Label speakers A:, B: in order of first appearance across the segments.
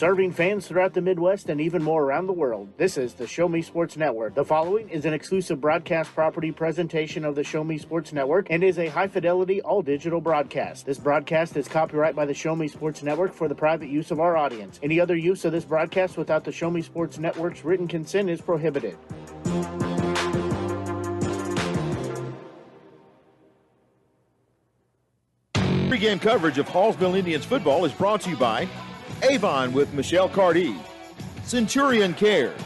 A: Serving fans throughout the Midwest and even more around the world, this is the Show Me Sports Network. The following is an exclusive broadcast property presentation of the Show Me Sports Network and is a high-fidelity, all-digital broadcast. This broadcast is copyright by the Show Me Sports Network for the private use of our audience. Any other use of this broadcast without the Show Me Sports Network's written consent is prohibited.
B: Pre-game coverage of Hallsville Indians football is brought to you by Avon with Michelle Cardi, Centurion Cares,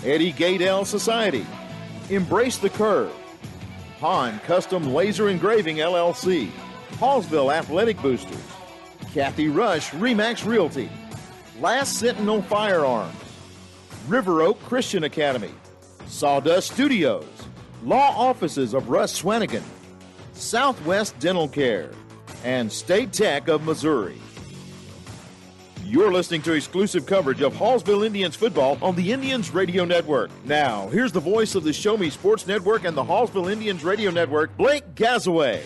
B: Eddie Gaydell Society, Embrace the Curve, Han Custom Laser Engraving LLC, Hallsville Athletic Boosters, Kathy Rush Remax Realty, Last Sentinel Firearms, River Oak Christian Academy, Sawdust Studios, Law Offices of Russ Swanigan, Southwest Dental Care, and State Tech of Missouri. You're listening to exclusive coverage of Hallsville Indians football on the Indians Radio Network. Now, here's the voice of the Show Me Sports Network and the Hallsville Indians Radio Network, Blake Gazaway.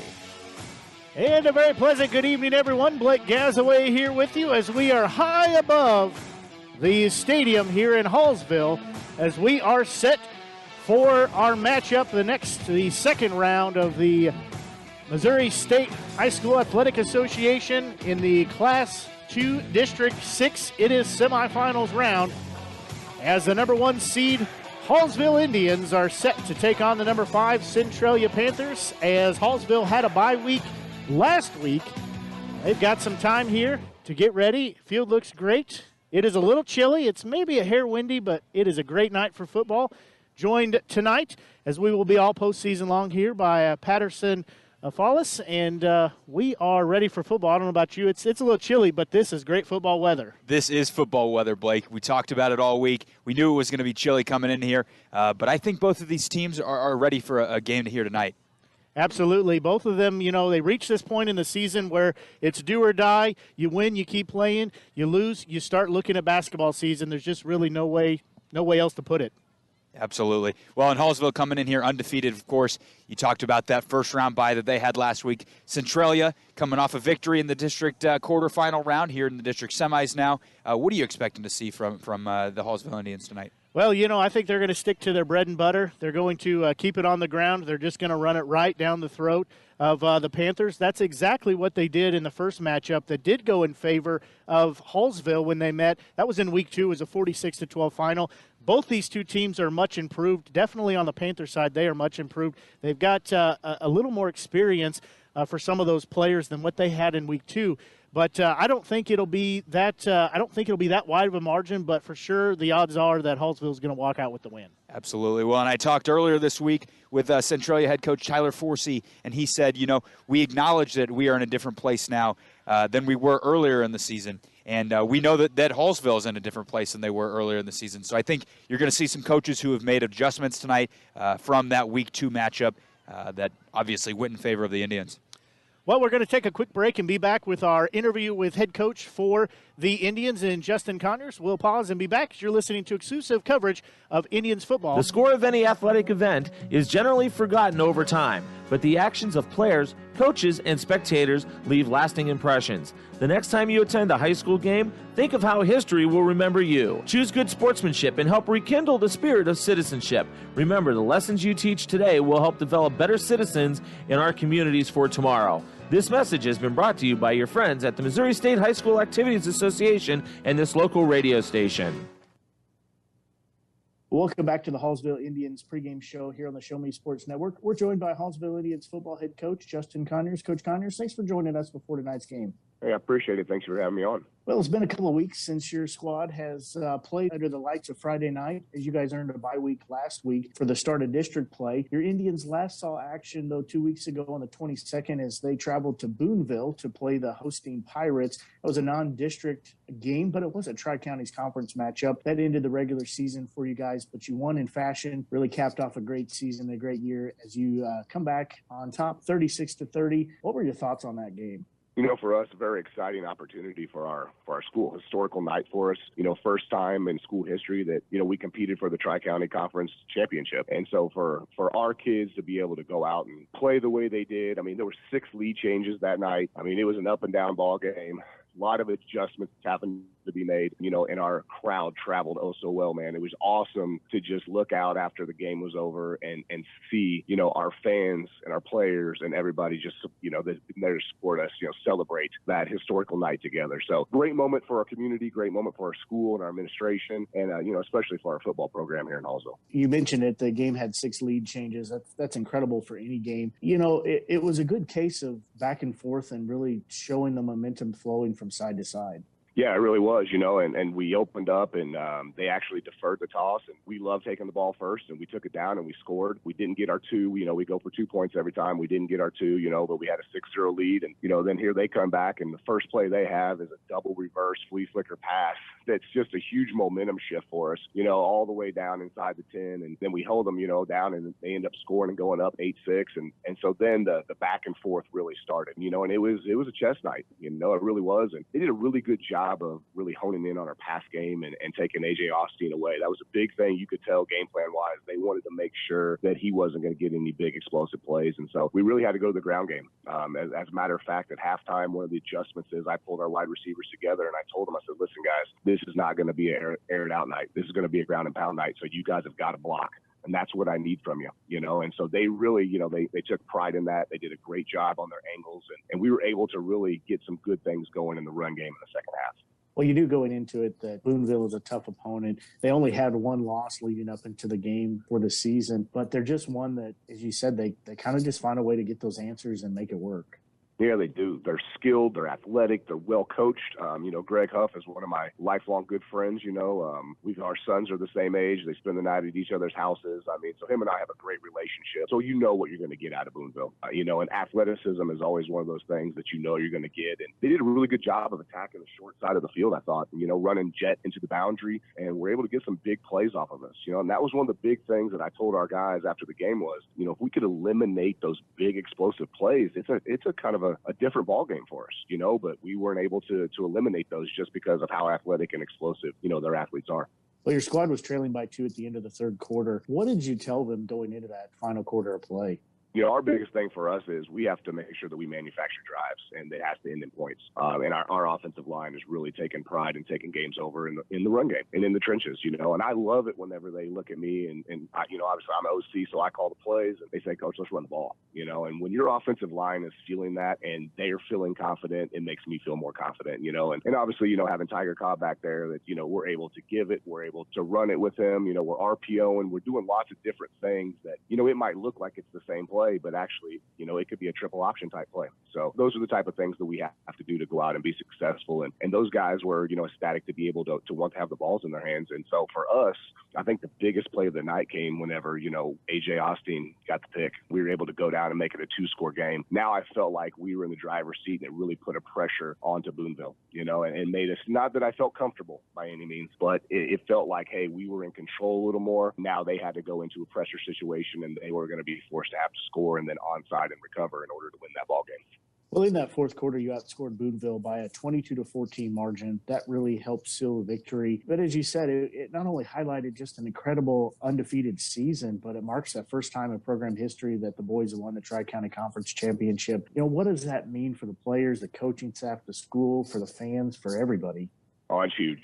A: And a very pleasant good evening, everyone. Blake Gazaway here with you as we are high above the stadium here in Hallsville as we are set for our matchup, the second round of the Missouri State High School Athletic Association in the Class 2 District 6. It is semifinals round as the number 1 seed Hallsville Indians are set to take on the number 5 Centralia Panthers as Hallsville had a bye week last week. They've got some time here to get ready. Field looks great. It is a little chilly. It's maybe a hair windy, but it is a great night for football. Joined tonight, as we will be all postseason long here, by Patterson Fallis, and we are ready for football. I don't know about you. It's a little chilly, but this is great football weather.
C: This is football weather, Blake. We talked about it all week. We knew it was going to be chilly coming in here, but I think both of these teams are ready for a game to here tonight.
A: Absolutely. Both of them, they reach this point in the season where it's do or die. You win, you keep playing. You lose, you start looking at basketball season. There's just really no way else to put it.
C: Absolutely. Well, in Hallsville coming in here undefeated, of course. You talked about that first-round bye that they had last week. Centralia coming off a victory in the district quarterfinal round here in the district semis now. What are you expecting to see from the Hallsville Indians tonight?
A: Well, I think they're going to stick to their bread and butter. They're going to keep it on the ground. They're just going to run it right down the throat of the Panthers. That's exactly what they did in the first matchup that did go in favor of Hallsville when they met. That was in week 2. It was a 46-12 final. Both these two teams are much improved. Definitely on the Panther side, they are much improved. They've got a little more experience for some of those players than what they had in week 2. But I don't think it'll be that. I don't think it'll be that wide of a margin. But for sure, the odds are that Hallsville is going to walk out with the win.
C: Absolutely. Well, and I talked earlier this week with Centralia head coach Tyler Forsey, and he said, we acknowledge that we are in a different place now than we were earlier in the season. And we know that Hallsville is in a different place than they were earlier in the season. So I think you're going to see some coaches who have made adjustments tonight from that Week 2 matchup that obviously went in favor of the Indians.
A: Well, we're going to take a quick break and be back with our interview with head coach for the Indians and Justin Conyers. We'll pause and be back as you're listening to exclusive coverage of Indians football.
D: The score of any athletic event is generally forgotten over time, but the actions of players, coaches, and spectators leave lasting impressions. The next time you attend a high school game, think of how history will remember you. Choose good sportsmanship and help rekindle the spirit of citizenship. Remember, the lessons you teach today will help develop better citizens in our communities for tomorrow. This message has been brought to you by your friends at the Missouri State High School Activities Association and this local radio station.
A: Welcome back to the Hallsville Indians pregame show here on the Show Me Sports Network. We're joined by Hallsville Indians football head coach Justin Conyers. Coach Conyers, thanks for joining us before tonight's game.
E: Hey, I appreciate it. Thanks for having me on.
A: Well, it's been a couple of weeks since your squad has played under the lights of Friday night, as you guys earned a bye week last week for the start of district play. Your Indians last saw action, though, 2 weeks ago on the 22nd as they traveled to Boonville to play the hosting Pirates. It was a non-district game, but it was a Tri-Counties Conference matchup. That ended the regular season for you guys, but you won in fashion, really capped off a great season, a great year as you come back on top 36-30. What were your thoughts on that game?
E: For us, a very exciting opportunity for our school. Historical night for us. First time in school history that, we competed for the Tri-County Conference Championship. And so for our kids to be able to go out and play the way they did, there were 6 lead changes that night. It was an up and down ball game. A lot of adjustments happened to be made, and our crowd traveled oh so well, man. It was awesome to just look out after the game was over and see, our fans and our players and everybody just, there to support us, celebrate that historical night together. So great moment for our community, great moment for our school and our administration, and, especially for our football program here in Hallsville.
A: You mentioned it. The game had 6 lead changes. That's incredible for any game. It was a good case of back and forth and really showing the momentum flowing from side to side.
E: Yeah, it really was, and we opened up and they actually deferred the toss, and we love taking the ball first, and we took it down and we scored. We didn't get our 2, we go for 2 points every time. We didn't get our 2, but we had a 6-0 lead, and, then here they come back, and the first play they have is a double reverse flea flicker pass. That's just a huge momentum shift for us, all the way down inside the 10, and then we hold them, down, and they end up scoring and going up 8-6, and so then the back and forth really started, and it was a chess night, it really was, and they did a really good job of really honing in on our pass game and taking A.J. Austin away. That was a big thing. You could tell game plan-wise, they wanted to make sure that he wasn't going to get any big explosive plays, and so we really had to go to the ground game. As a matter of fact, at halftime, one of the adjustments is I pulled our wide receivers together, and I told them, I said, listen, guys, this is not going to be an aired-out night. This is going to be a ground-and-pound night, so you guys have got to block. And that's what I need from you, and so they really, they took pride in that. They did a great job on their angles, and we were able to really get some good things going in the run game in the second half.
A: Well, you knew going into it that Boonville is a tough opponent. They only had 1 loss leading up into the game for the season, but they're just one that, as you said, they kind of just find a way to get those answers and make it work.
E: Yeah, they do. They're skilled. They're athletic. They're well coached. Greg Huff is one of my lifelong good friends. Our sons are the same age. They spend the night at each other's houses. So him and I have a great relationship. So what you're going to get out of Boonville. And athleticism is always one of those things that you're going to get. And they did a really good job of attacking the short side of the field, I thought, running jet into the boundary. And we're able to get some big plays off of us. And that was one of the big things that I told our guys after the game was, if we could eliminate those big explosive plays, it's a kind of a different ball game for us, but we weren't able to eliminate those just because of how athletic and explosive, their athletes are.
A: Well, your squad was trailing by 2 at the end of the third quarter. What did you tell them going into that final quarter of play?
E: Our biggest thing for us is we have to make sure that we manufacture drives, and it has to end in points. And our offensive line is really taking pride in taking games over in the run game and in the trenches, And I love it whenever they look at me and obviously I'm an OC, so I call the plays, and they say, Coach, let's run the ball, And when your offensive line is feeling that and they are feeling confident, it makes me feel more confident, And obviously, having Tiger Cobb back there that, we're able to give it, we're able to run it with him, we're RPOing, we're doing lots of different things that, it might look like it's the same play, but actually, it could be a triple option type play. So those are the type of things that we have to do to go out and be successful. And those guys were, ecstatic to be able to want to have the balls in their hands. And so for us, I think the biggest play of the night came whenever, A.J. Austin got the pick. We were able to go down and make it a 2-score game. Now I felt like we were in the driver's seat, and it really put a pressure onto Boonville, and made us, not that I felt comfortable by any means, but it felt like, hey, we were in control a little more. Now they had to go into a pressure situation, and they were going to be forced to have to score and then onside and recover in order to win that ball game.
A: Well, in that fourth quarter, you outscored Boonville by a 22-14 margin. That really helped seal the victory. But as you said, it not only highlighted just an incredible undefeated season, but it marks that first time in program history that the boys have won the Tri-County Conference Championship. What does that mean for the players, the coaching staff, the school, for the fans, for everybody?
E: Oh, it's huge,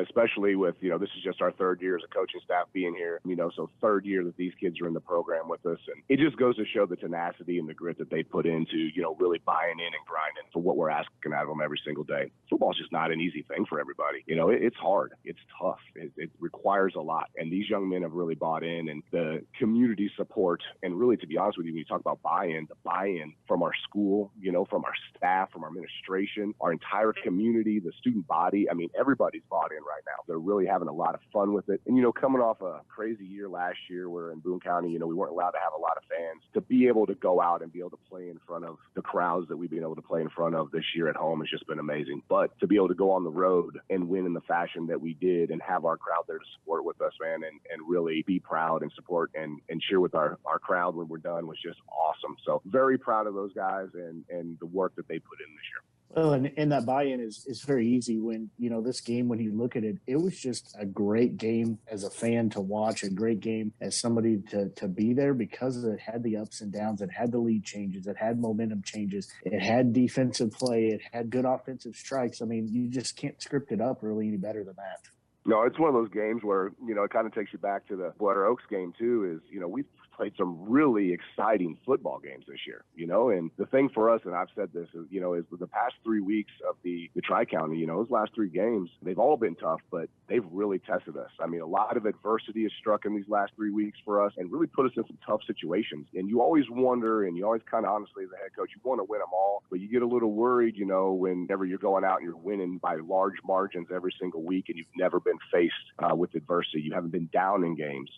E: especially with, this is just our third year as a coaching staff being here, so third year that these kids are in the program with us. And it just goes to show the tenacity and the grit that they put into, really buying in and grinding for what we're asking out of them every single day. Football's just not an easy thing for everybody. It's hard. It's tough. It requires a lot. And these young men have really bought in, and the community support. And really, to be honest with you, when you talk about buy-in, the buy-in from our school, from our staff, from our administration, our entire community, the student body. Everybody's bought in right now. They're really having a lot of fun with it. And, coming off a crazy year last year where in Boone County, we weren't allowed to have a lot of fans, to be able to go out and be able to play in front of the crowds that we've been able to play in front of this year at home has just been amazing. But to be able to go on the road and win in the fashion that we did and have our crowd there to support with us, man, and really be proud and support and cheer with our crowd when we're done was just awesome. So very proud of those guys and the work that they put in this year.
A: Well, and that buy-in is very easy when, this game, when you look at it, it was just a great game as a fan to watch, a great game as somebody to be there because it had the ups and downs. It had the lead changes. It had momentum changes. It had defensive play. It had good offensive strikes. I mean, you just can't script it up really any better than that.
E: No, it's one of those games where, it kind of takes you back to the Blair Oaks game, too, is, we've played some really exciting football games this year, and the thing for us, and I've said this, is, is the past 3 weeks of the Tri-County, those last 3 games, they've all been tough, but they've really tested us. I mean, a lot of adversity has struck in these last 3 weeks for us and really put us in some tough situations. And you always wonder, and you always kind of honestly, as a head coach, you want to win them all, but you get a little worried, whenever you're going out and you're winning by large margins every single week and you've never been faced with adversity. You haven't been down in games,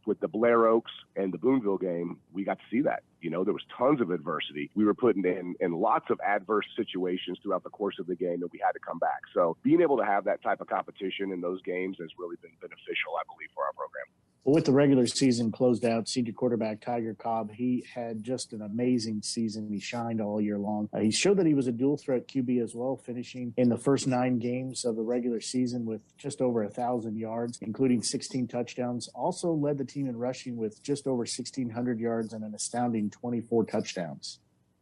E: with the Blair Oaks and the Boonville game, we got to see that. There was tons of adversity. We were put in lots of adverse situations throughout the course of the game, and we had to come back. So being able to have that type of competition in those games has really been beneficial, I believe, for our program.
A: Well, with the regular season closed out, senior quarterback Tiger Cobb, he had just an amazing season. He shined all year long. He showed that he was a dual threat QB as well, finishing in the first 9 games of the regular season with just over 1,000 yards, including 16 touchdowns. Also led the team in rushing with just over 1,600 yards and an astounding 24 touchdowns.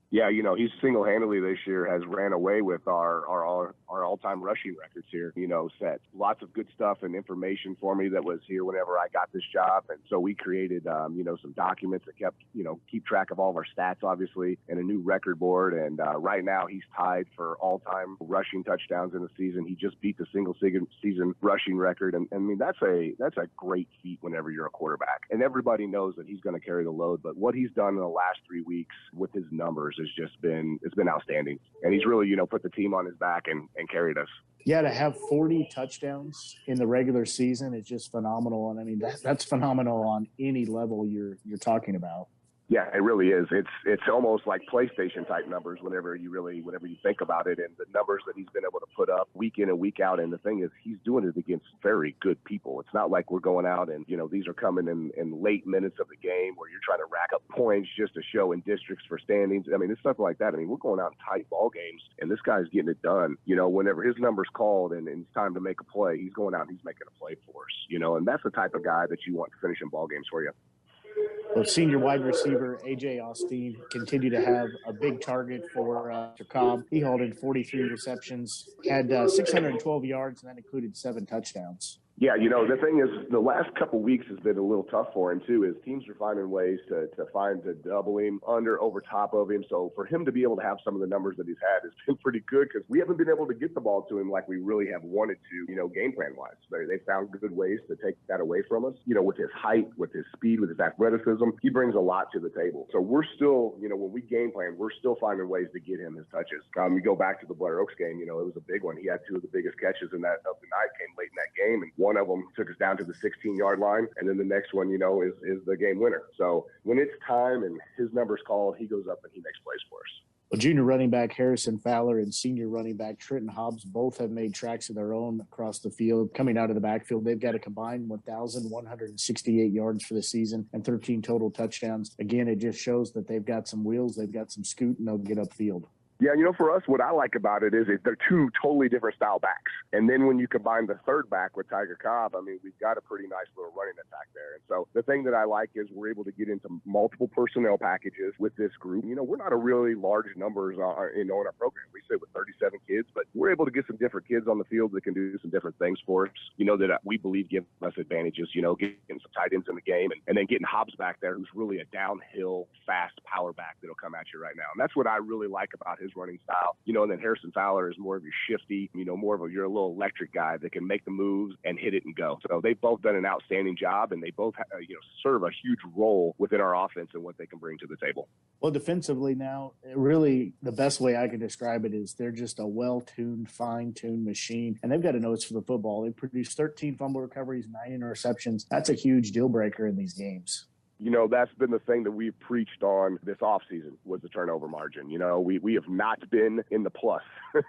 E: Yeah, he's single-handedly this year has ran away with our all-time rushing records here, set. Lots of good stuff and information for me that was here whenever I got this job. And so we created, some documents that kept, keep track of all of our stats, obviously, and a new record board. And right now he's tied for all-time rushing touchdowns in the season. He just beat the single-season rushing record. And I mean, that's a great feat whenever you're a quarterback. And everybody knows that he's going to carry the load. But what he's done in the last 3 weeks with his numbers has just been outstanding. And he's really, put the team on his back and carried us.
A: Yeah, to have 40 touchdowns in the regular season is just phenomenal. And I mean, that's phenomenal on any level you're talking about.
E: Yeah, it really is. It's almost like PlayStation type numbers whenever you think about it, and the numbers that he's been able to put up week in and week out. And the thing is, he's doing it against very good people. It's not like we're going out and, these are coming in late minutes of the game where you're trying to rack up points just to show in districts for standings. I mean, it's stuff like that. I mean, we're going out in tight ball games, and this guy's getting it done. Whenever his number's called and it's time to make a play, he's going out and he's making a play for us, and that's the type of guy that you want to finish in ball games for you.
A: Well, senior wide receiver A.J. Austin continued to have a big target for Cobb. He hauled in 43 receptions, had 612 yards, and that included 7 touchdowns.
E: Yeah, the thing is, the last couple weeks has been a little tough for him, too, is teams are finding ways to double him, over top of him. So for him to be able to have some of the numbers that he's had has been pretty good because we haven't been able to get the ball to him like we really have wanted to, game plan-wise. They found good ways to take that away from us. With his height, with his speed, with his athleticism, he brings a lot to the table. So we're still, when we game plan, we're still finding ways to get him his touches. We go back to the Blair Oaks game, it was a big one. He had 2 of the biggest catches of the night, came late in that game, and one of them took us down to the 16-yard line, and then the next one, is the game winner. So when it's time and his number's called, he goes up and he makes plays for us.
A: Well, junior running back Harrison Fowler and senior running back Trenton Hobbs both have made tracks of their own across the field. Coming out of the backfield, they've got a combined 1,168 yards for the season and 13 total touchdowns. Again, it just shows that they've got some wheels, they've got some scoot, and they'll get upfield.
E: Yeah, for us, what I like about it is they're 2 totally different style backs. And then when you combine the third back with Tiger Cobb, I mean, we've got a pretty nice little running attack there. And so the thing that I like is we're able to get into multiple personnel packages with this group. We're not a really large numbers in our program. We sit with 37 kids, but we're able to get some different kids on the field that can do some different things for us, that we believe give us advantages, getting some tight ends in the game and then getting Hobbs back there, who's really a downhill, fast power back that'll come at you right now. And that's what I really like about his running style, and then Harrison Fowler is more of your shifty, more of you're a little electric guy that can make the moves and hit it and go. So they've both done an outstanding job, and they both, serve a huge role within our offense and what they can bring to the table.
A: Well, defensively now, really the best way I can describe it is they're just a well-tuned, fine-tuned machine, and they've got a nose for the football. They produced 13 fumble recoveries, 9 interceptions. That's a huge deal breaker in these games.
E: That's been the thing that we've preached on this offseason was the turnover margin. We have not been in the plus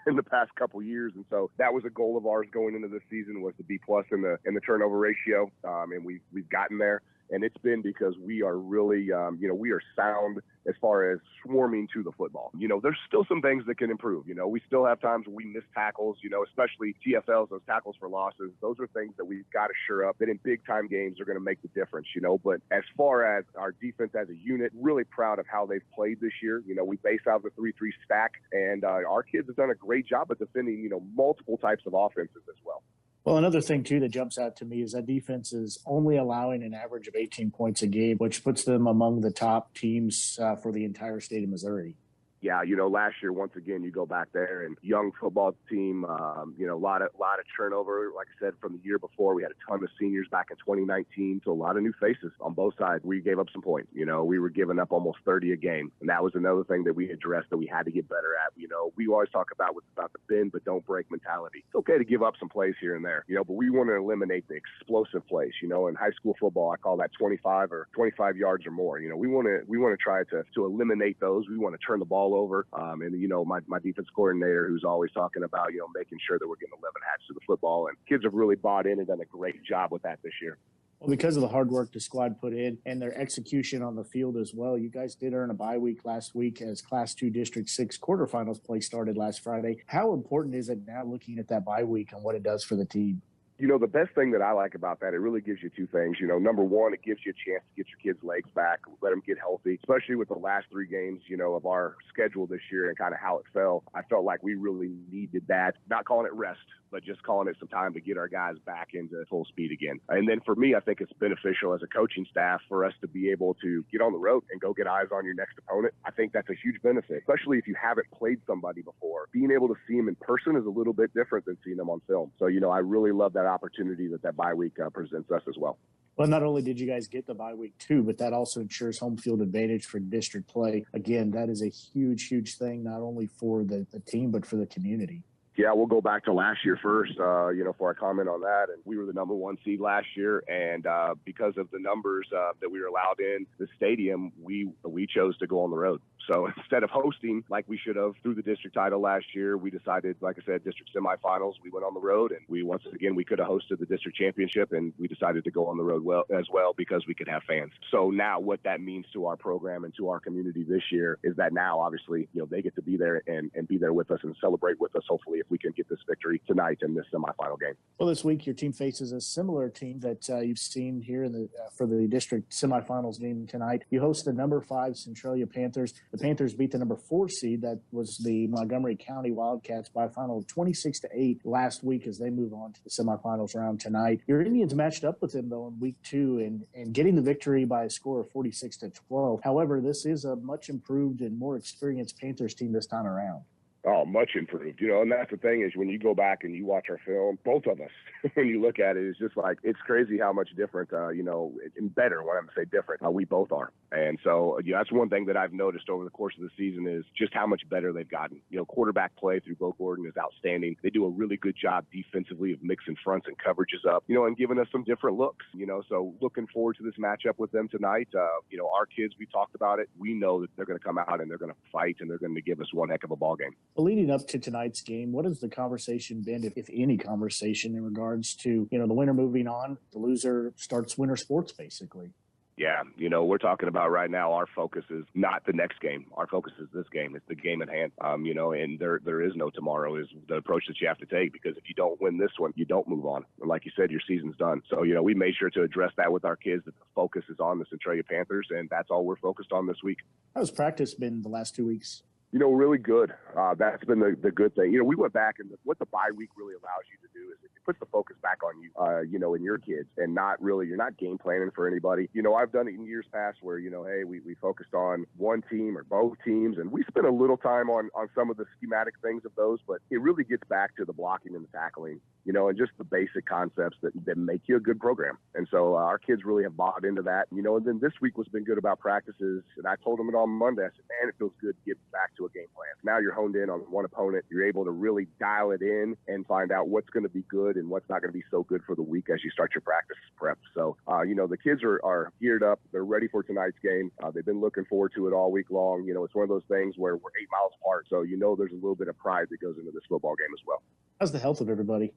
E: in the past couple years. And so that was a goal of ours going into this season was to be plus in the turnover ratio. And we've gotten there. And it's been because we are really, we are sound as far as swarming to the football. There's still some things that can improve. We still have times where we miss tackles, especially TFLs, those tackles for losses. Those are things that we've got to sure up that in big time games are going to make the difference, But as far as our defense as a unit, really proud of how they've played this year. We base out the 3-3 stack, and our kids have done a great job of defending, multiple types of offenses as well.
A: Well, another thing, too, that jumps out to me is that defense is only allowing an average of 18 points a game, which puts them among the top teams for the entire state of Missouri.
E: Yeah, last year, once again, you go back there and young football team, a lot of turnover. Like I said, from the year before, we had a ton of seniors back in 2019. So a lot of new faces on both sides. We gave up some points. We were giving up almost 30 a game. And that was another thing that we addressed that we had to get better at. We always talk about the bend but don't break mentality. It's okay to give up some plays here and there, but we want to eliminate the explosive plays. In high school football, I call that 25 yards or more. We want to try to eliminate those. We want to turn the ball over. My defense coordinator, who's always talking about, making sure that we're getting 11 hats to the football. And kids have really bought in and done a great job with that this year.
A: Well, because of the hard work the squad put in and their execution on the field as well, you guys did earn a bye week last week as Class 2 District 6 quarterfinals play started last Friday. How important is it now looking at that bye week and what it does for the team?
E: The best thing that I like about that, it really gives you two things. Number one, it gives you a chance to get your kids' legs back, let them get healthy, especially with the last 3 games, of our schedule this year and kind of how it fell. I felt like we really needed that, not calling it rest, but just calling it some time to get our guys back into full speed again. And then for me, I think it's beneficial as a coaching staff for us to be able to get on the road and go get eyes on your next opponent. I think that's a huge benefit, especially if you haven't played somebody before. Being able to see them in person is a little bit different than seeing them on film. So, I really love that opportunity that bye week presents us as well.
A: Well, not only did you guys get the bye week too, but that also ensures home field advantage for district play. Again, that is a huge, huge thing, not only for the team, but for the community.
E: Yeah, we'll go back to last year first, for a comment on that. And we were the number 1 seed last year. And because of the numbers that we were allowed in the stadium, we chose to go on the road. So instead of hosting like we should have through the district title last year, we decided, like I said, district semifinals, we went on the road. And we could have hosted the district championship. And we decided to go on the road as well because we could have fans. So now what that means to our program and to our community this year is that now, obviously, they get to be there and be there with us and celebrate with us, hopefully, if we can get this victory tonight in this semifinal game.
A: Well, this week your team faces a similar team that you've seen here for the district semifinals game tonight. You host the number 5 Centralia Panthers. The Panthers beat the number 4 seed, that was the Montgomery County Wildcats, by a final of 26-8 last week as they move on to the semifinals round tonight. Your Indians matched up with them though in week 2 and getting the victory by a score of 46-12. However, this is a much improved and more experienced Panthers team this time around.
E: Oh, much improved, and that's the thing is when you go back and you watch our film, both of us, when you look at it, it's just like, it's crazy how much different, and better, when I'm say different, we both are. And so, that's one thing that I've noticed over the course of the season is just how much better they've gotten. Quarterback play through Bo Gordon is outstanding. They do a really good job defensively of mixing fronts and coverages up, and giving us some different looks, so looking forward to this matchup with them tonight. Our kids, we talked about it. We know that they're going to come out and they're going to fight and they're going to give us one heck of a ball game.
A: Well, leading up to tonight's game, what has the conversation been, if any conversation, in regards to, the winner moving on, the loser starts winter sports, basically?
E: Yeah, we're talking about right now, our focus is not the next game. Our focus is this game. It's the game at hand, and there is no tomorrow is the approach that you have to take, because if you don't win this one, you don't move on. And like you said, your season's done. So, we made sure to address that with our kids, that the focus is on the Centralia Panthers, and that's all we're focused on this week.
A: How's practice been the last 2 weeks?
E: Really good. That's been the good thing. We went back, and what the bye week really allows you to do is it puts the focus back on you, and your kids, and you're not game planning for anybody. I've done it in years past where, hey, we focused on one team or both teams, and we spent a little time on some of the schematic things of those, but it really gets back to the blocking and the tackling, and just the basic concepts that make you a good program. And so our kids really have bought into that, and then this week what's been good about practices, and I told them it on Monday, I said, man, it feels good to get back to a game plan. Now you're honed in on one opponent. You're able to really dial it in and find out what's going to be good and what's not going to be so good for the week as you start your practice prep. So, the kids are geared up. They're ready for tonight's game. They've been looking forward to it all week long. It's one of those things where we're 8 miles apart. So, there's a little bit of pride that goes into this football game as well.
A: How's the health of everybody?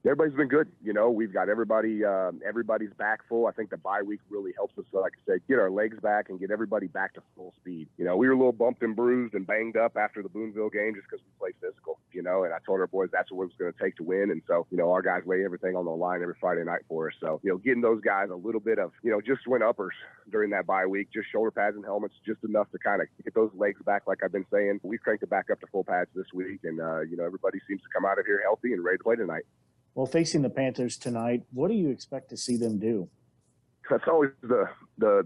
E: Everybody's been good. You know, we've got everybody's back full. I think the bye week really helps us, like I said, get our legs back and get everybody back to full speed. You know, we were a little bumped and bruised and banged up after the Boonville game just because we played physical, you know, and I told our boys that's what it was going to take to win. And so, you know, our guys lay everything on the line every Friday night for us. So, you know, getting those guys a little bit of, you know, just went uppers during that bye week, just shoulder pads and helmets, just enough to kind of get those legs back, like I've been saying. We've cranked it back up to full pads this week, and, you know, everybody seems to come out of here healthy and ready to play tonight.
A: Well, facing the Panthers tonight, what do you expect to see them do?
E: That's always the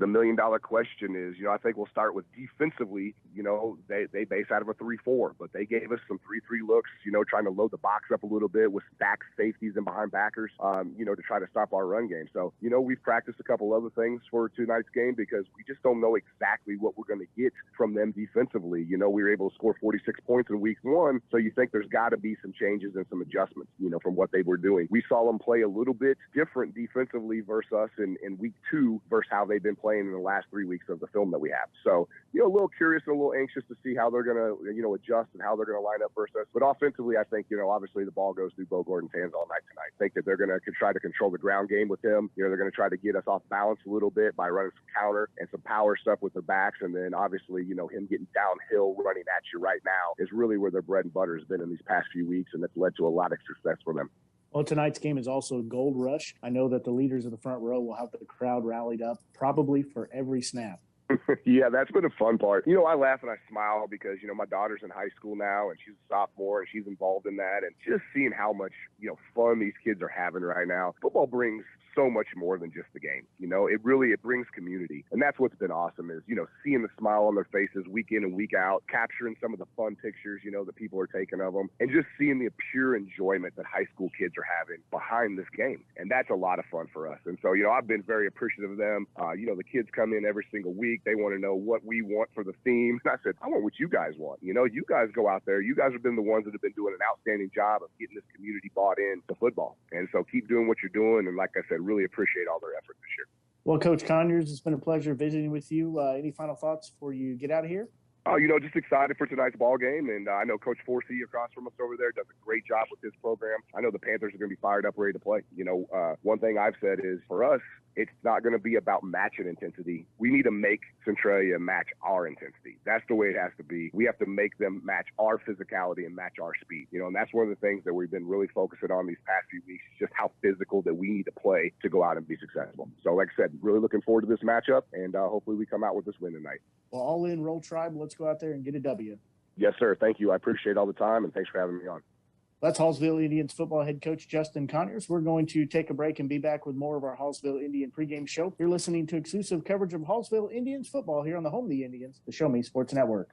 E: million-dollar question is, you know, I think we'll start with defensively. You know, they base out of a 3-4, but they gave us some 3-3 looks, you know, trying to load the box up a little bit with stacked safeties and behind backers, you know, to try to stop our run game. So, you know, we've practiced a couple other things for tonight's game because we just don't know exactly what we're going to get from them defensively. You know, we were able to score 46 points in week 1, so you think there's got to be some changes and some adjustments, you know, from what they were doing. We saw them play a little bit different defensively versus us in week 2 versus how they've been playing in the last 3 weeks of the film that we have. So, you know, a little curious and a little anxious to see how they're going to, you know, adjust and how they're going to line up versus us. But offensively, I think, you know, obviously the ball goes through Bo Gordon's hands all night tonight. I think that they're going to try to control the ground game with him. You know, they're going to try to get us off balance a little bit by running some counter and some power stuff with their backs. And then obviously, you know, him getting downhill running at you right now is really where their bread and butter has been in these past few weeks. And that's led to a lot of success for them.
A: Well, tonight's game is also a gold rush. I know that the leaders of the front row will have the crowd rallied up probably for every snap.
E: Yeah, that's been a fun part. You know, I laugh and I smile because, you know, my daughter's in high school now and she's a sophomore and she's involved in that. And just seeing how much, you know, fun these kids are having right now. Football brings so much more than just the game. You know, it brings community. And that's what's been awesome is, you know, seeing the smile on their faces week in and week out, capturing some of the fun pictures, you know, that people are taking of them, and just seeing the pure enjoyment that high school kids are having behind this game. And that's a lot of fun for us. And so, you know, I've been very appreciative of them. You know, the kids come in every single week. They want to know what we want for the theme. And I said, I want what you guys want. You know, you guys go out there. You guys have been the ones that have been doing an outstanding job of getting this community bought in to football. And so keep doing what you're doing. And like I said, really appreciate all their effort this year.
A: Well, Coach Conyers, it's been a pleasure visiting with you. Any final thoughts before you get out of here?
E: Oh, you know, just excited for tonight's ball game. And I know Coach Forsey across from us over there does a great job with his program. I know the Panthers are going to be fired up, ready to play. You know, one thing I've said is for us, it's not going to be about matching intensity. We need to make Centralia match our intensity. That's the way it has to be. We have to make them match our physicality and match our speed. You know, and that's one of the things that we've been really focusing on these past few weeks, just how physical that we need to play to go out and be successful. So like I said, really looking forward to this matchup, and hopefully we come out with this win tonight.
A: Well, all in, Roll Tribe. Let's go out there and get a W.
E: Yes, sir. Thank you. I appreciate all the time, and thanks for having me on.
A: That's Hallsville Indians football head coach Justin Conyers. We're going to take a break and be back with more of our Hallsville Indian pregame show. You're listening to exclusive coverage of Hallsville Indians football here on the home of the Indians, the Show Me Sports Network.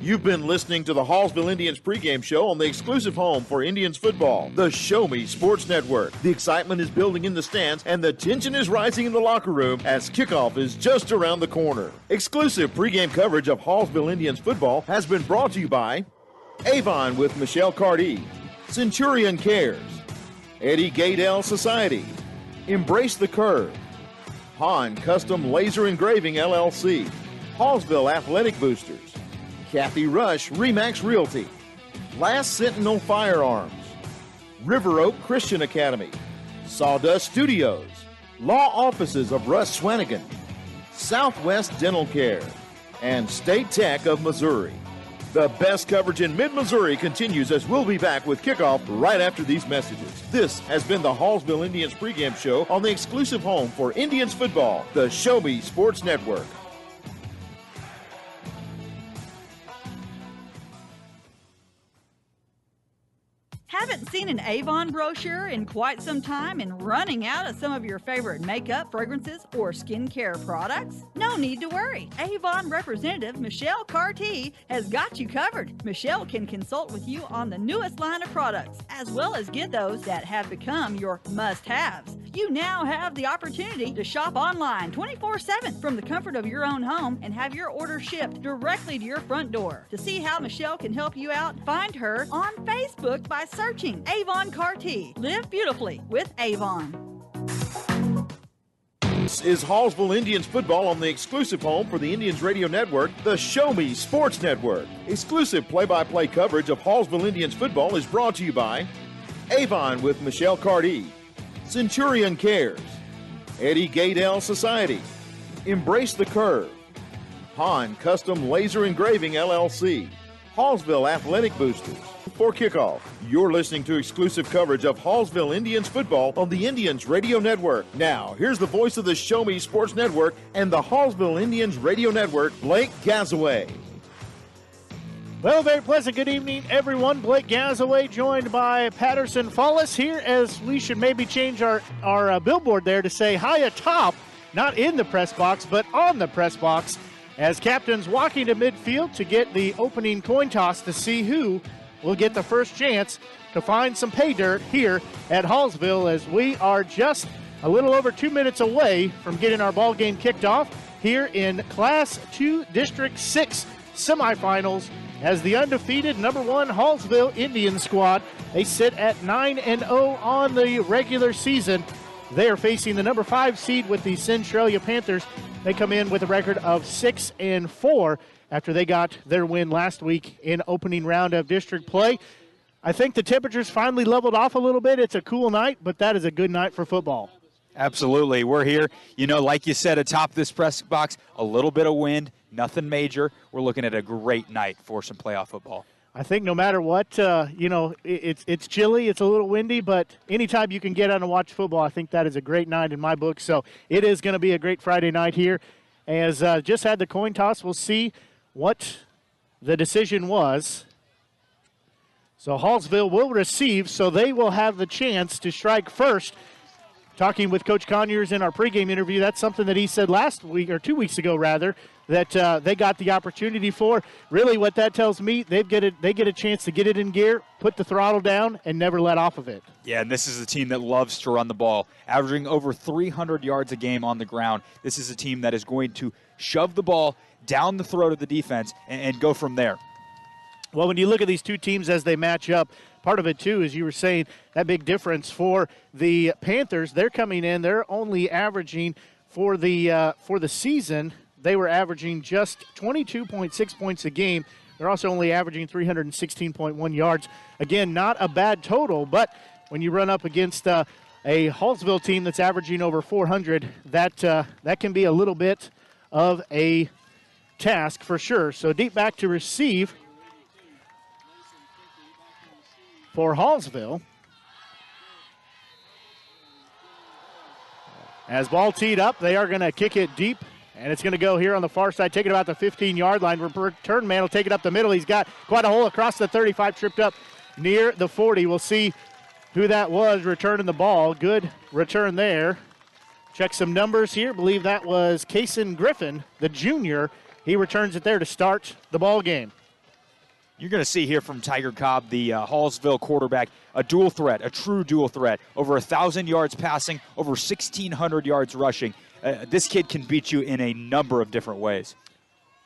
B: You've been listening to the Hallsville Indians pregame show on the exclusive home for Indians football, the Show Me Sports Network. The excitement is building in the stands and the tension is rising in the locker room as kickoff is just around the corner. Exclusive pregame coverage of Hallsville Indians football has been brought to you by Avon with Michelle Carty, Centurion Cares, Eddie Gaedel Society, Embrace the Curve, Han Custom Laser Engraving LLC, Hallsville Athletic Boosters, Kathy Rush Remax Realty, Last Sentinel Firearms, River Oak Christian Academy, Sawdust Studios, Law Offices of Russ Swanigan, Southwest Dental Care, and State Tech of Missouri. The best coverage in mid-Missouri continues as we'll be back with kickoff right after these messages. This has been the Hallsville Indians pregame show on the exclusive home for Indians football, the Show Me Sports Network.
F: Haven't seen an Avon brochure in quite some time and running out of some of your favorite makeup, fragrances, or skincare products? No need to worry. Avon representative Michelle Carty has got you covered. Michelle can consult with you on the newest line of products, as well as get those that have become your must-haves. You now have the opportunity to shop online 24/7 from the comfort of your own home and have your order shipped directly to your front door. To see how Michelle can help you out, find her on Facebook by searching Avon Carty. Live beautifully with Avon.
B: This is Hallsville Indians football on the exclusive home for the Indians Radio Network, the Show Me Sports Network. Exclusive play-by-play coverage of Hallsville Indians football is brought to you by Avon with Michelle Cardee, Centurion Cares, Eddie Gaedel Society, Embrace the Curve, Han Custom Laser Engraving LLC, Hallsville Athletic Boosters. For kickoff, you're listening to exclusive coverage of Hallsville Indians football on the Indians Radio Network. Now, here's the voice of the Show Me Sports Network and the Hallsville Indians Radio Network, Blake Gazaway.
A: Well, very pleasant good evening, everyone. Blake Gazaway joined by Patterson Fallis here, as we should maybe change our billboard there to say high atop, not in the press box, but on the press box, as captains walking to midfield to get the opening coin toss to see who will get the first chance to find some pay dirt here at Hallsville, as we are just a little over 2 minutes away from getting our ball game kicked off here in Class 2 District 6 semifinals, as the undefeated number 1 Hallsville Indian squad, they sit at 9-0 on the regular season. They are facing the number 5 seed with the Centralia Panthers. They come in with a record of 6-4 after they got their win last week in opening round of district play. I think the temperatures finally leveled off a little bit. It's a cool night, but that is a good night for football.
C: Absolutely. We're here, like you said, atop this press box, a little bit of wind, nothing major. We're looking at a great night for some playoff football.
A: I think no matter what, it's chilly, it's a little windy, but anytime you can get on and watch football, I think that is a great night in my book. So it is going to be a great Friday night here. As just had the coin toss, we'll see what the decision was. So Hallsville will receive, so they will have the chance to strike first. Talking with Coach Conyers in our pregame interview, that's something that he said last week, or 2 weeks ago rather, that they got the opportunity for. Really what that tells me, they get a chance to get it in gear, put the throttle down, and never let off of it.
C: Yeah, and this is a team that loves to run the ball, averaging over 300 yards a game on the ground. This is a team that is going to shove the ball down the throat of the defense and go from there.
A: Well, when you look at these two teams as they match up, part of it, too, as you were saying, that big difference for the Panthers. They're coming in. They're only averaging for the season, they were averaging just 22.6 points a game. They're also only averaging 316.1 yards. Again, not a bad total, but when you run up against a Hallsville team that's averaging over 400, that can be a little bit of a task for sure. So deep back to receive for Hallsville. As ball teed up, they are going to kick it deep, and it's going to go here on the far side, take it about the 15-yard line. Return man will take it up the middle. He's got quite a hole across the 35, tripped up near the 40. We'll see who that was returning the ball. Good return there. Check some numbers here. Believe that was Kason Griffin, the junior. He returns it there to start the ball game.
C: You're going to see here from Tiger Cobb, the Hallsville quarterback, a dual threat, a true dual threat. Over 1,000 yards passing, over 1,600 yards rushing. This kid can beat you in a number of different ways.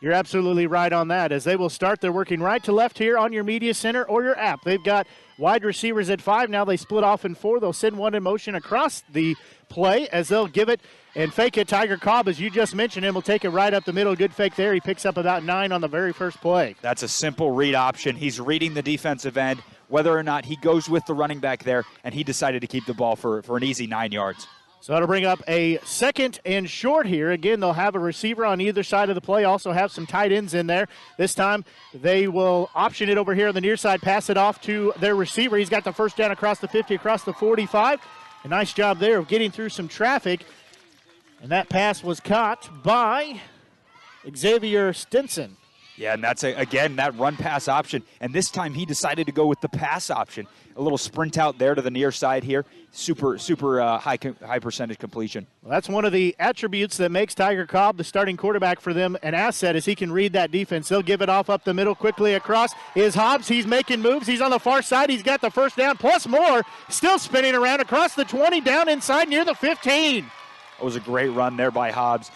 A: You're absolutely right on that. As they will start, they're working right to left here on your media center or your app. They've got wide receivers at 5. Now they split off in 4. They'll send one in motion across the play as they'll give it and fake it. Tiger Cobb, as you just mentioned him, will take it right up the middle. Good fake there. He picks up about 9 on the very first play.
C: That's a simple read option. He's reading the defensive end, whether or not he goes with the running back there, and he decided to keep the ball for an easy 9 yards.
A: So that'll bring up a 2nd and short here. Again, they'll have a receiver on either side of the play, also have some tight ends in there. This time they will option it over here on the near side, pass it off to their receiver. He's got the first down across the 50, across the 45. A nice job there of getting through some traffic. And that pass was caught by Xavier Stinson.
C: Yeah, and that's, again, that run-pass option. And this time he decided to go with the pass option. A little sprint out there to the near side here. Super high percentage completion.
A: Well, that's one of the attributes that makes Tiger Cobb, the starting quarterback for them, an asset, is he can read that defense. They'll give it off up the middle quickly across. Is Hobbs. He's making moves. He's on the far side. He's got the first down, plus more. Still spinning around across the 20, down inside near the 15.
C: It was a great run there by Hobbs.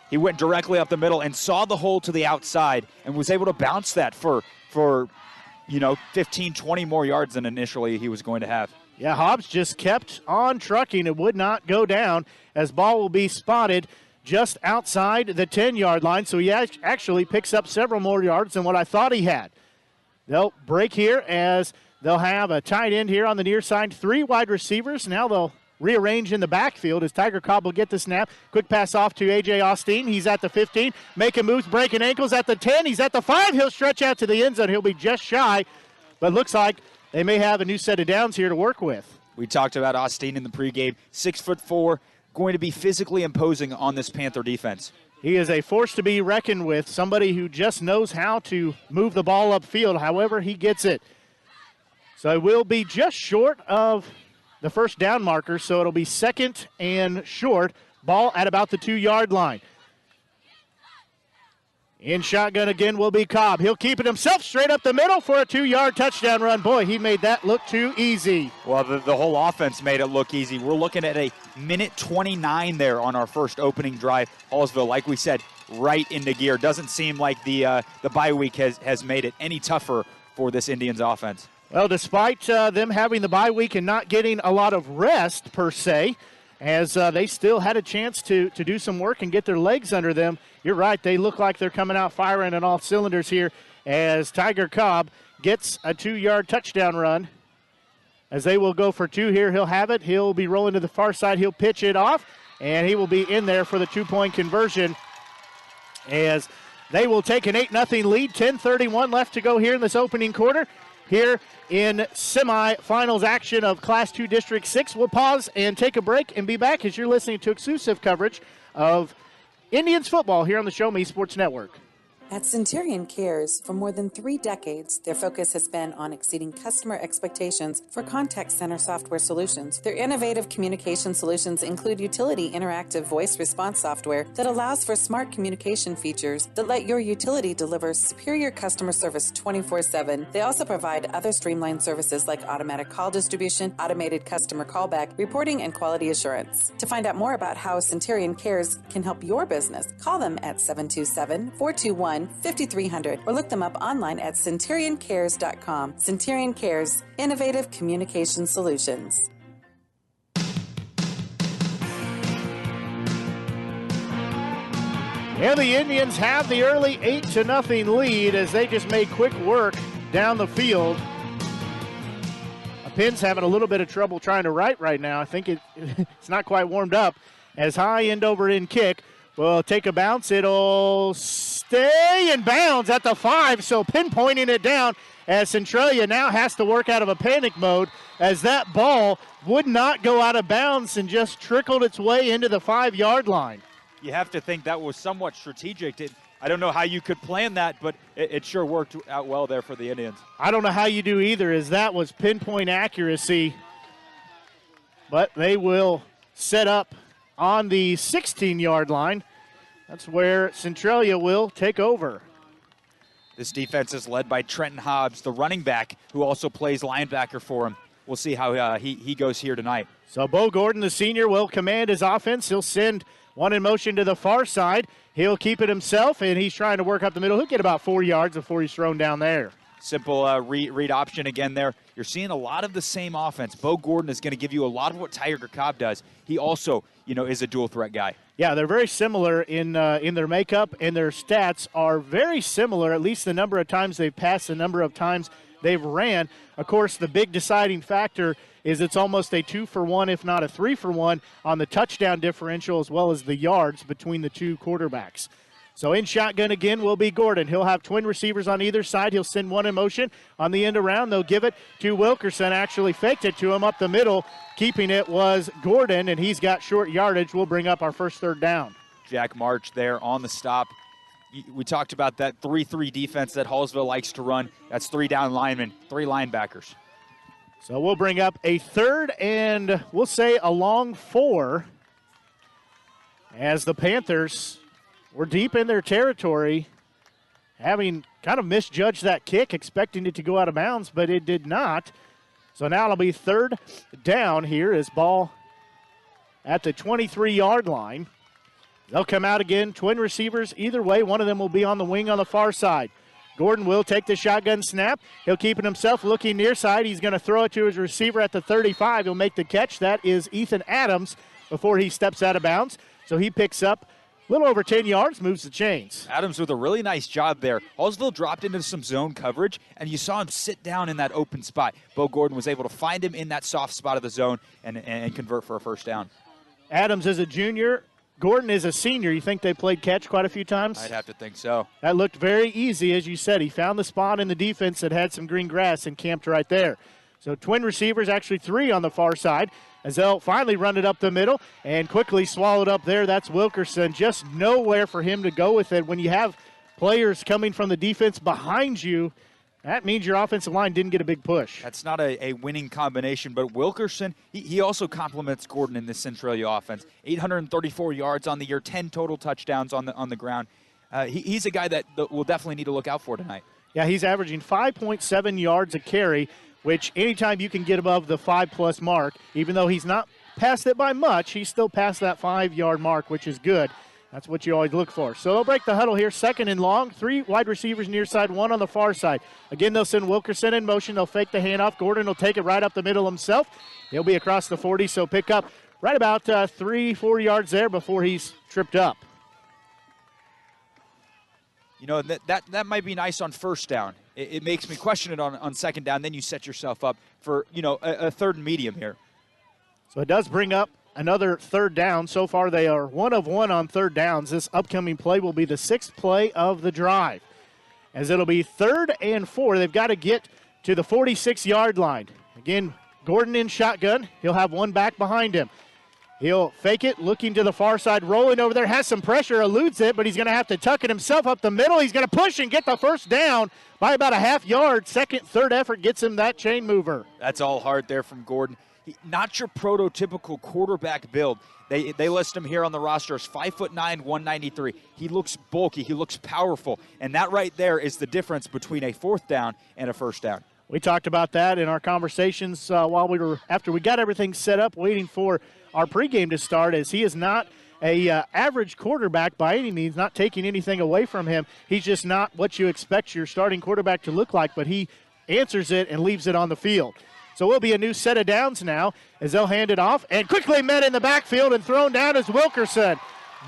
C: He went directly up the middle and saw the hole to the outside and was able to bounce that for 15, 20 more yards than initially he was going to have.
A: Yeah, Hobbs just kept on trucking. It would not go down as ball will be spotted just outside the 10-yard line. So he actually picks up several more yards than what I thought he had. They'll break here as they'll have a tight end here on the near side, 3 wide receivers. Now they'll rearrange in the backfield as Tiger Cobb will get the snap. Quick pass off to A.J. Austin. He's at the 15, making moves, breaking ankles at the 10. He's at the 5. He'll stretch out to the end zone. He'll be just shy, but looks like they may have a new set of downs here to work with.
C: We talked about Austin in the pregame. 6'4", going to be physically imposing on this Panther defense.
A: He is a force to be reckoned with, somebody who just knows how to move the ball upfield, however he gets it. So it will be just short of the first down marker, so it'll be 2nd and short. Ball at about the 2-yard line. In shotgun again will be Cobb. He'll keep it himself straight up the middle for a 2-yard touchdown run. Boy, he made that look too easy.
C: Well, the whole offense made it look easy. We're looking at a minute 29 there on our first opening drive. Hallsville, like we said, right into gear. Doesn't seem like the bye week has made it any tougher for this Indians offense.
A: Well, despite them having the bye week and not getting a lot of rest per se, as they still had a chance to do some work and get their legs under them, you're right, they look like they're coming out firing on all cylinders here as Tiger Cobb gets a 2-yard touchdown run. As they will go for 2 here, he'll have it. He'll be rolling to the far side. He'll pitch it off, and he will be in there for the 2-point conversion as they will take an 8-0 lead. 10:31 left to go here in this opening quarter. Here in semifinals action of Class 2 District 6. We'll pause and take a break and be back as you're listening to exclusive coverage of Indians football here on the Show Me Sports Network.
G: At Centurion Cares, for more than 3 decades, their focus has been on exceeding customer expectations for contact center software solutions. Their innovative communication solutions include utility interactive voice response software that allows for smart communication features that let your utility deliver superior customer service 24/7. They also provide other streamlined services like automatic call distribution, automated customer callback, reporting, and quality assurance. To find out more about how Centurion Cares can help your business, call them at 727-421-5300 or look them up online at centurioncares.com. Centurion Cares, innovative communication solutions.
A: And the Indians have the early 8-0 lead as they just made quick work down the field. Pinn's having a little bit of trouble trying to right now. I think it's not quite warmed up as high end over end kick will take a bounce. It'll stay in bounds at the 5, so pinpointing it down as Centralia now has to work out of a panic mode as that ball would not go out of bounds and just trickled its way into the 5-yard line.
C: You have to think that was somewhat strategic. I don't know how you could plan that, but it sure worked out well there for the Indians.
A: I don't know how you do either, as that was pinpoint accuracy. But they will set up on the 16-yard line. That's where Centralia will take over.
C: This defense is led by Trenton Hobbs, the running back, who also plays linebacker for him. We'll see how he goes here tonight.
A: So Bo Gordon, the senior, will command his offense. He'll send one in motion to the far side. He'll keep it himself, and he's trying to work up the middle. He'll get about 4 yards before he's thrown down there.
C: Simple read option again there. You're seeing a lot of the same offense. Bo Gordon is going to give you a lot of what Tiger Cobb does. He also, is a dual threat guy.
A: Yeah, they're very similar in their makeup, and their stats are very similar, at least the number of times they've passed, the number of times they've ran. Of course, the big deciding factor is it's almost a 2-for-1, if not a 3-for-1, on the touchdown differential as well as the yards between the two quarterbacks. So in shotgun again will be Gordon. He'll have twin receivers on either side. He'll send one in motion on the end around. They'll give it to Wilkerson. Actually faked it to him up the middle. Keeping it was Gordon, and he's got short yardage. We'll bring up our first 3rd down.
C: Jack March there on the stop. We talked about that 3-3 defense that Hallsville likes to run. That's 3 down linemen, 3 linebackers.
A: So we'll bring up a 3rd and we'll say a long 4 as the Panthers were deep in their territory, having kind of misjudged that kick, expecting it to go out of bounds, but it did not. So now it'll be 3rd down here as ball at the 23-yard line. They'll come out again, twin receivers either way. One of them will be on the wing on the far side. Gordon will take the shotgun snap. He'll keep it himself, looking near side. He's going to throw it to his receiver at the 35. He'll make the catch. That is Ethan Adams before he steps out of bounds. So he picks up a little over 10 yards, moves the chains.
C: Adams with a really nice job there. Hallsville dropped into some zone coverage, and you saw him sit down in that open spot. Bo Gordon was able to find him in that soft spot of the zone and convert for a first down.
A: Adams is a junior. Gordon is a senior. You think they played catch quite a few times?
C: I'd have to think so.
A: That looked very easy, as you said. He found the spot in the defense that had some green grass and camped right there. So twin receivers, actually 3 on the far side, as they'll finally run it up the middle and quickly swallowed up there. That's Wilkerson. Just nowhere for him to go with it. When you have players coming from the defense behind you, that means your offensive line didn't get a big push.
C: That's not a winning combination, but Wilkerson, he also complements Gordon in this Centralia offense. 834 yards on the year, 10 total touchdowns on the ground. He's a guy that we'll definitely need to look out for tonight.
A: Yeah, he's averaging 5.7 yards a carry, which anytime you can get above the 5+ mark, even though he's not past it by much, he's still past that 5-yard mark, which is good. That's what you always look for. So they'll break the huddle here, second and long. 3 wide receivers near side, 1 on the far side. Again, they'll send Wilkerson in motion. They'll fake the handoff. Gordon will take it right up the middle himself. He'll be across the 40, so pick up right about 3-4 yards there before he's tripped up.
C: You know, that might be nice on first down. It makes me question it on second down. Then you set yourself up for, a third and medium here.
A: So it does bring up another third down. So far they are 1 of 1 on third downs. This upcoming play will be the 6th play of the drive. As it'll be 3rd and 4. They've got to get to the 46-yard line. Again, Gordon in shotgun. He'll have 1 back behind him. He'll fake it, looking to the far side, rolling over there, has some pressure, eludes it, but he's going to have to tuck it himself up the middle. He's going to push and get the first down by about a half yard. Second, third effort gets him that chain mover.
C: That's all hard there from Gordon. Not your prototypical quarterback build. They list him here on the roster as 5'9", 193. He looks bulky. He looks powerful. And that right there is the difference between a 4th down and a first down.
A: We talked about that in our conversations after we got everything set up, waiting for our pregame to start, as he is not a average quarterback by any means, not taking anything away from him. He's just not what you expect your starting quarterback to look like, but he answers it and leaves it on the field. So it will be a new set of downs now as they'll hand it off, and quickly met in the backfield and thrown down as Wilkerson.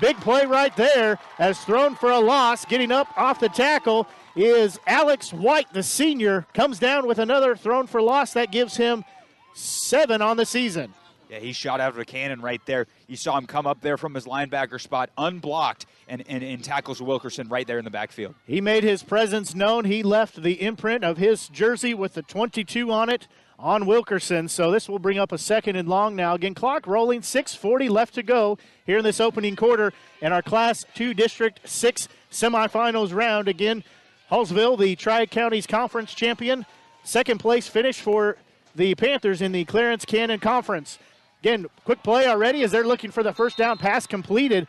A: Big play right there as thrown for a loss. Getting up off the tackle is Alex White, the senior, comes down with another thrown for loss. That gives him 7 on the season.
C: Yeah, he shot out of a cannon right there. You saw him come up there from his linebacker spot, unblocked, and tackles Wilkerson right there in the backfield.
A: He made his presence known. He left the imprint of his jersey with the 22 on it on Wilkerson. So this will bring up a 2nd and long now. Again, clock rolling, 6:40 left to go here in this opening quarter in our Class 2 District 6 semifinals round. Again, Hallsville, the Tri-Counties Conference champion. 2nd place finish for the Panthers in the Clarence Cannon Conference. Again, quick play already as they're looking for the first down pass completed.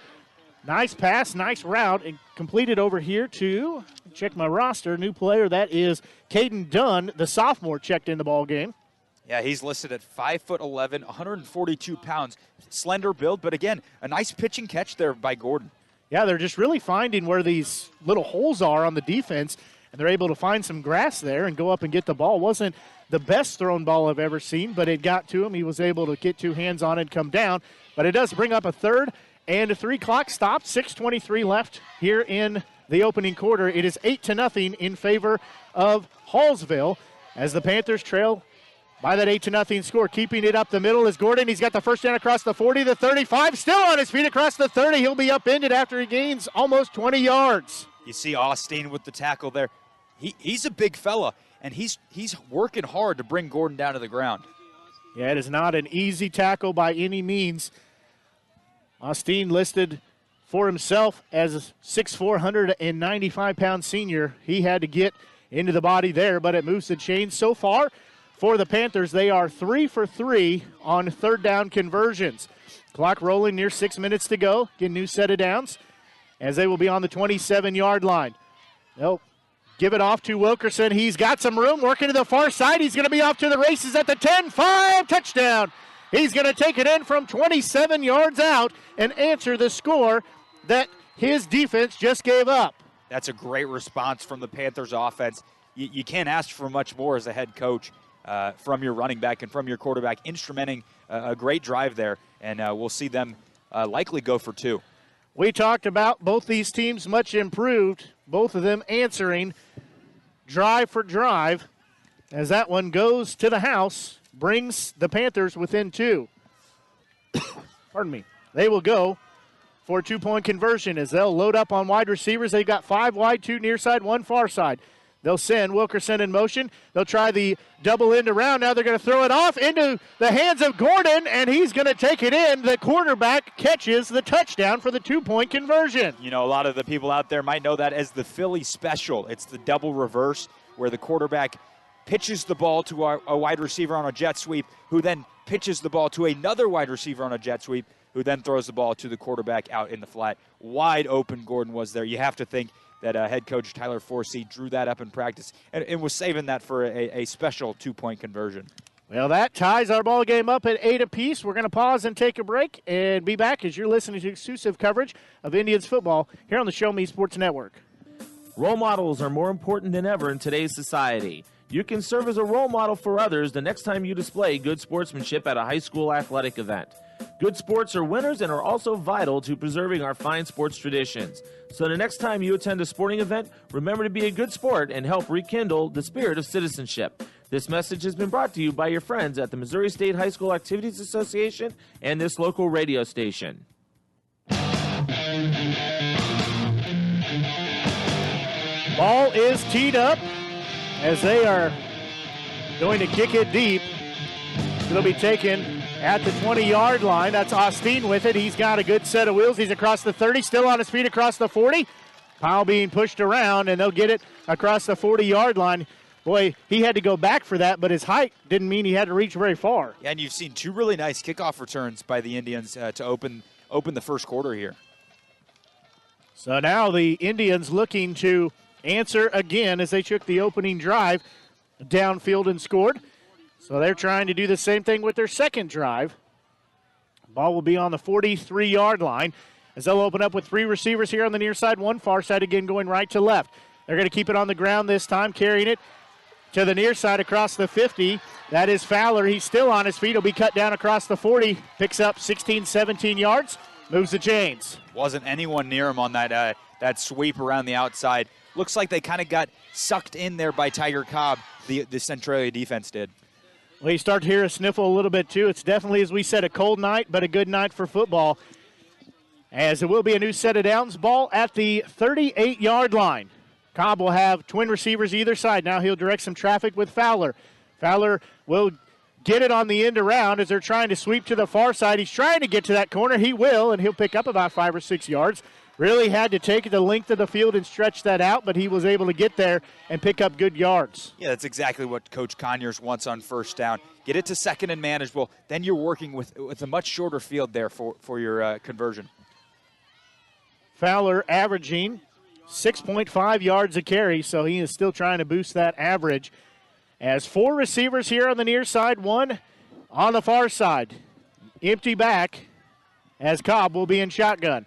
A: Nice pass, nice route, and completed over here to, check my roster, new player. That is Caden Dunn, the sophomore, checked in the ball game.
C: Yeah, he's listed at 5'11", 142 pounds. Slender build, but again, a nice pitch and catch there by Gordon.
A: Yeah, they're just really finding where these little holes are on the defense, and they're able to find some grass there and go up and get the ball. Wasn't the best thrown ball I've ever seen, but it got to him. He was able to get 2 hands on it and come down. But it does bring up a 3rd and a 3 clock stop. 6:23 left here in the opening quarter. It is 8-0 in favor of Hallsville as the Panthers trail by that 8-0 score. Keeping it up the middle is Gordon. He's got the first down across the 40, the 35, still on his feet across the 30. He'll be upended after he gains almost 20 yards.
C: You see Austin with the tackle there. He's a big fella, and he's working hard to bring Gordon down to the ground.
A: Yeah, it is not an easy tackle by any means. Austin listed for himself as a 6'4", 195-pound senior. He had to get into the body there, but it moves the chains. So far for the Panthers, they are 3 for 3 on third down conversions. Clock rolling, near 6 minutes to go. Get a new set of downs as they will be on the 27-yard line. They'll give it off to Wilkerson. He's got some room, working to the far side. He's going to be off to the races at the 10-5, touchdown. He's going to take it in from 27 yards out and answer the score that his defense just gave up.
C: That's a great response from the Panthers offense. You can't ask for much more as a head coach from your running back and from your quarterback, instrumenting a great drive there, and we'll see them likely go for 2.
A: We talked about both these teams much improved, both of them answering drive for drive, as that one goes to the house, brings the Panthers within 2. Pardon me. They will go for a 2-point conversion as they'll load up on wide receivers. They've got 5 wide, 2 near side, 1 far side. They'll send Wilkerson in motion. They'll try the double end around. Now they're going to throw it off into the hands of Gordon, and he's going to take it in. The quarterback catches the touchdown for the 2-point conversion.
C: You know, a lot of the people out there might know that as the Philly special. It's the double reverse where the quarterback pitches the ball to a wide receiver on a jet sweep, who then pitches the ball to another wide receiver on a jet sweep, who then throws the ball to the quarterback out in the flat. Wide open Gordon was there. You have to think that head coach Tyler Forsey drew that up in practice and was saving that for a special 2-point conversion.
A: Well, that ties our ball game up at 8 apiece. We're going to pause and take a break and be back as you're listening to exclusive coverage of Indians football here on the Show Me Sports Network.
D: Role models are more important than ever in today's society. You can serve as a role model for others the next time you display good sportsmanship at a high school athletic event. Good sports are winners and are also vital to preserving our fine sports traditions. So the next time you attend a sporting event, remember to be a good sport and help rekindle the spirit of citizenship. This message has been brought to you by your friends at the Missouri State High School Activities Association and this local radio station.
A: Ball is teed up as they are going to kick it deep. It'll be taken at the 20-yard line. That's Austin with it. He's got a good set of wheels. He's across the 30, still on his feet across the 40. Powell being pushed around, and they'll get it across the 40-yard line. Boy, he had to go back for that, but his height didn't mean he had to reach very far.
C: Yeah, and you've seen 2 really nice kickoff returns by the Indians to open the first quarter here.
A: So now the Indians looking to answer again as they took the opening drive downfield and scored. So they're trying to do the same thing with their second drive. Ball will be on the 43-yard line as they'll open up with 3 receivers here on the near side, 1 far side, again going right to left. They're going to keep it on the ground this time, carrying it to the near side across the 50. That is Fowler. He's still on his feet. He'll be cut down across the 40, picks up 16, 17 yards, moves the chains.
C: Wasn't anyone near him on that sweep around the outside. Looks like they kind of got sucked in there by Tiger Cobb, the Centralia defense did.
A: Well, you start to hear a sniffle a little bit, too. It's definitely, as we said, a cold night, but a good night for football. As it will be a new set of downs. Ball at the 38-yard line. Cobb will have twin receivers either side. Now he'll direct some traffic with Fowler. Fowler will get it on the end around as they're trying to sweep to the far side. He's trying to get to that corner. He will, and he'll pick up about 5 or 6 yards. Really had to take the length of the field and stretch that out, but he was able to get there and pick up good yards.
C: Yeah, that's exactly what Coach Conyers wants on first down. Get it to second and manageable. Then you're working with a much shorter field there for your conversion.
A: Fowler averaging 6.5 yards a carry, so he is still trying to boost that average. As 4 receivers here on the near side, 1 on the far side. Empty back as Cobb will be in shotgun.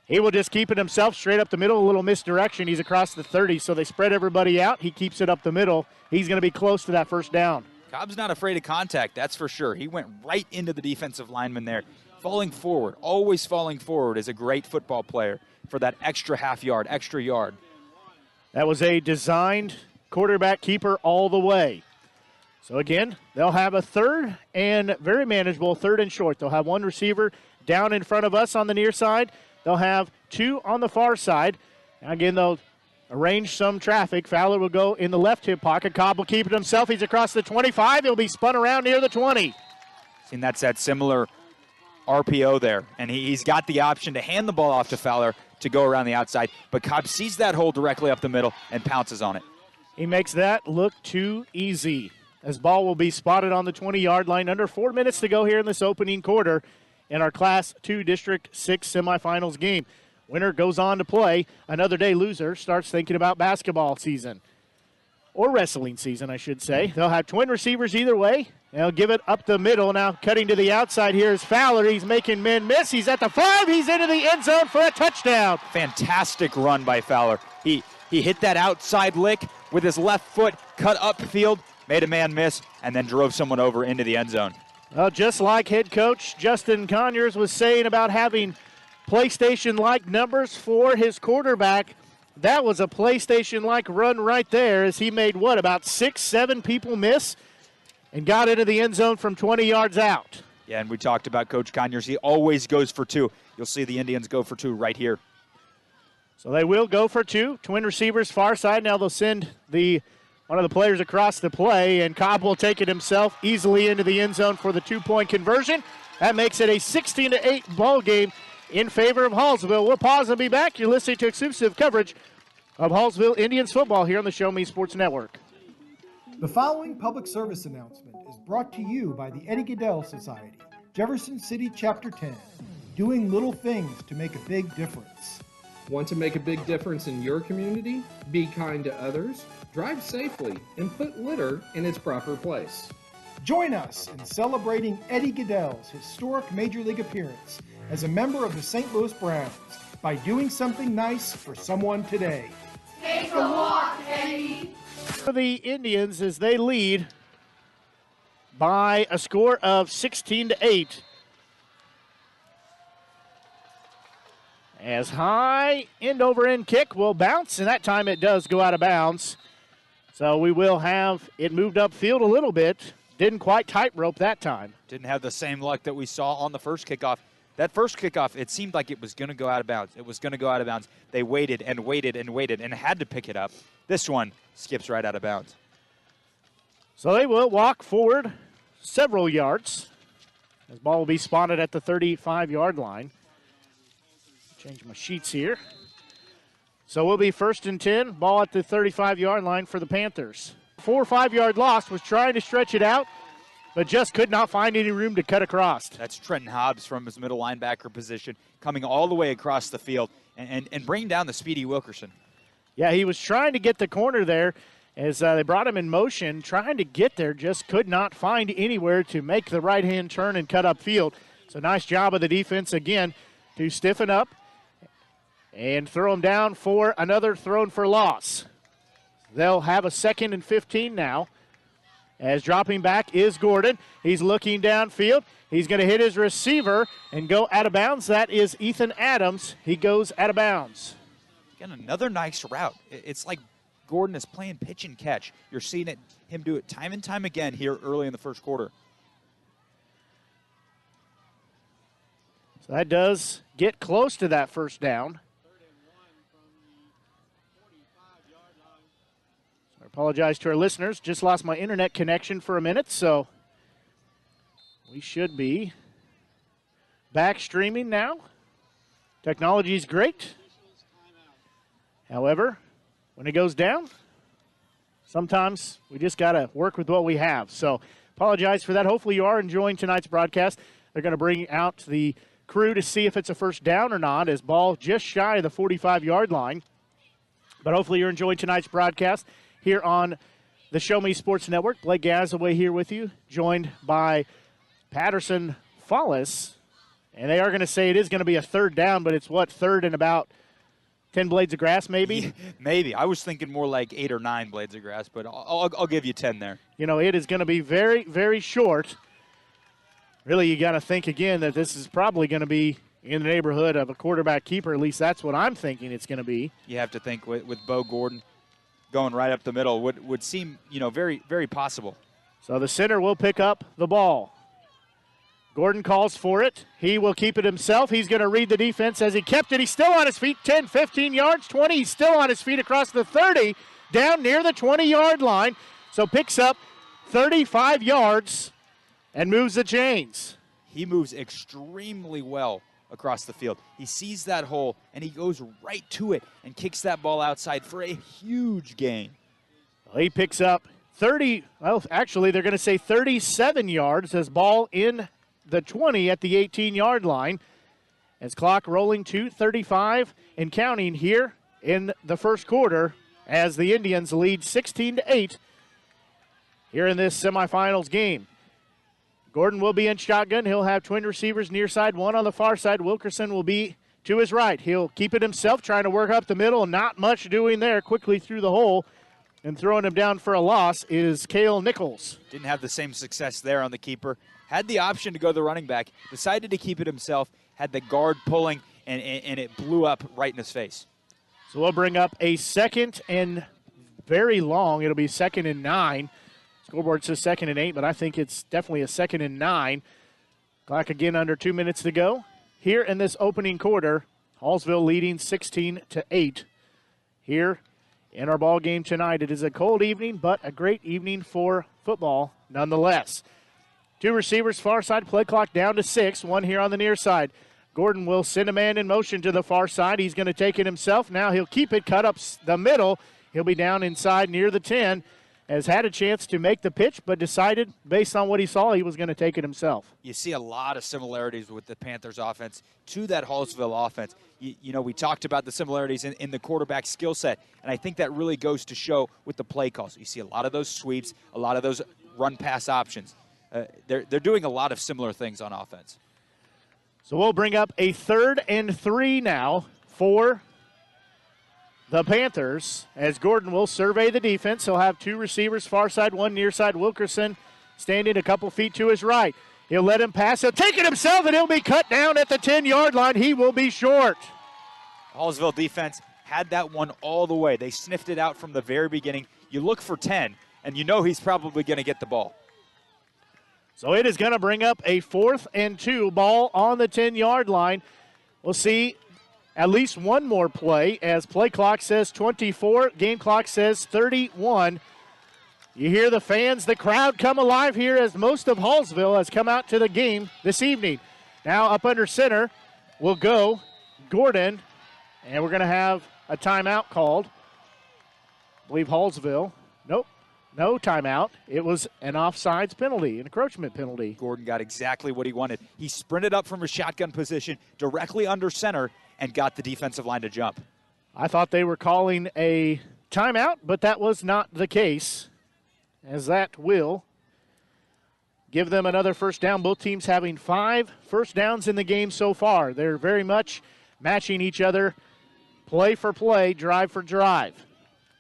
A: He will just keep it himself straight up the middle. A little misdirection. He's across the 30, so they spread everybody out. He keeps it up the middle. He's going to be close to that first down.
C: Cobb's not afraid of contact, that's for sure. He went right into the defensive lineman there. Falling forward, always falling forward is a great football player for that extra half yard, extra yard.
A: That was a designed quarterback keeper all the way. So again, they'll have a third and very manageable third and short. They'll have 1 receiver down in front of us on the near side. They'll have 2 on the far side. Again, they'll arrange some traffic. Fowler will go in the left hip pocket. Cobb will keep it himself. He's across the 25. He'll be spun around near the 20.
C: And that's that similar RPO there. And he's got the option to hand the ball off to Fowler to go around the outside. But Cobb sees that hole directly up the middle and pounces on it.
A: He makes that look too easy. As ball will be spotted on the 20-yard line. Under 4 minutes to go here in this opening quarter in our Class 2 District 6 semifinals game. Winner goes on to play. Another day loser starts thinking about basketball season. or wrestling season, I should say. They'll have twin receivers either way. They'll give it up the middle. Now cutting to the outside here is Fowler. He's making men miss. He's at the 5. He's into the end zone for a touchdown.
C: Fantastic run by Fowler. He hit that outside lick with his left foot, cut upfield, made a man miss, and then drove someone over into the end zone.
A: Well, just like head coach Justin Conyers was saying about having PlayStation-like numbers for his quarterback, that was a PlayStation-like run right there as he made, about 6-7 people miss and got into the end zone from 20 yards out.
C: Yeah, and we talked about Coach Conyers. He always goes for 2. You'll see the Indians go for 2 right here.
A: So they will go for 2. Twin receivers far side. Now they'll send one of the players across the play, and Cobb will take it himself easily into the end zone for the 2-point conversion. That makes it a 16-8 ball game in favor of Hallsville. We'll pause and be back. You're listening to exclusive coverage of Hallsville Indians football here on the Show Me Sports Network.
H: The following public service announcement is brought to you by the Eddie Gaedel Society, Jefferson City Chapter 10, doing little things to make a big difference.
I: Want to make a big difference in your community? Be kind to others, drive safely, and put litter in its proper place.
H: Join us in celebrating Eddie Gaedel's historic Major League appearance as a member of the St. Louis Browns by doing something nice for someone today.
J: Take a walk, Eddie.
A: For the Indians as they lead by a score of 16-8. As high end over end kick will bounce, and that time it does go out of bounds. So we will have it moved upfield a little bit. Didn't quite tightrope that time.
C: Didn't have the same luck that we saw on the first kickoff. That first kickoff, it seemed like it was going to go out of bounds. It was going to go out of bounds. They waited and waited and waited and had to pick it up. This one skips right out of bounds.
A: So they will walk forward several yards. This ball will be spotted at the 35-yard line. Change my sheets here. So we'll be 1st and 10. Ball at the 35-yard line for the Panthers. 4 or 5-yard loss, was trying to stretch it out, but just could not find any room to cut across.
C: That's Trenton Hobbs from his middle linebacker position, coming all the way across the field and bringing down the speedy Wilkerson.
A: Yeah, he was trying to get the corner there as they brought him in motion, trying to get there, just could not find anywhere to make the right-hand turn and cut upfield. So nice job of the defense again to stiffen up and throw him down for another thrown for loss. They'll have a 2nd and 15 now. As dropping back is Gordon. He's looking downfield. He's going to hit his receiver and go out of bounds. That is Ethan Adams. He goes out of bounds.
C: Again, another nice route. It's like Gordon is playing pitch and catch. You're seeing him do it time and time again here early in the first quarter.
A: So that does get close to that first down. I apologize to our listeners. Just lost my internet connection for a minute, so we should be back streaming now. Technology is great. However, when it goes down, sometimes we just got to work with what we have. So apologize for that. Hopefully you are enjoying tonight's broadcast. They're going to bring out the crew to see if it's a first down or not, as ball just shy of the 45-yard line. But hopefully you're enjoying tonight's broadcast here on the Show Me Sports Network. Blake Gazaway here with you, joined by Patterson Fallis. And they are going to say it is going to be a third down, but it's third and about 10 blades of grass maybe?
C: Yeah, maybe. I was thinking more like 8 or 9 blades of grass, but I'll give you 10 there.
A: You know, it is going to be very, very short. Really, you got to think again that this is probably going to be in the neighborhood of a quarterback keeper. At least that's what I'm thinking it's going to be.
C: You have to think with Bo Gordon going right up the middle would seem, very, very possible.
A: So the center will pick up the ball. Gordon calls for it. He will keep it himself. He's going to read the defense as he kept it. He's still on his feet, 10, 15 yards, 20. He's still on his feet across the 30, down near the 20-yard line. So picks up 35 yards and moves the chains.
C: He moves extremely well across the field. He sees that hole, and he goes right to it and kicks that ball outside for a huge gain.
A: Well, he picks up 30, well, actually, they're going to say 37 yards as ball in the 20 at the 18-yard line. As clock rolling to 35 and counting here in the first quarter as the Indians lead 16-8 here in this semifinals game. Gordon will be in shotgun. He'll have twin receivers near side, one on the far side. Wilkerson will be to his right. He'll keep it himself, trying to work up the middle. Not much doing there. Quickly through the hole and throwing him down for a loss is Cale Nichols.
C: Didn't have the same success there on the keeper. Had the option to go the running back. Decided to keep it himself. Had the guard pulling, and it blew up right in his face.
A: So we'll bring up a second and very long. It'll be 2nd and 9. Scoreboard says 2nd and 8, but I think it's definitely a 2nd and 9. Clock again under 2 minutes to go. Here in this opening quarter, Hallsville leading 16-8. Here in our ball game tonight, it is a cold evening, but a great evening for football nonetheless. 2 receivers, far side, play clock down to 6. One here on the near side. Gordon will send a man in motion to the far side. He's going to take it himself. Now he'll keep it, cut up the middle. He'll be down inside near the 10. Has had a chance to make the pitch, but decided, based on what he saw, he was going to take it himself.
C: You see a lot of similarities with the Panthers offense to that Hallsville offense. You know, we talked about the similarities in the quarterback skill set, and I think that really goes to show with the play calls. You see a lot of those sweeps, a lot of those run-pass options. They're doing a lot of similar things on offense.
A: So we'll bring up a 3rd and 3 now for the Panthers, as Gordon will survey the defense. He'll have 2 receivers, far side, 1 near side. Wilkerson standing a couple feet to his right. He'll let him pass. He'll take it himself, and he'll be cut down at the 10-yard line. He will be short.
C: Hallsville defense had that one all the way. They sniffed it out from the very beginning. You look for 10, and you know he's probably going to get the ball.
A: So it is going to bring up a 4th and 2, ball on the 10-yard line. We'll see at least one more play, as play clock says 24, game clock says 31. You hear the fans, the crowd come alive here as most of Hallsville has come out to the game this evening. Now up under center will go Gordon, and we're going to have a timeout called. I believe Hallsville. Nope, no timeout. It was an offsides penalty, an encroachment penalty.
C: Gordon got exactly what he wanted. He sprinted up from a shotgun position directly under center and got the defensive line to jump.
A: I thought they were calling a timeout, but that was not the case, as that will give them another first down. Both teams having 5 first downs in the game so far. They're very much matching each other play for play, drive for drive.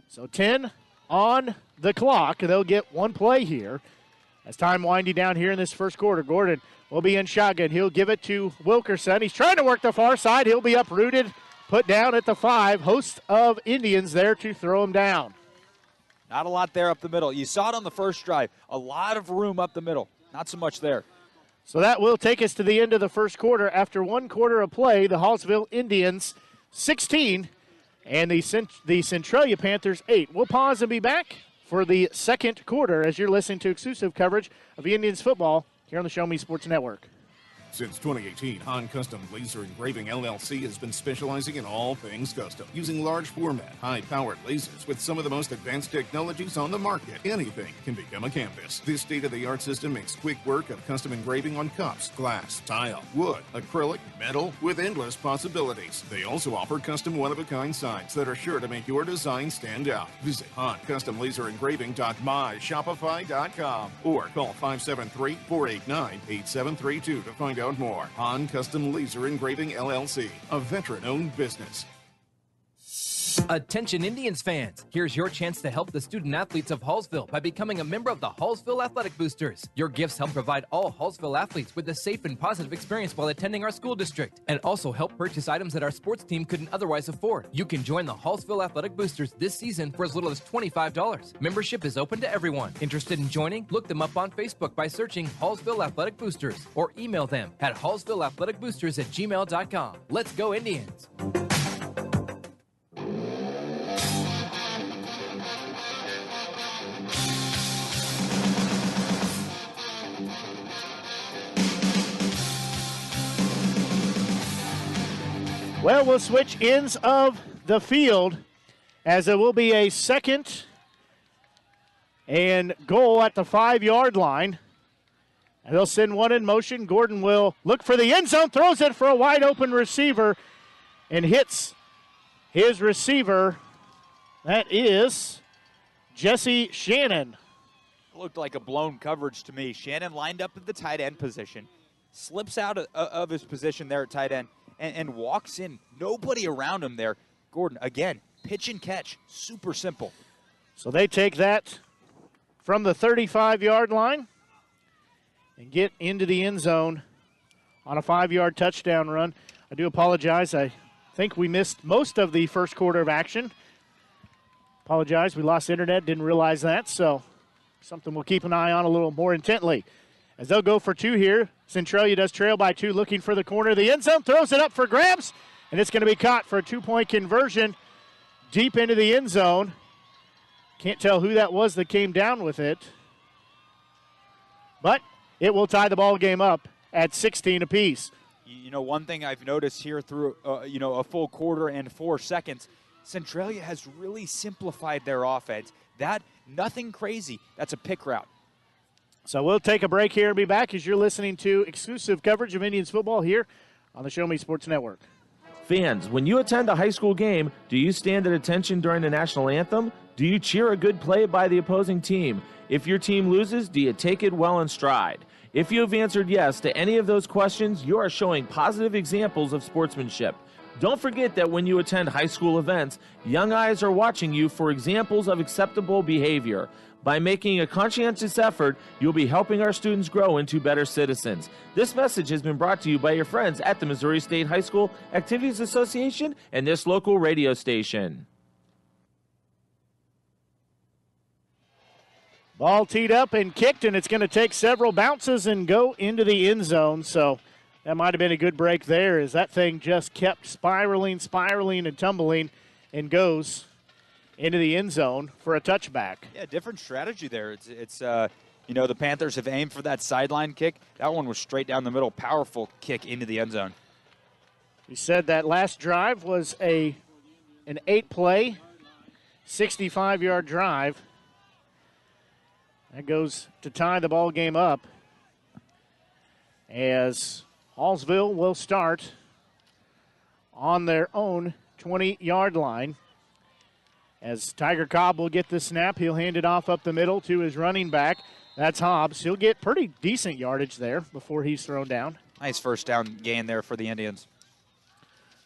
A: So 10 on the clock. They'll get one play here. As time winding down here in this first quarter, Gordon will be in shotgun. He'll give it to Wilkerson. He's trying to work the far side. He'll be uprooted, put down at the 5. Host of Indians there to throw him down.
C: Not a lot there up the middle. You saw it on the first drive. A lot of room up the middle. Not so much there.
A: So that will take us to the end of the first quarter. After 1 quarter of play, the Hallsville Indians 16 and the Centralia Panthers 8. We'll pause and be back for the second quarter as you're listening to exclusive coverage of Indians football here on the Show Me Sports Network.
K: Since 2018, Han Custom Laser Engraving LLC has been specializing in all things custom, using large format, high-powered lasers with some of the most advanced technologies on the market. Anything can become a canvas. This state-of-the-art system makes quick work of custom engraving on cups, glass, tile, wood, acrylic, metal, with endless possibilities. They also offer custom one-of-a-kind signs that are sure to make your design stand out. Visit HanCustomLaserEngraving.myShopify.com or call 573-489-8732 to find out more. Han Custom Laser Engraving LLC, a veteran-owned business.
L: Attention Indians fans, here's your chance to help the student athletes of Hallsville by becoming a member of the Hallsville Athletic Boosters. Your gifts help provide all Hallsville athletes with a safe and positive experience while attending our school district, and also help purchase items that our sports team couldn't otherwise afford. You can join the Hallsville Athletic Boosters this season for as little as $25. Membership is open to everyone. Interested in joining? Look them up on Facebook by searching Hallsville Athletic Boosters or email them at hallsvilleathleticboosters@gmail.com. Let's go Indians!
A: Well, we'll switch ends of the field as it will be a 2nd and goal at the 5-yard line. And they'll send one in motion. Gordon will look for the end zone, throws it for a wide open receiver, and hits his receiver That is Jesse Shannon.
C: Looked like a blown coverage to me. Shannon lined up at the tight end position, slips out of his position there at tight end, and walks in. Nobody around him there. Gordon, again, pitch and catch. Super simple.
A: So they take that from the 35-yard line and get into the end zone on a 5-yard touchdown run. I do apologize. I think we missed most of the first quarter of action. Apologize. We lost internet. Didn't realize that. So something we'll keep an eye on a little more intently. As they'll go for 2 here, Centralia does trail by 2, looking for the corner of the end zone, throws it up for grabs, and it's going to be caught for a 2-point conversion deep into the end zone. Can't tell who that was that came down with it, but it will tie the ball game up at 16 apiece.
C: You know, one thing I've noticed here through, a full quarter and 4 seconds, Centralia has really simplified their offense. Nothing crazy. That's a pick route.
A: So we'll take a break here and be back as you're listening to exclusive coverage of Indians football here on the Show Me Sports Network.
D: Fans, when you attend a high school game, do you stand at attention during the national anthem? Do you cheer a good play by the opposing team? If your team loses, do you take it well in stride? If you have answered yes to any of those questions, you are showing positive examples of sportsmanship. Don't forget that when you attend high school events, young eyes are watching you for examples of acceptable behavior. By making a conscientious effort, you'll be helping our students grow into better citizens. This message has been brought to you by your friends at the Missouri State High School Activities Association and this local radio station.
A: Ball teed up and kicked, and it's going to take several bounces and go into the end zone. So that might have been a good break there as that thing just kept spiraling, and tumbling, and goes into the end zone for a touchback.
C: Yeah, different strategy there. It's the Panthers have aimed for that sideline kick. That one was straight down the middle, powerful kick into the end zone.
A: We said that last drive was an 8-play, 65-yard drive. That goes to tie the ball game up as Hallsville will start on their own 20-yard line. As Tiger Cobb will get the snap, he'll hand it off up the middle to his running back. That's Hobbs. He'll get pretty decent yardage there before he's thrown down.
C: Nice first down gain there for the Indians.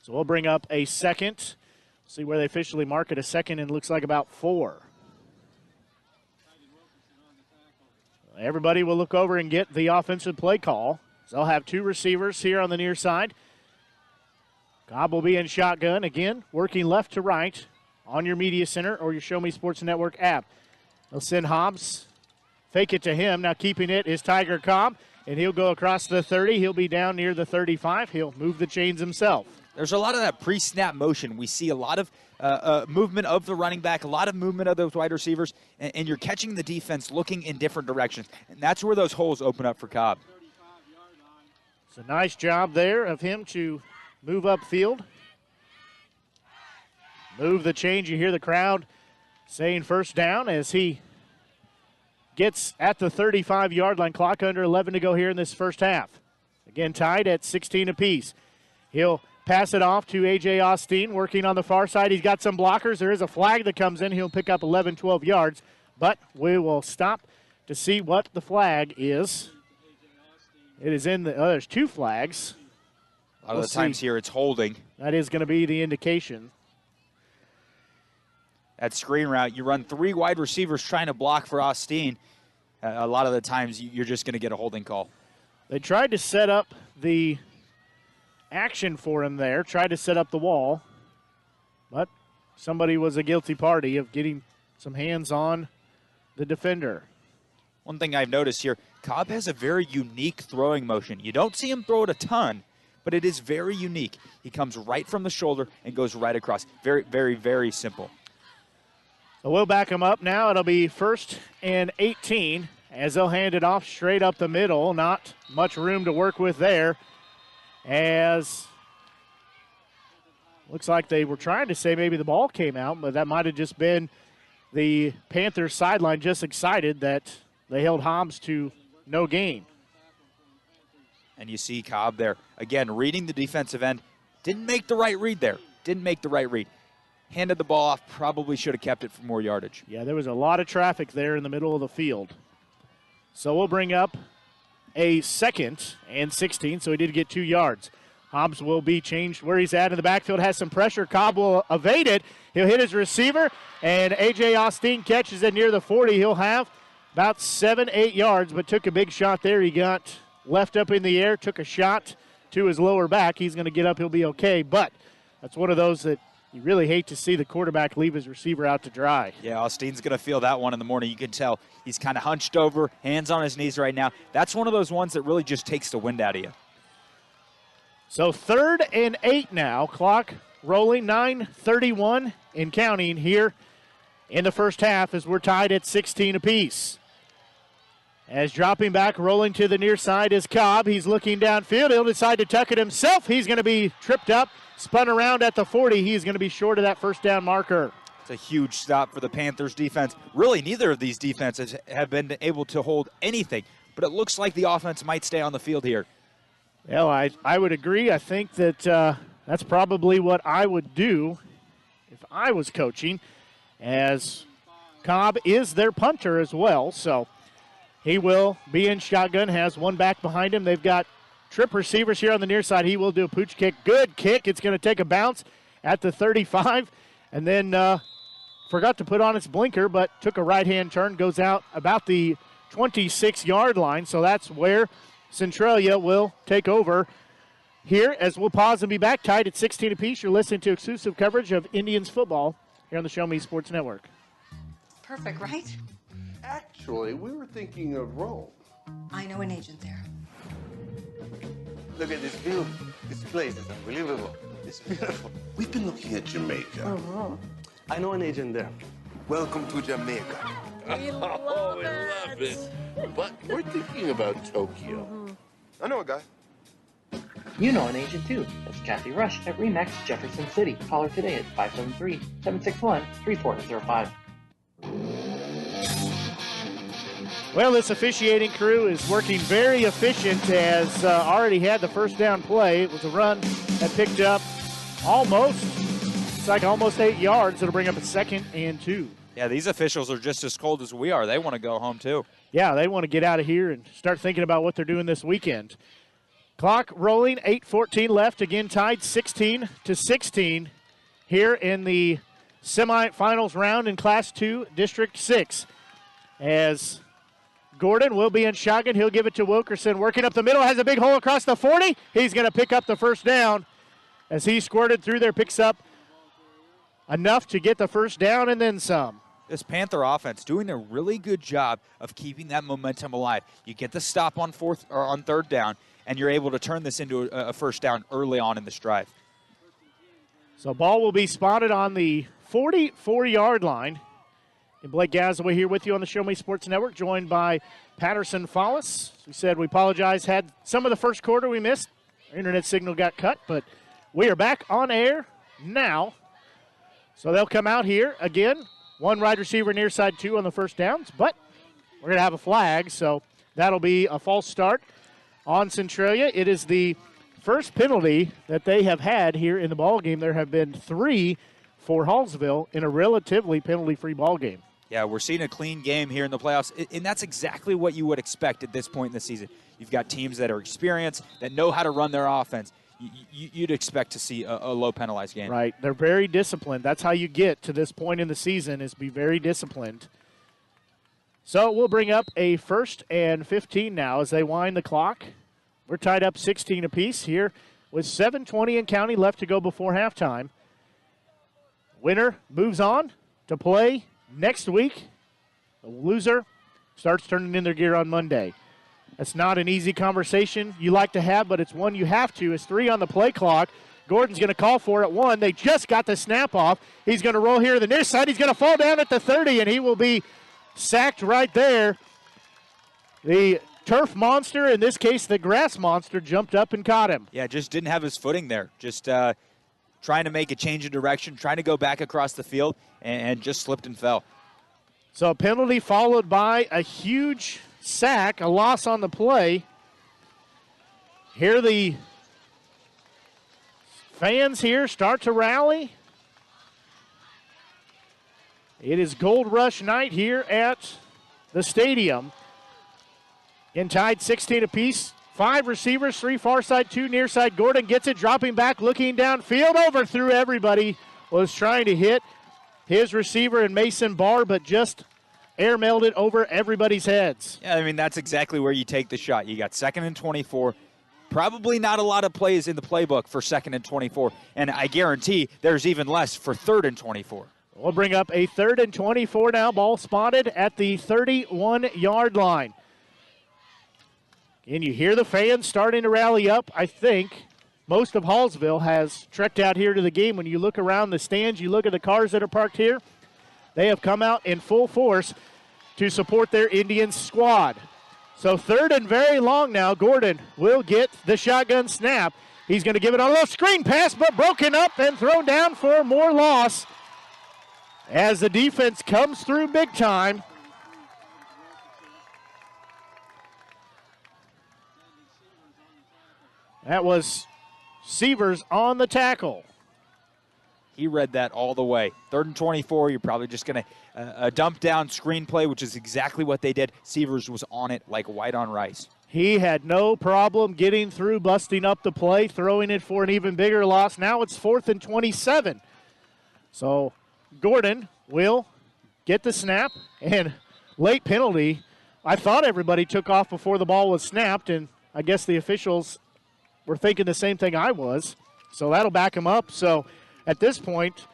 A: So we'll bring up a second. See where they officially mark it, a second, and looks like about 4. Everybody will look over and get the offensive play call. So they'll have 2 receivers here on the near side. Cobb will be in shotgun, again, working left to right on your media center or your Show Me Sports Network app. They'll send Hobbs, fake it to him. Now keeping it is Tiger Cobb, and he'll go across the 30. He'll be down near the 35. He'll move the chains himself.
C: There's a lot of that pre-snap motion. We see a lot of movement of the running back, a lot of movement of those wide receivers, and you're catching the defense looking in different directions. And that's where those holes open up for Cobb.
A: It's a nice job there of him to move upfield. Move the change. You hear the crowd saying first down as he gets at the 35-yard line. Clock under 11 to go here in this first half. Again, tied at 16 apiece. He'll pass it off to A.J. Austin, working on the far side. He's got some blockers. There is a flag that comes in. He'll pick up 11, 12 yards. But we will stop to see what the flag is. It is in the there's 2 flags.
C: A lot of the times here it's holding.
A: That is going to be the indication.
C: That screen route, you run 3 wide receivers trying to block for Austin. A lot of the times you're just going to get a holding call.
A: They tried to set up the action for him there, tried to set up the wall, but somebody was a guilty party of getting some hands on the defender.
C: One thing I've noticed here, Cobb has a very unique throwing motion. You don't see him throw it a ton, but it is very unique. He comes right from the shoulder and goes right across. Very, very, very simple.
A: So we'll back him up now. It'll be 1st and 18 as they'll hand it off straight up the middle. Not much room to work with there, as looks like they were trying to say maybe the ball came out, but that might have just been the Panthers sideline just excited that they held Hobbs to no gain.
C: And you see Cobb there, again, reading the defensive end. Didn't make the right read there. handed the ball off, probably should have kept it for more yardage.
A: Yeah, there was a lot of traffic there in the middle of the field. So we'll bring up a 2nd and 16, so he did get 2 yards. Hobbs will be changed where he's at in the backfield, has some pressure. Cobb will evade it. He'll hit his receiver, and A.J. Austin catches it near the 40. He'll have about 7-8 yards, but took a big shot there. He got left up in the air, took a shot to his lower back. He's going to get up. He'll be okay, but that's one of those that you really hate to see the quarterback leave his receiver out to dry.
C: Yeah, Austin's going to feel that one in the morning. You can tell he's kind of hunched over, hands on his knees right now. That's one of those ones that really just takes the wind out of you.
A: So 3rd and 8 now. Clock rolling, 9:31 and counting here in the first half as we're tied at 16 apiece. As dropping back, rolling to the near side is Cobb. He's looking downfield. He'll decide to tuck it himself. He's going to be tripped up, spun around at the 40. He's going to be short of that first down marker.
C: It's a huge stop for the Panthers defense. Really, neither of these defenses have been able to hold anything, but it looks like the offense might stay on the field here.
A: Well, I would agree. I think that that's probably what I would do if I was coaching, as Cobb is their punter as well. So he will be in shotgun, has one back behind him. They've got trip receivers here on the near side. He will do a pooch kick. Good kick. It's going to take a bounce at the 35, and then forgot to put on its blinker, but took a right-hand turn, goes out about the 26-yard line. So that's where Centralia will take over here, as we'll pause and be back, tied at 16 apiece. You're listening to exclusive coverage of Indians football here on the Show Me Sports Network.
M: Perfect, right?
N: Actually, we were thinking of Rome.
M: I know an agent there.
N: Look at this view. This place is unbelievable. It's beautiful. We've been looking at Jamaica.
M: Oh,
N: I know an agent there. Welcome to Jamaica.
M: we love it.
N: But we're thinking about Tokyo. I know a guy.
O: You know an agent too. That's Kathy Rush at RE/MAX Jefferson City. Call her today at 573-761-3405.
A: Well, this officiating crew is working very efficient, as already had the first down play. It was a run that picked up almost 8 yards. It'll bring up a 2nd and 2.
C: Yeah, these officials are just as cold as we are. They want to go home, too.
A: Yeah, they want to get out of here and start thinking about what they're doing this weekend. Clock rolling, 8:14 left. Again, tied 16-16 here in the semifinals round in Class 2, District 6. As Gordon will be in shotgun. He'll give it to Wilkerson. Working up the middle, has a big hole across the 40. He's going to pick up the first down. As he squirted through there, picks up enough to get the first down and then some.
C: This Panther offense doing a really good job of keeping that momentum alive. You get the stop on 3rd down, and you're able to turn this into a first down early on in this drive.
A: So ball will be spotted on the 44-yard line. And Blake Gazaway here with you on the Show Me Sports Network, joined by Patterson Follis. As we said, we apologize. Had some of the first quarter we missed. Our internet signal got cut, but we are back on air now. So they'll come out here again. One wide receiver near side, 2 on the first downs, but we're going to have a flag, so that'll be a false start on Centralia. It is the first penalty that they have had here in the ball game. There have been 3 for Hallsville in a relatively penalty-free ball game.
C: Yeah, we're seeing a clean game here in the playoffs, and that's exactly what you would expect at this point in the season. You've got teams that are experienced, that know how to run their offense. You'd expect to see a low penalized game.
A: Right. They're very disciplined. That's how you get to this point in the season, is be very disciplined. So we'll bring up a 1st and 15 now as they wind the clock. We're tied up 16 apiece here with 7:20 and counting left to go before halftime. Winner moves on to play next week. The loser starts turning in their gear on Monday. That's not an easy conversation you like to have, but it's one you have to. It's 3 on the play clock. Gordon's going to call for it 1. They just got the snap off. He's going to roll here to the near side. He's going to fall down at the 30, and he will be sacked right there. The turf monster, in this case the grass monster, jumped up and caught him.
C: Yeah, just didn't have his footing there. Just trying to make a change of direction, trying to go back across the field, and just slipped and fell.
A: So a penalty followed by a huge sack, a loss on the play. Here the fans here start to rally. It is Gold Rush night here at the stadium. In tied 16 apiece. 5 receivers, 3 far side, 2 near side. Gordon gets it, dropping back, looking downfield, overthrew everybody. Was trying to hit his receiver and Mason Barr, but just airmailed it over everybody's heads.
C: Yeah, I mean, that's exactly where you take the shot. You got 2nd and 24. Probably not a lot of plays in the playbook for 2nd and 24, and I guarantee there's even less for 3rd and 24.
A: We'll bring up a 3rd and 24 now. Ball spotted at the 31-yard line. And you hear the fans starting to rally up. I think most of Hallsville has trekked out here to the game. When you look around the stands, you look at the cars that are parked here, they have come out in full force to support their Indians squad. So 3rd and very long now. Gordon will get the shotgun snap. He's going to give it a little screen pass, but broken up and thrown down for more loss as the defense comes through big time. That was Sievers on the tackle.
C: He read that all the way. 3rd and 24, you're probably just going to a dump down screenplay, which is exactly what they did. Sievers was on it like white on rice.
A: He had no problem getting through, busting up the play, throwing it for an even bigger loss. Now it's 4th and 27. So Gordon will get the snap, and late penalty. I thought everybody took off before the ball was snapped, and I guess the officials were thinking the same thing I was. So that'll back him up. So at this point,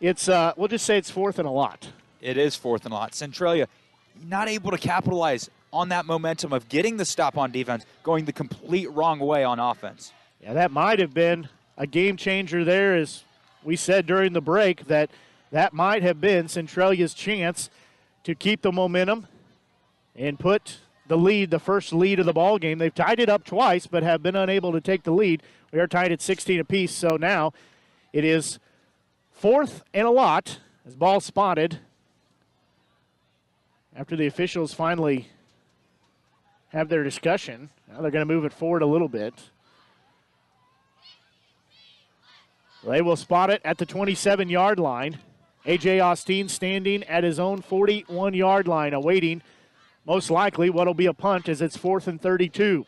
A: it's we'll just say it's 4th and a lot.
C: It is 4th and a lot. Centralia not able to capitalize on that momentum of getting the stop on defense, going the complete wrong way on offense.
A: Yeah, that might have been a game changer there, as we said during the break, that might have been Centralia's chance to keep the momentum and put the lead, the first lead of the ball game. They've tied it up twice, but have been unable to take the lead. We are tied at 16 apiece, so now it is 4th and a lot as ball spotted after the officials finally have their discussion. Now they're going to move it forward a little bit. They will spot it at the 27-yard line. A.J. Austin standing at his own 41-yard line, awaiting most likely what will be a punt, as it's 4th and 32.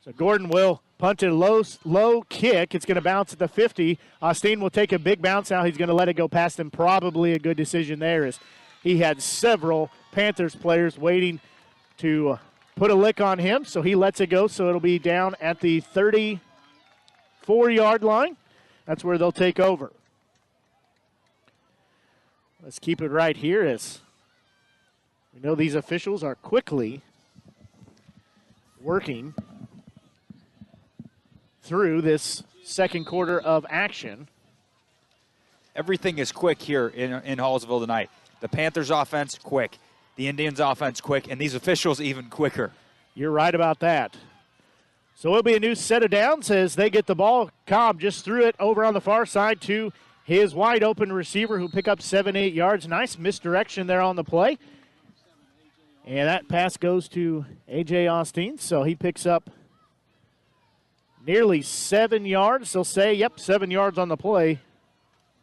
A: So Gordon will punt a low kick. It's going to bounce at the 50. Austin will take a big bounce now. He's going to let it go past him. Probably a good decision there, as he had several Panthers players waiting to put a lick on him. So he lets it go. So it'll be down at the 34-yard line. That's where they'll take over. Let's keep it right here, as we know these officials are quickly working through this second quarter of action.
C: Everything is quick here in Hallsville tonight. The Panthers offense, quick. The Indians offense, quick. And these officials, even quicker.
A: You're right about that. So it'll be a new set of downs as they get the ball. Cobb just threw it over on the far side to his wide open receiver, who picked up 7-8 yards. Nice misdirection there on the play. And that pass goes to A.J. Austin, so he picks up nearly 7 yards. They'll say, yep, 7 yards on the play.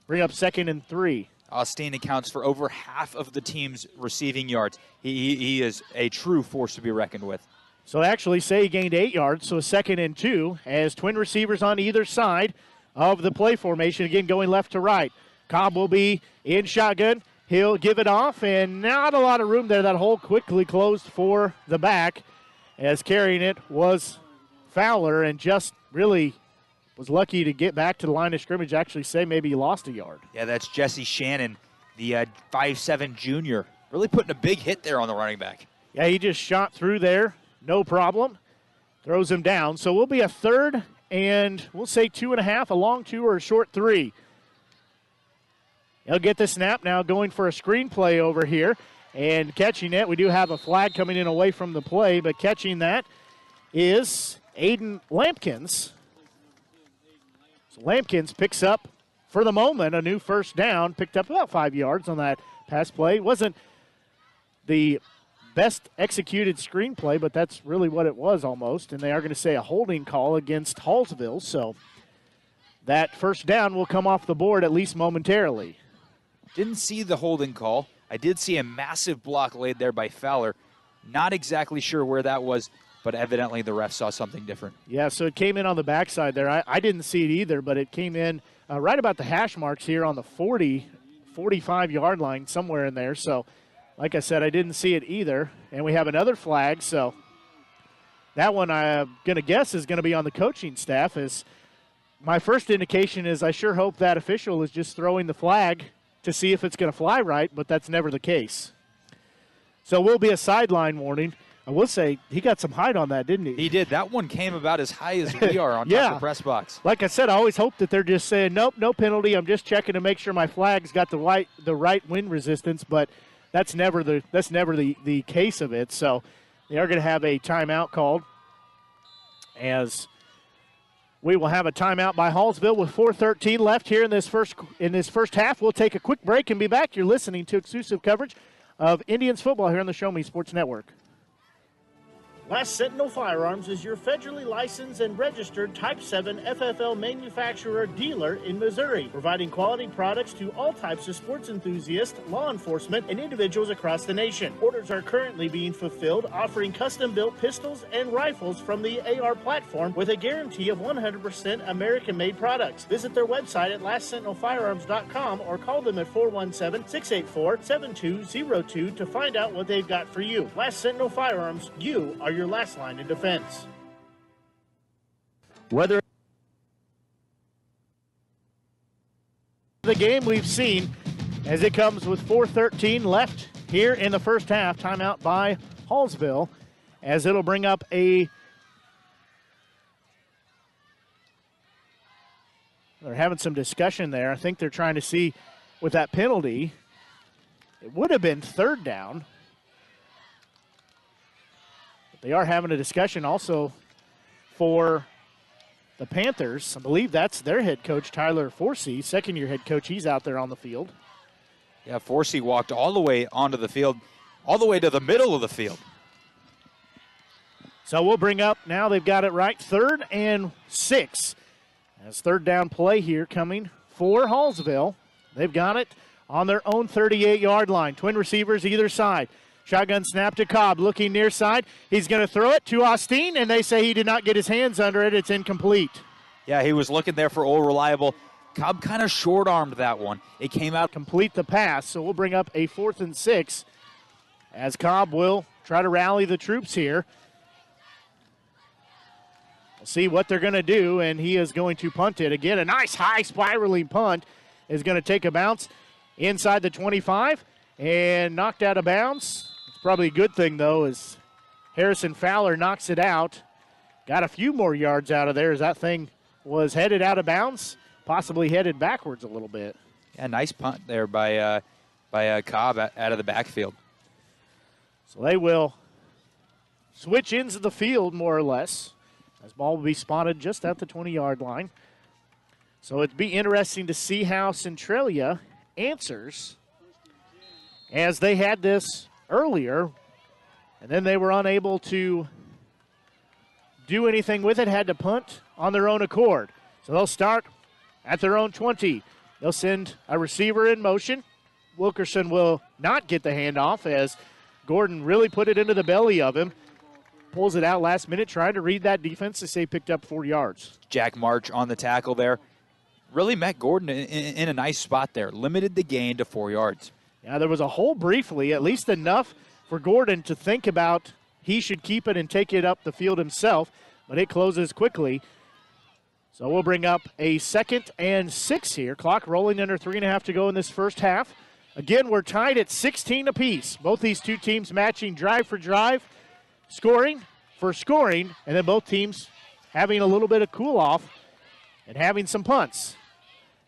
A: Bring up 2nd and 3.
C: Austin accounts for over half of the team's receiving yards. He is a true force to be reckoned with.
A: So they actually say he gained 8 yards, so 2nd and 2, as twin receivers on either side of the play formation, again going left to right. Cobb will be in shotgun. He'll give it off, and not a lot of room there. That hole quickly closed for the back, as carrying it was Fowler, and just really was lucky to get back to the line of scrimmage. Actually say maybe he lost a yard.
C: Yeah, that's Jesse Shannon, the 5'7" junior. Really putting a big hit there on the running back.
A: Yeah, he just shot through there, no problem. Throws him down. So we'll be a 3rd and we'll say 2.5, a long 2 or a short 3. He'll get the snap now, going for a screen play over here and catching it. We do have a flag coming in away from the play, but catching that is Aiden Lampkins. So Lampkins picks up, for the moment, a new first down, picked up about 5 yards on that pass play. It wasn't the best executed screenplay, but that's really what it was almost. And they are going to say a holding call against Hallsville. So that first down will come off the board at least momentarily.
C: Didn't see the holding call. I did see a massive block laid there by Fowler. Not exactly sure where that was, but evidently the ref saw something different.
A: Yeah, so it came in on the backside there. I didn't see it either, but it came in right about the hash marks here on the 45-yard line, somewhere in there. So, like I said, I didn't see it either. And we have another flag, so that one I'm going to guess is going to be on the coaching staff. As my first indication is I sure hope that official is just throwing the flag to see if it's going to fly right, but that's never the case. So will be a sideline warning. I will say he got some height on that, didn't he?
C: He did. That one came about as high as we are on top of the press box.
A: Like I said, I always hope that they're just saying, nope, no penalty. I'm just checking to make sure my flag's got the right wind resistance, but that's never the case of it. So they are going to have a timeout called, as we will have a timeout by Hallsville with 4:13 left here in this first half. We'll take a quick break and be back. You're listening to exclusive coverage of Indians football here on the Show Me Sports Network. Last Sentinel Firearms is your federally licensed and registered Type 7 FFL manufacturer dealer in Missouri, providing quality products to all types of sports enthusiasts, law enforcement, and individuals across the nation. Orders are currently being fulfilled, offering custom-built pistols and rifles from the AR platform with a guarantee of 100% American-made products. Visit their website at lastsentinelfirearms.com or call them at 417-684-7202 to find out what they've got for you. Last Sentinel Firearms, you are your last line of defense. Whether the game we've seen as it comes with 4:13 left here in the first half, timeout by Hallsville, as it'll bring up they're having some discussion there. I think they're trying to see with that penalty, it would have been third down. They are having a discussion also for the Panthers. I believe that's their head coach, Tyler Forsey, second-year head coach. He's out there on the field.
C: Yeah, Forsey walked all the way onto the field, all the way to the middle of the field.
A: So we'll bring up, now they've got it right, 3rd and 6. As third down play here coming for Hallsville. They've got it on their own 38-yard line. Twin receivers either side. Shotgun snap to Cobb, looking near side. He's going to throw it to Austin, and they say he did not get his hands under it. It's incomplete.
C: Yeah, he was looking there for Old Reliable. Cobb kind of short-armed that one. It came out.
A: Complete the pass, so we'll bring up a 4th and 6 as Cobb will try to rally the troops here. We'll see what they're going to do, and he is going to punt it. Again, a nice high spiraling punt is going to take a bounce inside the 25 and knocked out of bounds. Probably a good thing, though, as Harrison Fowler knocks it out. Got a few more yards out of there as that thing was headed out of bounds, possibly headed backwards a little bit.
C: Yeah, nice punt there by Cobb out of the backfield.
A: So they will switch ends of the field, more or less, as ball will be spotted just at the 20-yard line. So it'd be interesting to see how Centralia answers, as they had this earlier, and then they were unable to do anything with it, had to punt on their own accord. So they'll start at their own 20. They'll send a receiver in motion. Wilkerson will not get the handoff as Gordon really put it into the belly of him. Pulls it out last minute, trying to read that defense. They say picked up 4 yards.
C: Jack March on the tackle there. Really met Gordon in a nice spot there. Limited the gain to 4 yards.
A: Yeah, there was a hole briefly, at least enough for Gordon to think about he should keep it and take it up the field himself, but it closes quickly. So we'll bring up a 2nd and 6 here. Clock rolling under 3.5 to go in this first half. Again, we're tied at 16 apiece. Both these two teams matching drive for drive, scoring for scoring, and then both teams having a little bit of cool-off and having some punts.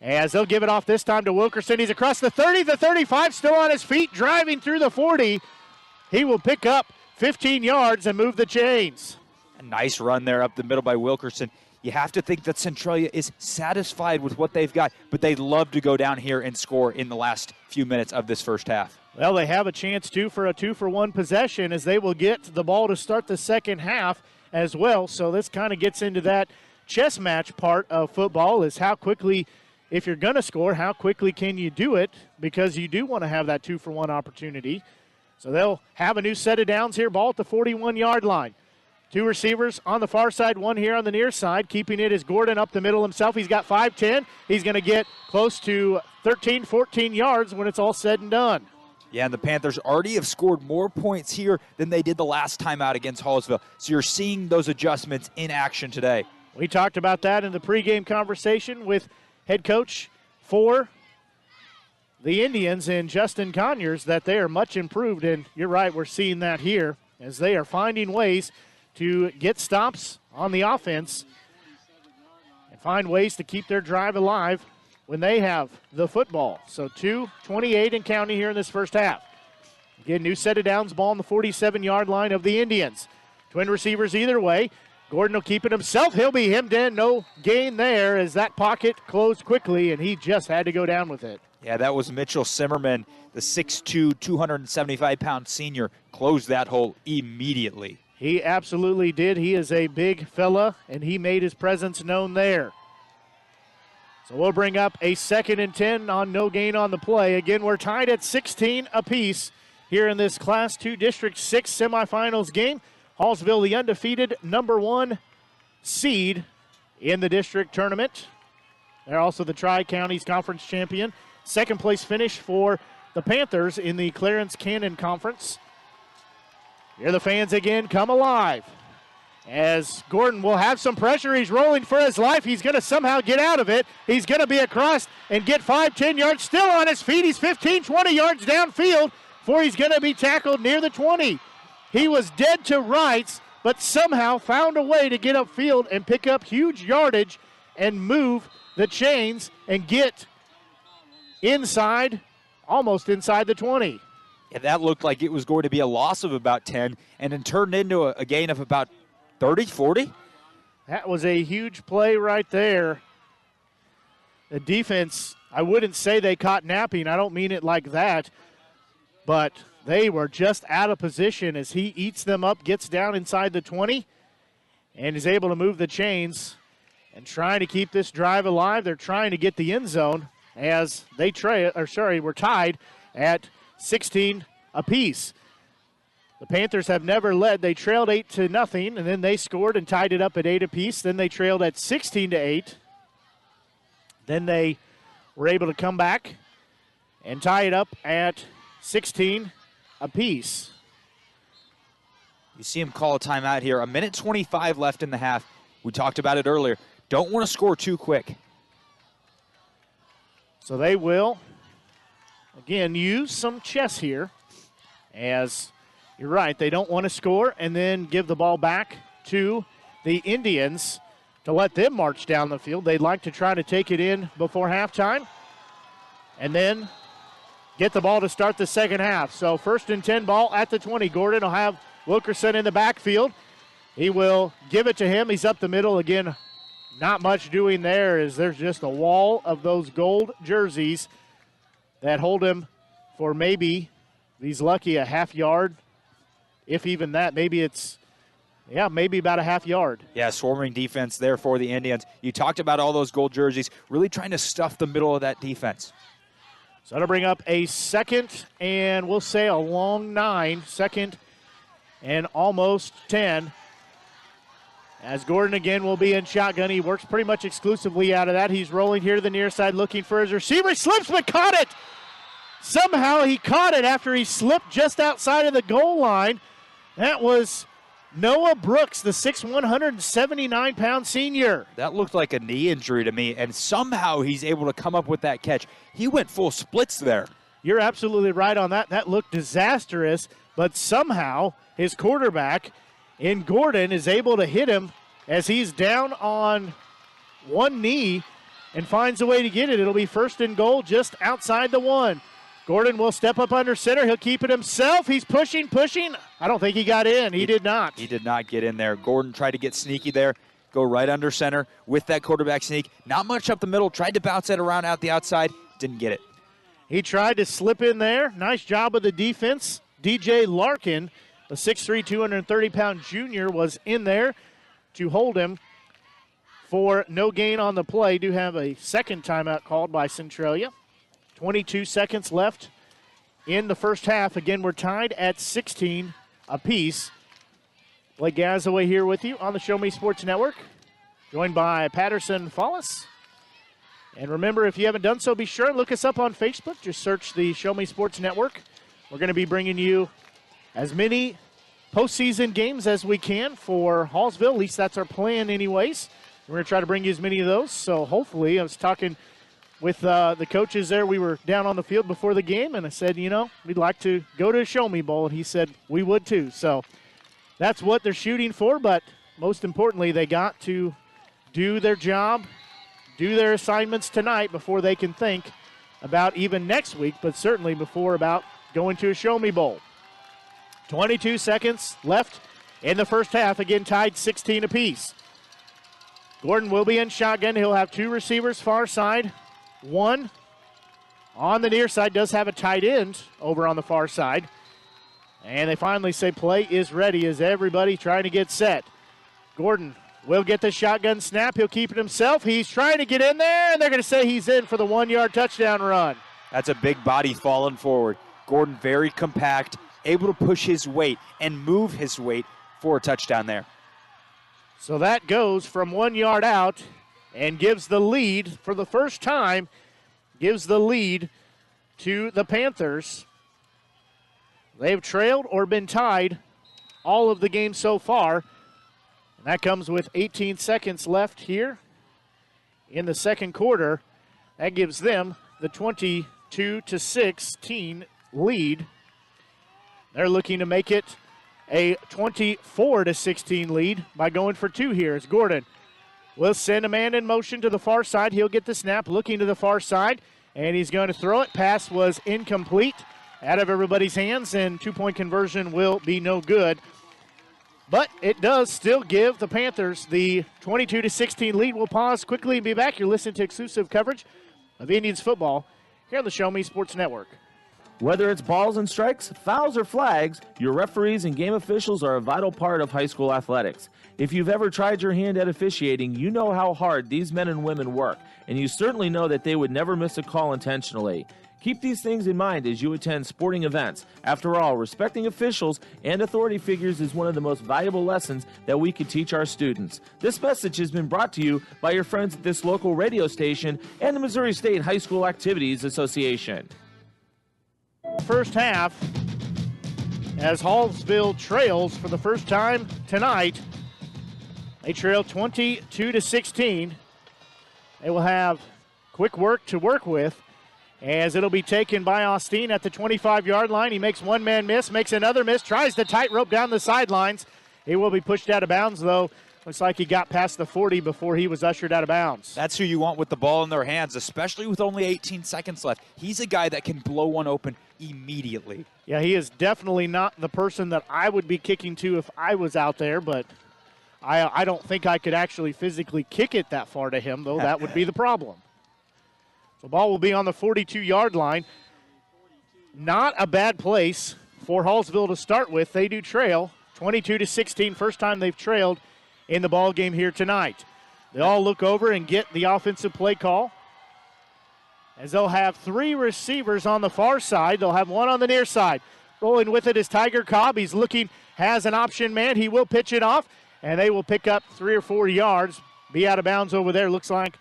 A: As they'll give it off this time to Wilkerson. He's across the 30, the 35, still on his feet, driving through the 40. He will pick up 15 yards and move the chains.
C: A nice run there up the middle by Wilkerson. You have to think that Centralia is satisfied with what they've got, but they'd love to go down here and score in the last few minutes of this first half.
A: Well, they have a chance for a 2-for-1 possession as they will get the ball to start the second half as well. So this kind of gets into that chess match part of football, is how quickly if you're going to score, how quickly can you do it? Because you do want to have that 2-for-1 opportunity. So they'll have a new set of downs here. Ball at the 41-yard line. 2 receivers on the far side, 1 here on the near side. Keeping it is Gordon up the middle himself. He's got 5'10". He's going to get close to 13, 14 yards when it's all said and done.
C: Yeah, and the Panthers already have scored more points here than they did the last time out against Hallsville. So you're seeing those adjustments in action today.
A: We talked about that in the pregame conversation with head coach for the Indians and Justin Conyers, that they are much improved. And you're right, we're seeing that here as they are finding ways to get stops on the offense and find ways to keep their drive alive when they have the football. So 2:28 and counting here in this first half. Again, new set of downs, ball on the 47-yard line of the Indians. Twin receivers either way. Gordon will keep it himself. He'll be hemmed in. No gain there as that pocket closed quickly, and he just had to go down with it.
C: Yeah, that was Mitchell Simmerman, the 6'2", 275-pound senior, closed that hole immediately.
A: He absolutely did. He is a big fella, and he made his presence known there. So we'll bring up a 2nd and 10 on no gain on the play. Again, we're tied at 16 apiece here in this Class 2 District 6 semifinals game. Hallsville, the undefeated #1 seed in the district tournament. They're also the Tri-Counties Conference champion. 2nd place finish for the Panthers in the Clarence Cannon Conference. Here the fans again come alive as Gordon will have some pressure. He's rolling for his life. He's going to somehow get out of it. He's going to be across and get 5-10 yards. Still on his feet. He's 15, 20 yards downfield before he's going to be tackled near the 20. He was dead to rights, but somehow found a way to get upfield and pick up huge yardage and move the chains and get inside, almost inside the 20.
C: Yeah, that looked like it was going to be a loss of about 10 and then turned into a gain of about 30, 40.
A: That was a huge play right there. The defense, I wouldn't say they caught napping. I don't mean it like that. But they were just out of position as he eats them up, gets down inside the 20, and is able to move the chains and trying to keep this drive alive. They're trying to get the end zone as they we're tied at 16 apiece. The Panthers have never led. They trailed 8-0, and then they scored and tied it up at 8 apiece. Then they trailed at 16-8. Then they were able to come back and tie it up at 16 apiece.
C: You see him call a timeout here. 1:25 left in the half. We talked about it earlier. Don't want to score too quick.
A: So they will, again, use some chess here as you're right. They don't want to score and then give the ball back to the Indians to let them march down the field. They'd like to try to take it in before halftime and then get the ball to start the second half. So 1st and 10 ball at the 20. Gordon will have Wilkerson in the backfield. He will give it to him. He's up the middle again. Not much doing there as there's just a wall of those gold jerseys that hold him for maybe, he's lucky, a half yard, if even that. Maybe maybe about a half yard.
C: Yeah, swarming defense there for the Indians. You talked about all those gold jerseys, really trying to stuff the middle of that defense.
A: So that'll bring up a 2nd and we'll say a long 9, 2nd and almost 10. As Gordon again will be in shotgun. He works pretty much exclusively out of that. He's rolling here to the near side looking for his receiver. He slips but caught it. Somehow he caught it after he slipped just outside of the goal line. That was Noah Brooks, the 6'1", 179-pound senior.
C: That looked like a knee injury to me, and somehow he's able to come up with that catch. He went full splits there.
A: You're absolutely right on that. That looked disastrous, but somehow his quarterback in Gordon is able to hit him as he's down on one knee and finds a way to get it. It'll be 1st and goal just outside the 1. Gordon will step up under center. He'll keep it himself. He's pushing. I don't think he got in. He did not.
C: He did not get in there. Gordon tried to get sneaky there, go right under center with that quarterback sneak. Not much up the middle. Tried to bounce it around out the outside. Didn't get it.
A: He tried to slip in there. Nice job of the defense. DJ Larkin, the 6'3", 230-pound junior, was in there to hold him for no gain on the play. Do have a second timeout called by Centralia. 22 seconds left in the first half. Again, we're tied at 16 apiece. Blake Gazaway here with you on the Show Me Sports Network, joined by Patterson Follis. And remember, if you haven't done so, be sure and look us up on Facebook. Just search the Show Me Sports Network. We're going to be bringing you as many postseason games as we can for Hallsville. At least that's our plan anyways. We're going to try to bring you as many of those. So hopefully, I was talking with the coaches there. We were down on the field before the game, and I said, we'd like to go to a Show Me Bowl. And he said, we would too. So that's what they're shooting for, but most importantly, they got to do their job, do their assignments tonight before they can think about even next week, but certainly before about going to a Show Me Bowl. 22 seconds left in the first half, again tied 16 apiece. Gordon will be in shotgun. He'll have two receivers far side. One on the near side, does have a tight end over on the far side. And they finally say play is ready as everybody trying to get set. Gordon will get the shotgun snap. He'll keep it himself. He's trying to get in there, and they're going to say he's in for the 1-yard touchdown run.
C: That's a big body falling forward. Gordon very compact, able to push his weight and move his weight for a touchdown there.
A: So that goes from 1 yard out and gives the lead for the first time, gives the lead to the Panthers. They've trailed or been tied all of the games so far. And that comes with 18 seconds left here in the second quarter. That gives them the 22-16 lead. They're looking to make it a 24-16 lead by going for two here as Gordon will send a man in motion to the far side. He'll get the snap, looking to the far side, and he's going to throw it. Pass was incomplete, out of everybody's hands, and two-point conversion will be no good. But it does still give the Panthers the 22-16 lead. We'll pause quickly and be back. You're listening to exclusive coverage of Indians football here on the Show Me Sports Network.
D: Whether it's balls and strikes, fouls, or flags, your referees and game officials are a vital part of high school athletics. If you've ever tried your hand at officiating, you know how hard these men and women work, and you certainly know that they would never miss a call intentionally. Keep these things in mind as you attend sporting events. After all, respecting officials and authority figures is one of the most valuable lessons that we could teach our students. This message has been brought to you by your friends at this local radio station and the Missouri State High School Activities Association.
A: First half, as Hallsville trails for the first time tonight. They trail 22-16. They will have quick work to work with, as it'll be taken by Austin at the 25-yard line. He makes one man miss, makes another miss, tries to tightrope down the sidelines. He will be pushed out of bounds, though. Looks like he got past the 40 before he was ushered out of bounds.
C: That's who you want with the ball in their hands, especially with only 18 seconds left. He's a guy that can blow one open immediately.
A: Yeah, he is definitely not the person that I would be kicking to if I was out there, but I don't think I could actually physically kick it that far to him, though. That would be the problem. The ball will be on the 42-yard line. Not a bad place for Hallsville to start with. They do trail 22-16. First time they've trailed in the ball game here tonight. They all look over and get the offensive play call, as they'll have three receivers on the far side. They'll have one on the near side. Rolling with it is Tiger Cobb. He's looking, has an option man. He will pitch it off, and they will pick up 3 or 4 yards. Be out of bounds over there. Looks like,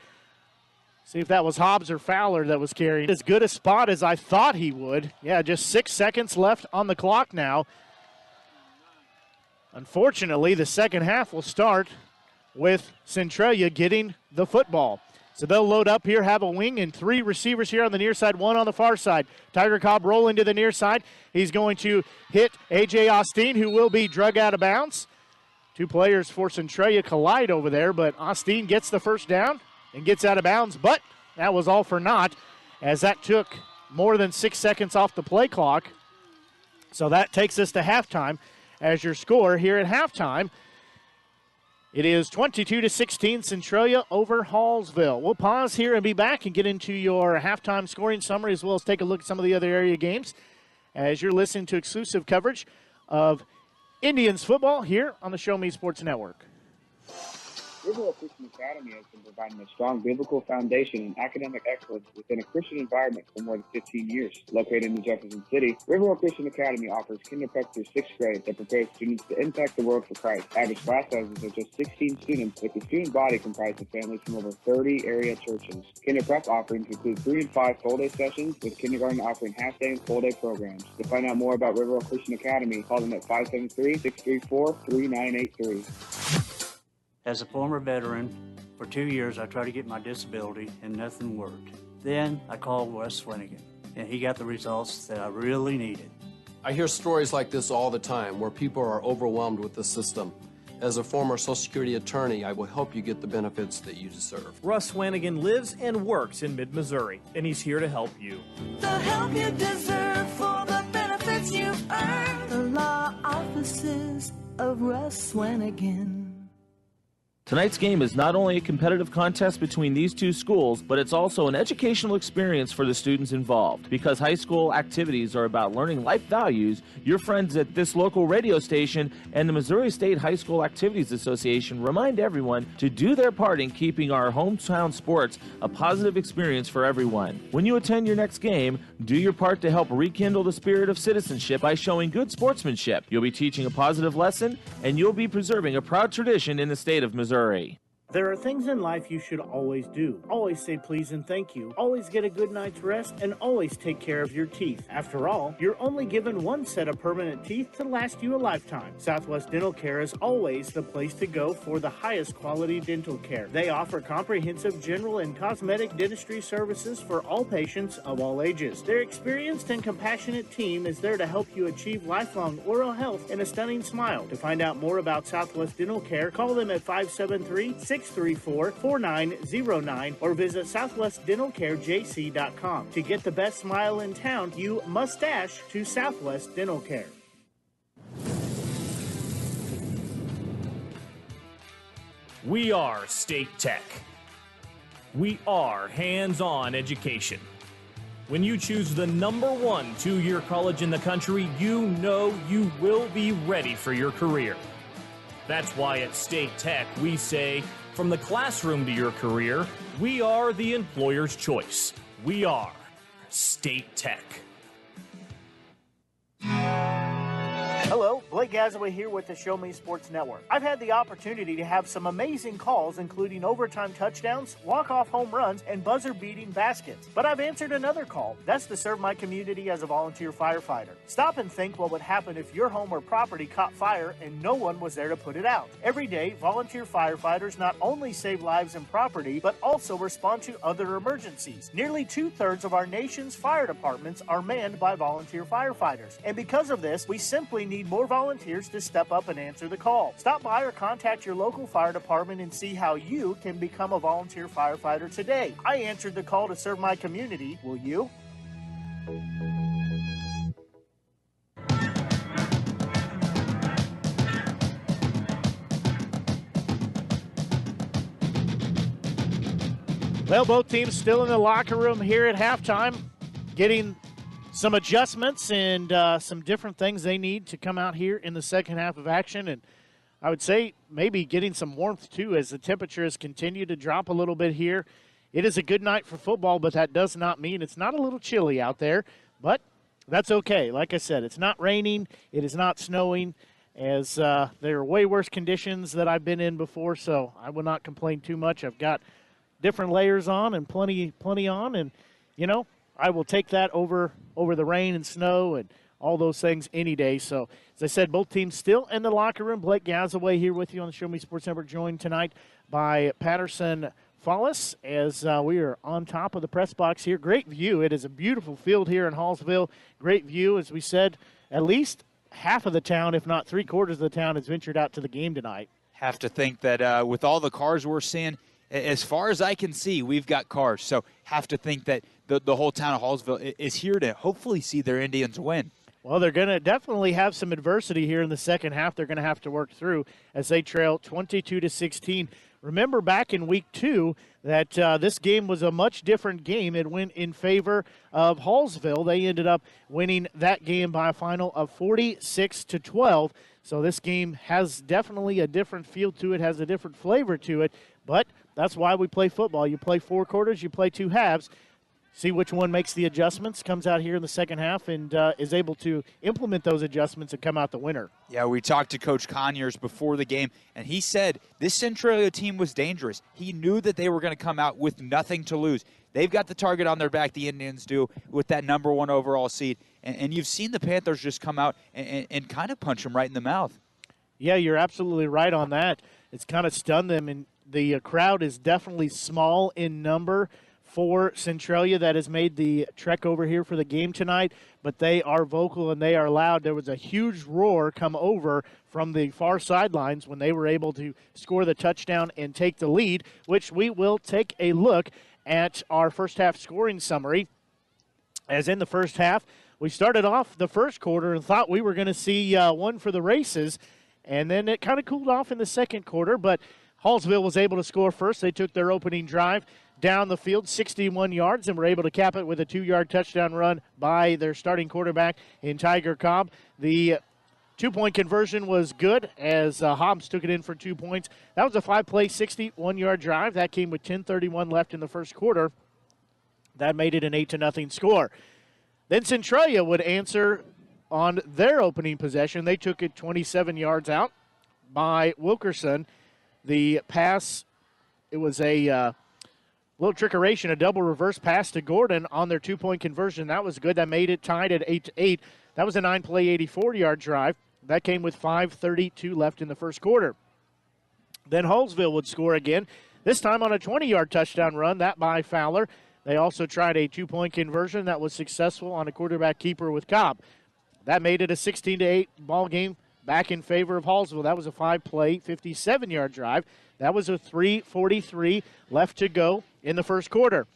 A: see if that was Hobbs or Fowler that was carrying. As good a spot as I thought he would. Yeah, just 6 seconds left on the clock now. Unfortunately, the second half will start with Centralia getting the football. So they'll load up here, have a wing, and 3 receivers here on the near side, 1 on the far side. Tiger Cobb rolling to the near side. He's going to hit A.J. Austin, who will be drug out of bounds. 2 players for Centralia collide over there, but Austin gets the first down and gets out of bounds, but that was all for naught, as that took more than 6 seconds off the play clock. So that takes us to halftime. As your score here at halftime, it is 22-16 Centralia over Hallsville. We'll pause here and be back and get into your halftime scoring summary, as well as take a look at some of the other area games, as you're listening to exclusive coverage of Indians football here on the Show Me Sports Network.
P: Riverwalk Christian Academy has been providing a strong biblical foundation and academic excellence within a Christian environment for more than 15 years. Located in Jefferson City, Riverwalk Christian Academy offers kindergarten through 6th grade that prepares students to impact the world for Christ. Average class sizes are just 16 students, with the student body comprised of families from over 30 area churches. Kinder Prep offerings include 3 and 5 full-day sessions, with kindergarten offering half-day and full-day programs. To find out more about Riverwalk Christian Academy, call them at 573-634-3983.
Q: As a former veteran, for 2 years I tried to get my disability and nothing worked. Then I called Wes Swinigan, and he got the results that I really needed.
R: I hear stories like this all the time where people are overwhelmed with the system. As a former Social Security attorney, I will help you get the benefits that you deserve.
D: Russ Swanigan lives and works in mid-Missouri, and he's here to help you.
S: The help you deserve for the benefits you've earned. The law offices of Russ Swanigan.
D: Tonight's game is not only a competitive contest between these two schools, but it's also an educational experience for the students involved. Because high school activities are about learning life values, your friends at this local radio station and the Missouri State High School Activities Association remind everyone to do their part in keeping our hometown sports a positive experience for everyone. When you attend your next game, do your part to help rekindle the spirit of citizenship by showing good sportsmanship. You'll be teaching a positive lesson, and you'll be preserving a proud tradition in the state of Missouri.
A: There are things in life you should always do. Always say please and thank you. Always get a good night's rest, and always take care of your teeth. After all, you're only given one set of permanent teeth to last you a lifetime. Southwest Dental Care is always the place to go for the highest quality dental care. They offer comprehensive general and cosmetic dentistry services for all patients of all ages. Their experienced and compassionate team is there to help you achieve lifelong oral health and a stunning smile. To find out more about Southwest Dental Care, call them at 573-634-4909 or visit southwestdentalcarejc.com. To get the best smile in town, you must dash to Southwest Dental Care.
T: We are State Tech. We are hands-on education. When you choose the #1 two-year college in the country, you know you will be ready for your career. That's why at State Tech we say, from the classroom to your career, we are the employer's choice. We are State Tech.
A: Hello, Blake Gazaway here with the Show Me Sports Network. I've had the opportunity to have some amazing calls, including overtime touchdowns, walk-off home runs, and buzzer-beating baskets. But I've answered another call. That's to serve my community as a volunteer firefighter. Stop and think what would happen if your home or property caught fire and no one was there to put it out. Every day, volunteer firefighters not only save lives and property, but also respond to other emergencies. Nearly 2/3 of our nation's fire departments are manned by volunteer firefighters. And because of this, we simply need more volunteers to step up and answer the call. Stop by or contact your local fire department and see how you can become a volunteer firefighter today. I answered the call to serve my community. Will you? Well, both teams still in the locker room here at halftime, getting some adjustments and some different things they need to come out here in the second half of action. And I would say maybe getting some warmth, too, as the temperature has continued to drop a little bit here. It is a good night for football, but that does not mean it's not a little chilly out there. But that's okay. Like I said, it's not raining. It is not snowing, as there are way worse conditions that I've been in before, so I will not complain too much. I've got different layers on and plenty on, and, you know, I will take that over the rain and snow and all those things any day. So, as I said, both teams still in the locker room. Blake Gazaway here with you on the Show Me Sports Network, joined tonight by Patterson Follis as we are on top of the press box here. Great view. It is a beautiful field here in Hallsville. Great view. As we said, at least half of the town, if not 3/4 of the town, has ventured out to the game tonight.
C: Have to think that with all the cars we're seeing, as far as I can see, we've got cars. So have to think that the whole town of Hallsville is here to hopefully see their Indians win.
A: Well, they're going to definitely have some adversity here in the second half they're going to have to work through as they trail 22-16. Remember back in week 2 that this game was a much different game. It went in favor of Hallsville. They ended up winning that game by a final of 46-12. So this game has definitely a different feel to it, has a different flavor to it. But that's why we play football. You play 4 quarters, you play 2 halves. See which one makes the adjustments, comes out here in the second half, and is able to implement those adjustments and come out the winner.
C: Yeah, we talked to Coach Conyers before the game, and he said this Centralia team was dangerous. He knew that they were going to come out with nothing to lose. They've got the target on their back, the Indians do, with that number 1 overall seed. And you've seen the Panthers just come out and kind of punch them right in the mouth.
A: Yeah, you're absolutely right on that. It's kind of stunned them, and the crowd is definitely small in number for Centralia that has made the trek over here for the game tonight, but they are vocal and they are loud. There was a huge roar come over from the far sidelines when they were able to score the touchdown and take the lead, which we will take a look at our first half scoring summary. As in the first half, we started off the first quarter and thought we were going to see one for the races, and then it kind of cooled off in the second quarter, but Hallsville was able to score first. They took their opening drive down the field, 61 yards, and were able to cap it with a 2-yard touchdown run by their starting quarterback in Tiger Cobb. The 2-point conversion was good as Hobbs took it in for 2 points. That was a 5-play, 61-yard drive. That came with 10:31 left in the first quarter. That made it an 8-0 score. Then Centralia would answer on their opening possession. They took it 27 yards out by Wilkerson. The pass, it was a little trickeration, a double reverse pass to Gordon on their 2-point conversion. That was good. That made it tied at 8-8. That was a 9-play, 84-yard drive. That came with 5:32 left in the first quarter. Then Hallsville would score again, this time on a 20-yard touchdown run, that by Fowler. They also tried a 2-point conversion that was successful on a quarterback keeper with Cobb. That made it a 16-8 ball game back in favor of Hallsville. That was a 5-play, 57-yard drive. That was a 3:43 left to go in the first quarter.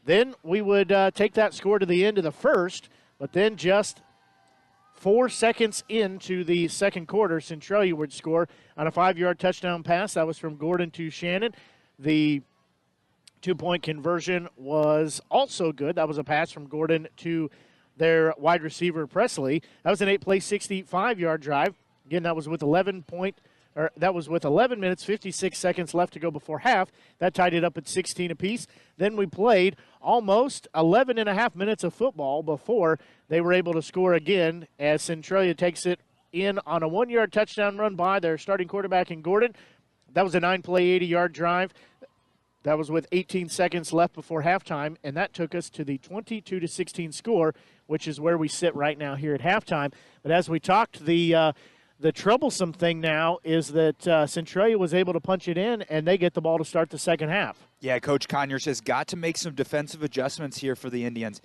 A: Then we would take that score to the end of the first, but then just 4 seconds into the second quarter, Centralia would score on a 5-yard touchdown pass. That was from Gordon to Shannon. The 2-point conversion was also good. That was a pass from Gordon to their wide receiver Presley. That was an 8-play, 65-yard drive. Again, that was with 11 minutes, 56 seconds left to go before half. That tied it up at 16 apiece. Then we played almost 11 and a half minutes of football before they were able to score again as Centralia takes it in on a 1-yard touchdown run by their starting quarterback in Gordon. That was a 9-play, 80-yard drive. That was with 18 seconds left before halftime, and that took us to the 22-16 score, which is where we sit right now here at halftime. But as we talked, the troublesome thing now is that Centralia was able to punch it in, and they get the ball to start the second half.
C: Yeah, Coach Conyers has got to make some defensive adjustments here for the Indians.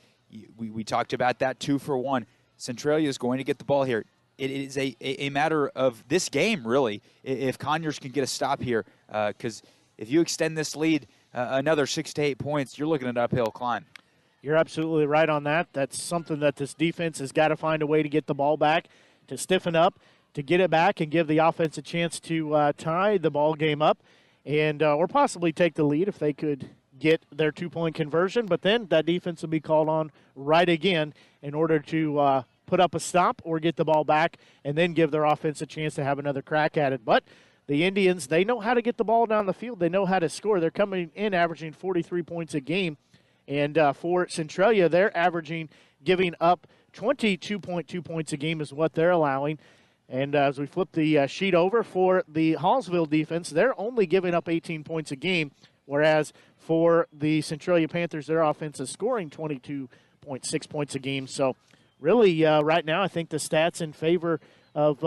C: We talked about that 2-for-1. Centralia is going to get the ball here. It is a matter of this game, really, if Conyers can get a stop here, because if you extend this lead another 6 to 8 points, you're looking at an uphill climb.
A: You're absolutely right on that. That's something that this defense has got to find a way to get the ball back, to stiffen up, to get it back and give the offense a chance to tie the ball game up and or possibly take the lead if they could get their 2-point conversion. But then that defense will be called on right again in order to put up a stop or get the ball back and then give their offense a chance to have another crack at it. But the Indians, they know how to get the ball down the field. They know how to score. They're coming in averaging 43 points a game. And for Centralia, they're giving up 22.2 points a game is what they're allowing. And as we flip the sheet over for the Hallsville defense, they're only giving up 18 points a game, whereas for the Centralia Panthers, their offense is scoring 22.6 points a game. So really right now I think the stats in favor of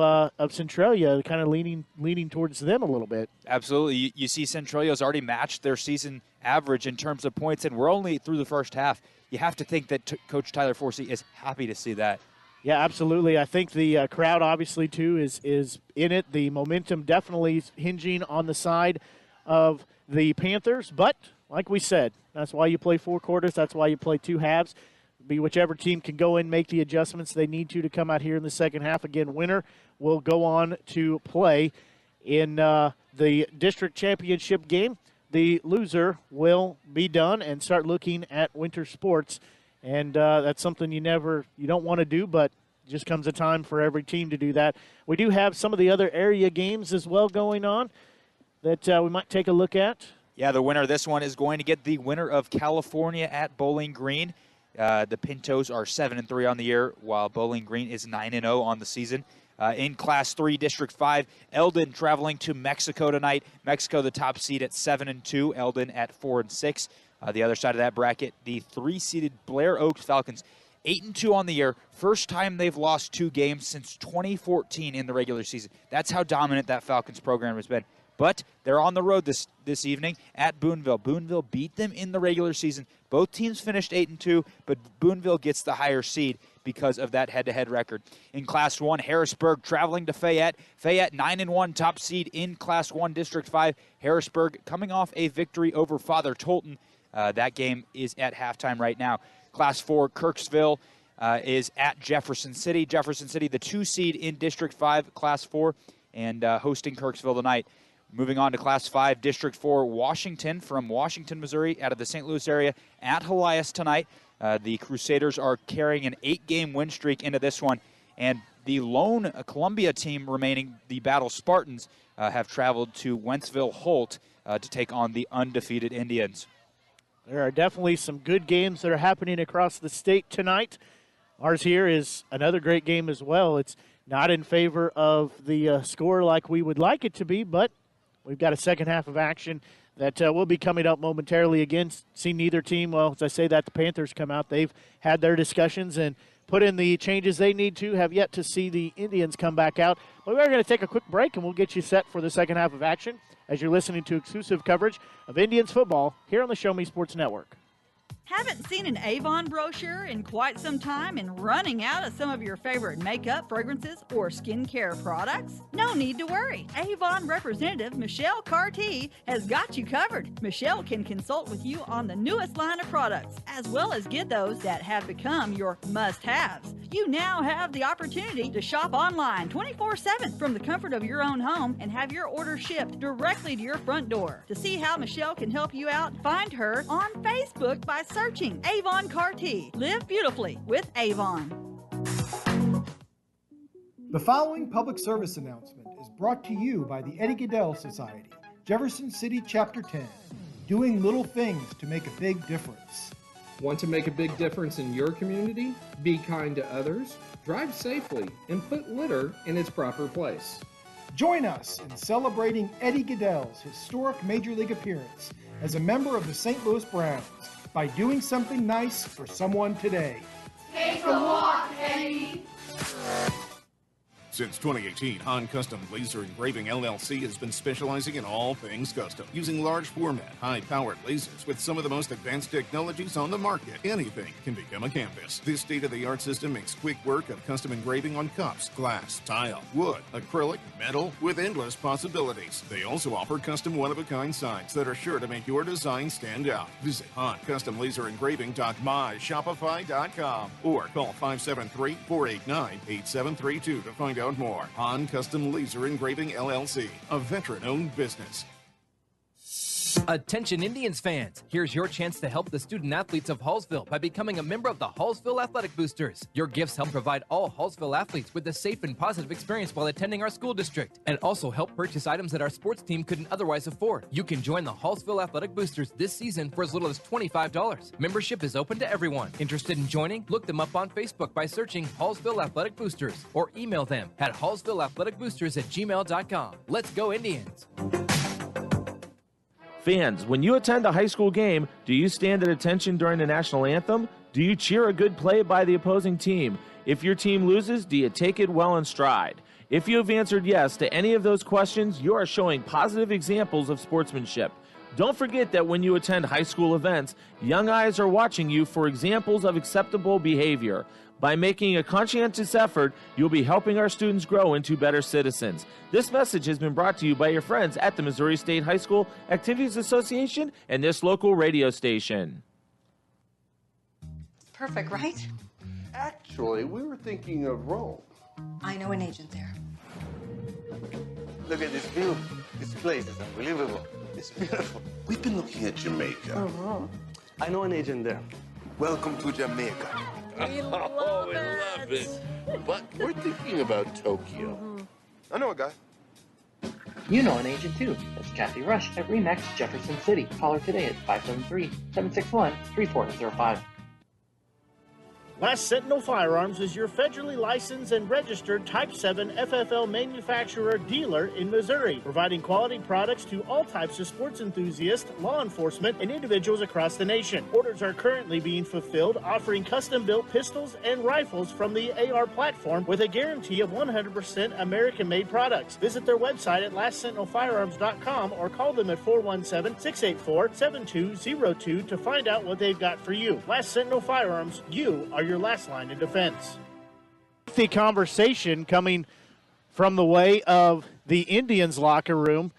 A: Centralia kind of leaning towards them a little bit.
C: Absolutely. You see Centralia's already matched their season average in terms of points, and we're only through the first half. You have to think that Coach Tyler Forsey is happy to see that.
A: Yeah, absolutely. I think the crowd obviously, too, is in it. The momentum definitely hinging on the side of the Panthers. But, like we said, that's why you play 4 quarters. That's why you play 2 halves. be whichever team can go in, make the adjustments they need to come out here in the second half. Again, winner will go on to play in the district championship game. The loser will be done and start looking at winter sports. And that's something you don't want to do, but just comes a time for every team to do that. We do have some of the other area games as well going on that we might take a look at.
C: Yeah, the winner of this one is going to get the winner of California at Bowling Green. The Pintos are 7-3 on the year, while Bowling Green is 9-0 on the season. In Class 3, District 5, Eldon traveling to Mexico tonight. Mexico, the top seed at 7-2. Eldon at 4-6. The other side of that bracket, the 3-seeded Blair Oaks Falcons, 8-2 on the year. First time they've lost 2 games since 2014 in the regular season. That's how dominant that Falcons program has been. But they're on the road this evening at Boonville. Boonville beat them in the regular season. Both teams finished 8-2, but Boonville gets the higher seed because of that head-to-head record. In Class 1, Harrisburg traveling to Fayette. Fayette 9-1, top seed in Class 1, District 5. Harrisburg coming off a victory over Father Tolton. That game is at halftime right now. Class 4, Kirksville is at Jefferson City. Jefferson City, the 2 seed in District 5, Class 4, and hosting Kirksville tonight. Moving on to Class 5, District 4, Washington from Washington, Missouri, out of the St. Louis area at Helias tonight. The Crusaders are carrying an 8-game win streak into this one. And the lone Columbia team remaining, the Battle Spartans, have traveled to Wentzville Holt to take on the undefeated Indians.
A: There are definitely some good games that are happening across the state tonight. Ours here is another great game as well. It's not in favor of the score like we would like it to be, but we've got a second half of action that will be coming up momentarily. Again, see neither team, well, as I say that, the Panthers come out. They've had their discussions and put in the changes they need to, have yet to see the Indians come back out. But we're going to take a quick break, and we'll get you set for the second half of action as you're listening to exclusive coverage of Indians football here on the Show Me Sports Network.
F: Haven't seen an Avon brochure in quite some time and running out of some of your favorite makeup, fragrances, or skincare products? No need to worry. Avon representative Michelle Carty has got you covered. Michelle can consult with you on the newest line of products, as well as get those that have become your must-haves. You now have the opportunity to shop online 24/7 from the comfort of your own home and have your order shipped directly to your front door. To see how Michelle can help you out, find her on Facebook by searching Avon Carty. Live beautifully with Avon.
H: The following public service announcement is brought to you by the Eddie Gaedel Society, Jefferson City Chapter 10, doing little things to make a big difference.
I: Want to make a big difference in your community? Be kind to others, drive safely, and put litter in its proper place.
H: Join us in celebrating Eddie Gaedel's historic Major League appearance as a member of the St. Louis Browns by doing something nice for someone today.
J: Take a walk, Eddie.
K: Since 2018, Han Custom Laser Engraving LLC has been specializing in all things custom. Using large format, high-powered lasers with some of the most advanced technologies on the market, anything can become a canvas. This state-of-the-art system makes quick work of custom engraving on cups, glass, tile, wood, acrylic, metal, with endless possibilities. They also offer custom one-of-a-kind signs that are sure to make your design stand out. Visit HanCustomLaserEngraving.myShopify.com or call 573-489-8732 to find out more. Han Custom Laser Engraving LLC, a veteran-owned business.
L: Attention Indians fans, here's your chance to help the student athletes of Hallsville by becoming a member of the Hallsville Athletic Boosters. Your gifts help provide all Hallsville athletes with a safe and positive experience while attending our school district, and also help purchase items that our sports team couldn't otherwise afford. You can join the Hallsville Athletic Boosters this season for as little as $25. Membership is open to everyone. Interested in joining? Look them up on Facebook by searching Hallsville Athletic Boosters or email them at hallsvilleathleticboosters@gmail.com. Let's go Indians!
D: Fans, when you attend a high school game, do you stand at attention during the national anthem? Do you cheer a good play by the opposing team? If your team loses, do you take it well in stride? If you have answered yes to any of those questions, you are showing positive examples of sportsmanship. Don't forget that when you attend high school events, young eyes are watching you for examples of acceptable behavior. By making a conscientious effort, you'll be helping our students grow into better citizens. This message has been brought to you by your friends at the Missouri State High School Activities Association and this local radio station.
M: Perfect, right?
N: Actually, we were thinking of Rome.
M: I know an agent there.
N: Look at this view. This place is unbelievable. It's beautiful. We've been looking at Jamaica. I know an agent there. Welcome to Jamaica.
S: We love it.
N: But we're thinking about Tokyo. I know a guy.
O: You know an agent too. That's Kathy Rush at RE/MAX Jefferson City. Call her today at 573-761-3405.
A: Last Sentinel Firearms is your federally licensed and registered Type 7 FFL manufacturer dealer in Missouri, providing quality products to all types of sports enthusiasts, law enforcement, and individuals across the nation. Orders are currently being fulfilled, offering custom-built pistols and rifles from the AR platform with a guarantee of 100% American-made products. Visit their website at lastsentinelfirearms.com or call them at 417-684-7202 to find out what they've got for you. Last Sentinel Firearms, you are your last line of defense. The conversation coming from the way of the Indians locker room,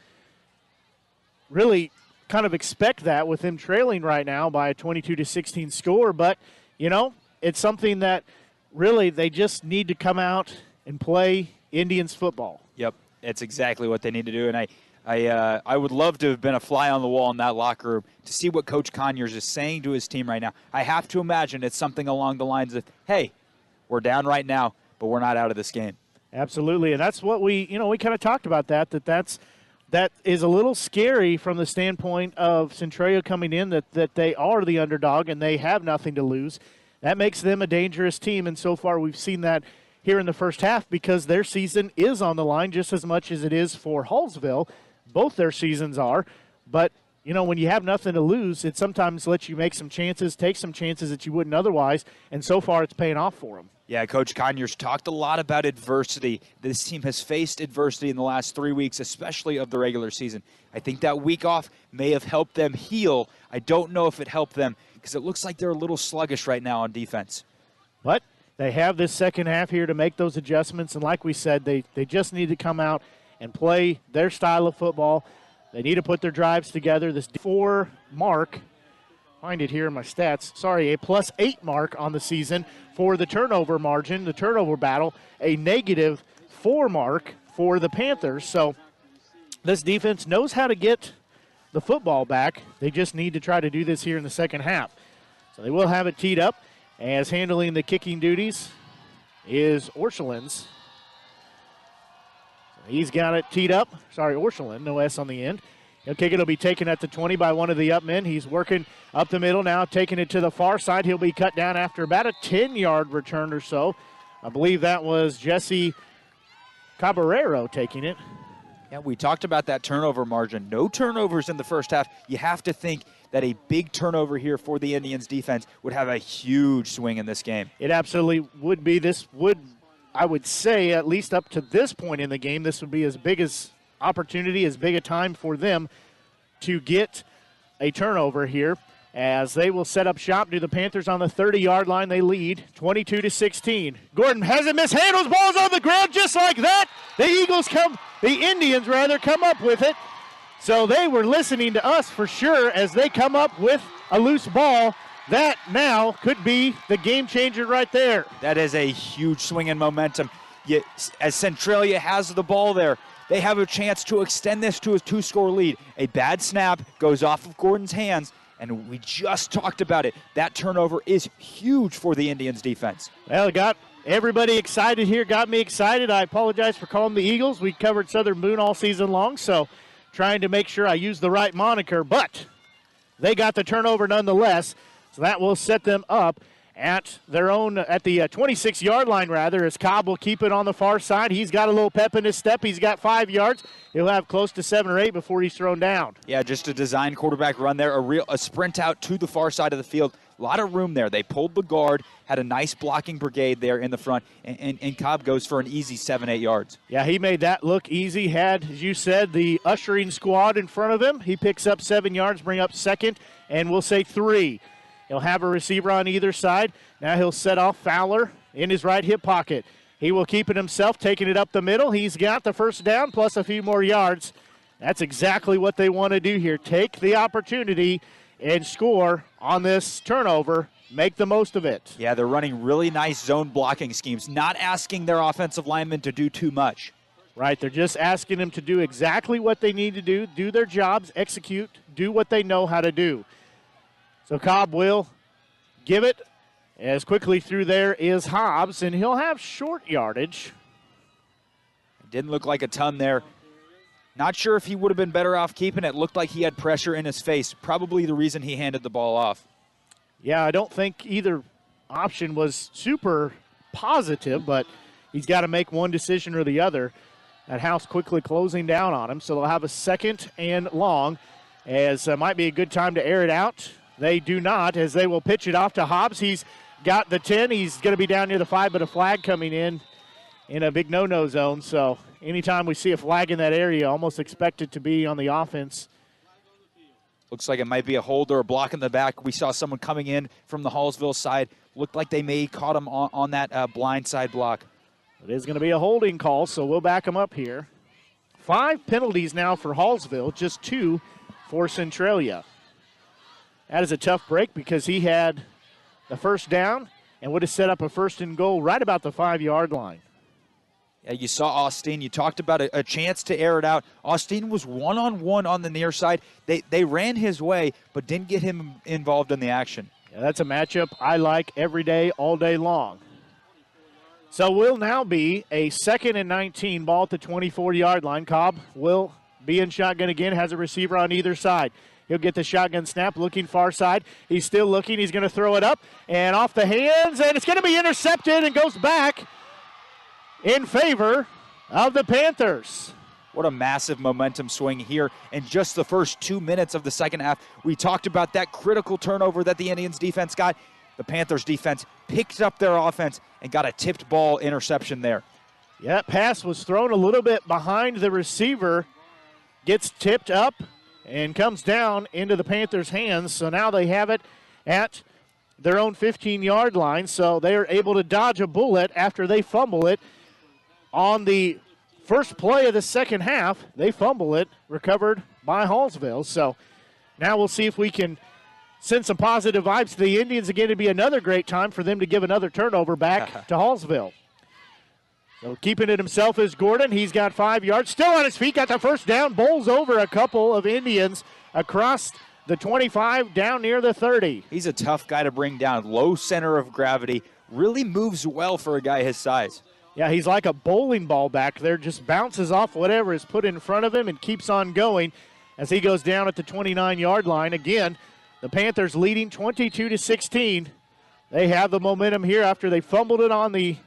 A: really kind of expect that with them trailing right now by a 22-16 score, but you know, it's something that really they just need to come out and play Indians football.
C: Yep, it's exactly what they need to do, and I would love to have been a fly on the wall in that locker room to see what Coach Conyers is saying to his team right now. I have to imagine it's something along the lines of, hey, we're down right now, but we're not out of this game.
A: Absolutely, and that's what we kind of talked about that is a little scary from the standpoint of Centralia coming in, that they are the underdog and they have nothing to lose. That makes them a dangerous team, and so far we've seen that here in the first half because their season is on the line just as much as it is for Hallsville. Both their seasons are, but, you know, when you have nothing to lose, it sometimes lets you make some chances, take some chances that you wouldn't otherwise, and so far it's paying off for them.
C: Yeah, Coach Conyers talked a lot about adversity. This team has faced adversity in the last 3 weeks, especially of the regular season. I think that week off may have helped them heal. I don't know if it helped them because it looks like they're a little sluggish right now on defense.
A: But they have this second half here to make those adjustments, and like we said, they just need to come out and play their style of football. They need to put their drives together. This 4 mark, find it here in my stats, sorry, a +8 mark on the season for the turnover margin, the turnover battle, a -4 mark for the Panthers. So this defense knows how to get the football back. They just need to try to do this here in the second half. So they will have it teed up, as handling the kicking duties is Orchelin's. He's got it teed up. Sorry, Orchelin, no S on the end. He'll kick it. It'll be taken at the 20 by one of the up men. He's working up the middle now, taking it to the far side. He'll be cut down after about a 10-yard return or so. I believe that was Jesse Caballero taking it.
C: Yeah, we talked about that turnover margin. No turnovers in the first half. You have to think that a big turnover here for the Indians defense would have a huge swing in this game.
A: It absolutely would be. This would, I would say, at least up to this point in the game, this would be as big as opportunity, as big a time for them to get a turnover here, as they will set up shop. Do the Panthers on the 30-yard line. They lead 22-16. Gordon hasn't mishandles, ball's on the ground just like that. The Indians come up with it. So they were listening to us for sure as they come up with a loose ball. That now could be the game changer right there.
C: That is a huge swing in momentum. As Centralia has the ball there, they have a chance to extend this to a 2-score lead. A bad snap goes off of Gordon's hands, and we just talked about it. That turnover is huge for the Indians defense.
A: Well, it got everybody excited here, got me excited. I apologize for calling the Eagles. We covered Southern Boone all season long, so trying to make sure I use the right moniker, but they got the turnover nonetheless. So that will set them up at their own, at the 26-yard line, rather, as Cobb will keep it on the far side. He's got a little pep in his step. He's got 5 yards. He'll have close to 7 or 8 before he's thrown down.
C: Yeah, just a design quarterback run there, a sprint out to the far side of the field. A lot of room there. They pulled the guard, had a nice blocking brigade there in the front, and Cobb goes for an easy 7-8 yards.
A: Yeah, he made that look easy. Had, as you said, the ushering squad in front of him. He picks up 7 yards, bring up second, and we'll say 3. He'll have a receiver on either side. Now he'll set off Fowler in his right hip pocket. He will keep it himself, taking it up the middle. He's got the first down plus a few more yards. That's exactly what they want to do here. Take the opportunity and score on this turnover make the most of it.
C: Yeah, they're running really nice zone blocking schemes, not asking their offensive linemen to do too much.
A: Right, they're just asking them to do exactly what they need to do their jobs, execute, do what they know how to do. So Cobb will give it as quickly through there is Hobbs, and he'll have short yardage.
C: It didn't look like a ton there. Not sure if he would have been better off keeping it. Looked like he had pressure in his face. Probably the reason he handed the ball off.
A: Yeah, I don't think either option was super positive, but he's got to make one decision or the other. That house quickly closing down on him, so they'll have a 2nd and long, as might be a good time to air it out. They do not, as they will pitch it off to Hobbs. He's got the 10. He's going to be down near the 5, but a flag coming in a big no-no zone. So anytime we see a flag in that area, almost expect it to be on the offense.
C: Looks like it might be a hold or a block in the back. We saw someone coming in from the Hallsville side. Looked like they may caught him on that blind side block.
A: It is going to be a holding call, so we'll back him up here. 5 penalties now for Hallsville, just 2 for Centralia. That is a tough break because he had the first down and would have set up a 1st and goal right about the 5-yard line.
C: Yeah, you saw Austin. You talked about a chance to air it out. Austin was one-on-one on the near side. They ran his way, but didn't get him involved in the action.
A: Yeah, that's a matchup I like every day, all day long. So will now be a 2nd and 19, ball at the 24-yard line. Cobb will be in shotgun again, has a receiver on either side. He'll get the shotgun snap, looking far side. He's still looking. He's going to throw it up and off the hands, and it's going to be intercepted and goes back in favor of the Panthers.
C: What a massive momentum swing here in just the first 2 minutes of the second half. We talked about that critical turnover that the Indians defense got. The Panthers defense picked up their offense and got a tipped ball interception there.
A: Yeah, that pass was thrown a little bit behind the receiver, gets tipped up and comes down into the Panthers' hands. So now they have it at their own 15-yard line. So they are able to dodge a bullet after they fumble it. On the first play of the second half, they fumble it, recovered by Hallsville. So now we'll see if we can send some positive vibes to the Indians again. It'd be another great time for them to give another turnover back to Hallsville. So keeping it himself is Gordon. He's got 5 yards. Still on his feet. Got the first down. Bowls over a couple of Indians across the 25 down near the 30.
C: He's a tough guy to bring down. Low center of gravity. Really moves well for a guy his size.
A: Yeah, he's like a bowling ball back there. Just bounces off whatever is put in front of him and keeps on going as he goes down at the 29-yard line. Again, the Panthers leading 22-16. They have the momentum here after they fumbled it on the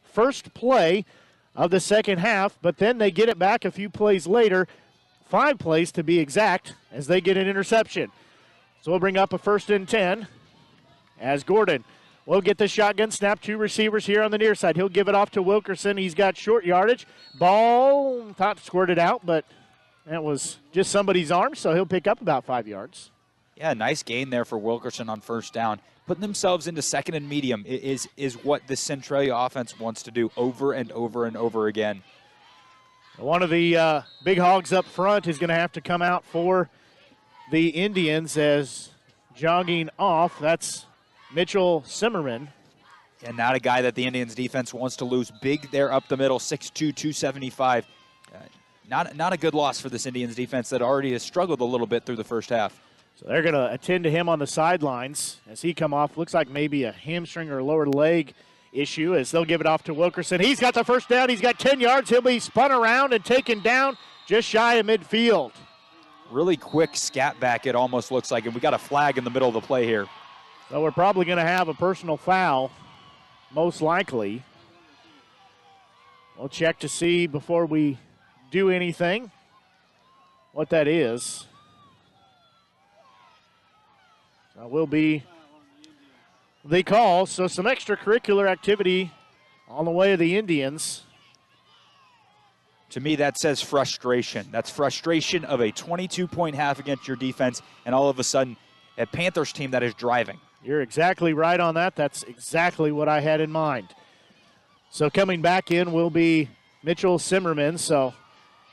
A: first play of the second half, but then they get it back a few plays later, 5 plays to be exact, as they get an interception. So we'll bring up a 1st and 10 as Gordon will get the shotgun snap. 2 receivers here on the near side. He'll give it off to Wilkerson. He's got short yardage. Ball thought squirted out, but that was just somebody's arm, so he'll pick up about 5 yards.
C: Yeah, nice gain there for Wilkerson on first down. Putting themselves into 2nd and medium is what the Centralia offense wants to do over and over and over again.
A: One of the big hogs up front is going to have to come out for the Indians as jogging off. That's Mitchell Zimmerman.
C: And not a guy that the Indians defense wants to lose. Big there up the middle, 6'2", 275. Not a good loss for this Indians defense that already has struggled a little bit through the first half.
A: So they're going to attend to him on the sidelines as he come off. Looks like maybe a hamstring or a lower leg issue as they'll give it off to Wilkerson. He's got the first down. He's got 10 yards. He'll be spun around and taken down just shy of midfield.
C: Really quick scat back, it almost looks like, and we got a flag in the middle of the play here.
A: So we're probably going to have a personal foul, most likely. We'll check to see before we do anything what that is. Will be the call. So some extracurricular activity on the way of the Indians.
C: To me, that says frustration. That's frustration of a 22-point half against your defense, and all of a sudden, a Panthers team that is driving.
A: You're exactly right on that. That's exactly what I had in mind. So coming back in will be Mitchell Zimmerman. So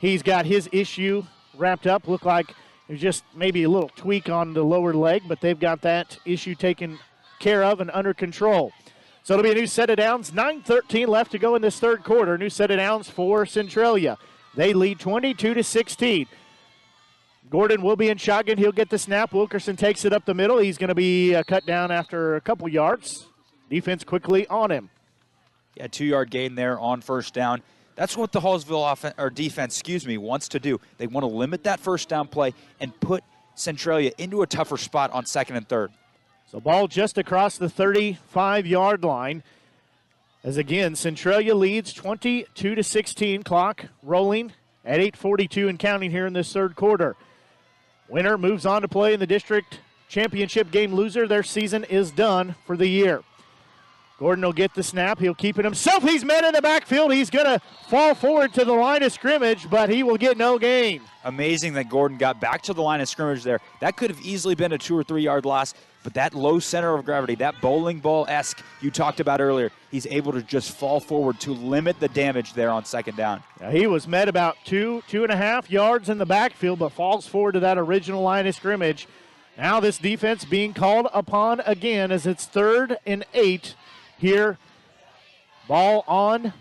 A: he's got his issue wrapped up. Look like there's just maybe a little tweak on the lower leg, but they've got that issue taken care of and under control. So it'll be a new set of downs. 9:13 left to go in this third quarter. New set of downs for Centralia. They lead 22-16. Gordon will be in shotgun. He'll get the snap. Wilkerson takes it up the middle. He's going to be cut down after a couple yards. Defense quickly on him.
C: Yeah, 2-yard gain there on first down. That's what the Hallsville defense wants to do. They want to limit that first down play and put Centralia into a tougher spot on second and third.
A: So ball just across the 35-yard line. As again, Centralia leads 22-16. Clock rolling at 8:42 and counting here in this third quarter. Winner moves on to play in the district championship game. Loser, their season is done for the year. Gordon will get the snap. He'll keep it himself. He's met in the backfield. He's going to fall forward to the line of scrimmage, but he will get no gain.
C: Amazing that Gordon got back to the line of scrimmage there. That could have easily been a 2 or 3 yard loss, but that low center of gravity, that bowling ball-esque you talked about earlier, he's able to just fall forward to limit the damage there on second down.
A: Now, he was met about 2.5 yards in the backfield, but falls forward to that original line of scrimmage. Now this defense being called upon again as it's 3rd and 8 here. Ball on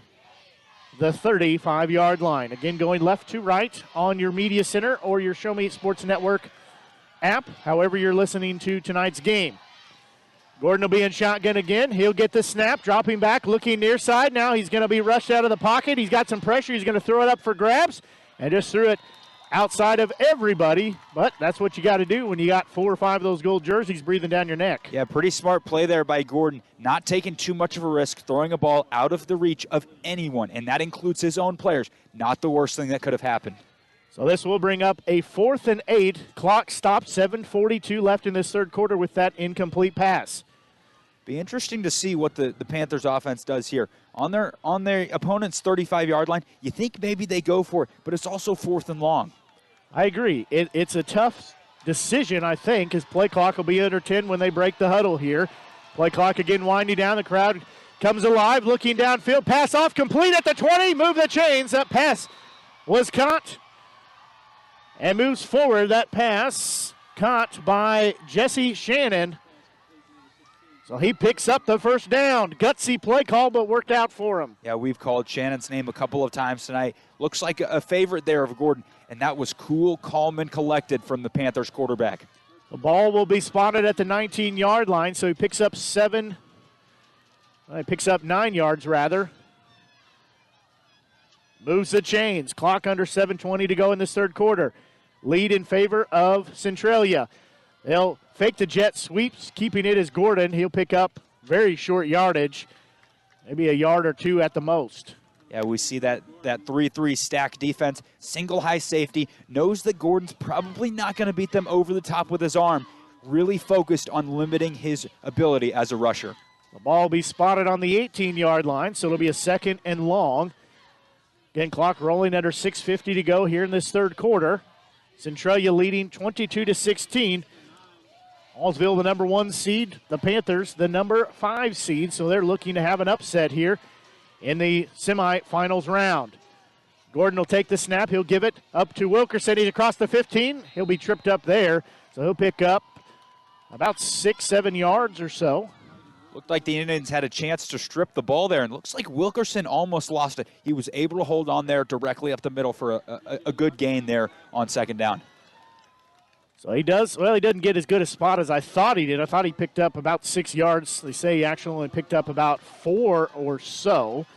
A: the 35-yard line. Again, going left to right on your media center or your Show Me Sports Network app, however you're listening to tonight's game. Gordon will be in shotgun again. He'll get the snap, dropping back, looking near side. Now he's going to be rushed out of the pocket. He's got some pressure. He's going to throw it up for grabs and just threw it outside of everybody. But that's what you got to do when you got 4 or 5 of those gold jerseys breathing down your neck.
C: Yeah, pretty smart play there by Gordon, not taking too much of a risk, throwing a ball out of the reach of anyone, and that includes his own players. Not the worst thing that could have happened.
A: So this will bring up a 4th and 8. Clock stopped, 7:42 left in this third quarter with that incomplete pass.
C: Be interesting to see what the Panthers offense does here. On their opponent's 35-yard line, you think maybe they go for it, but it's also 4th and long.
A: I agree. It's a tough decision, I think, as play clock will be under 10 when they break the huddle here. Play clock again winding down. The crowd comes alive, looking downfield. Pass off, complete at the 20. Move the chains. That pass was caught and moves forward. That pass caught by Jesse Shannon. So he picks up the first down. Gutsy play call, but worked out for him.
C: Yeah, we've called Shannon's name a couple of times tonight. Looks like a favorite there of Gordon, and that was cool, calm, and collected from the Panthers quarterback.
A: The ball will be spotted at the 19-yard line, so he picks up 9 yards, rather. Moves the chains. Clock under 7:20 to go in this third quarter. Lead in favor of Centralia. They'll fake the jet sweeps, keeping it as Gordon. He'll pick up very short yardage, maybe a yard or 2 at the most.
C: Yeah, we see that 3-3 stack defense, single high safety, knows that Gordon's probably not going to beat them over the top with his arm, really focused on limiting his ability as a rusher.
A: The ball will be spotted on the 18-yard line, so it'll be a 2nd and long. Again, clock rolling under 6:50 to go here in this third quarter. Centralia leading 22-16. Hallsville, the number 1 seed. The Panthers, the number 5 seed. So they're looking to have an upset here in the semifinals round. Gordon will take the snap. He'll give it up to Wilkerson. He's across the 15. He'll be tripped up there. So he'll pick up about 6-7 yards or so.
C: Looked like the Indians had a chance to strip the ball there, and looks like Wilkerson almost lost it. He was able to hold on there directly up the middle for a good gain there on second down.
A: So he doesn't get as good a spot as I thought he did. I thought he picked up about 6 yards. They say he actually only picked up about 4 or so.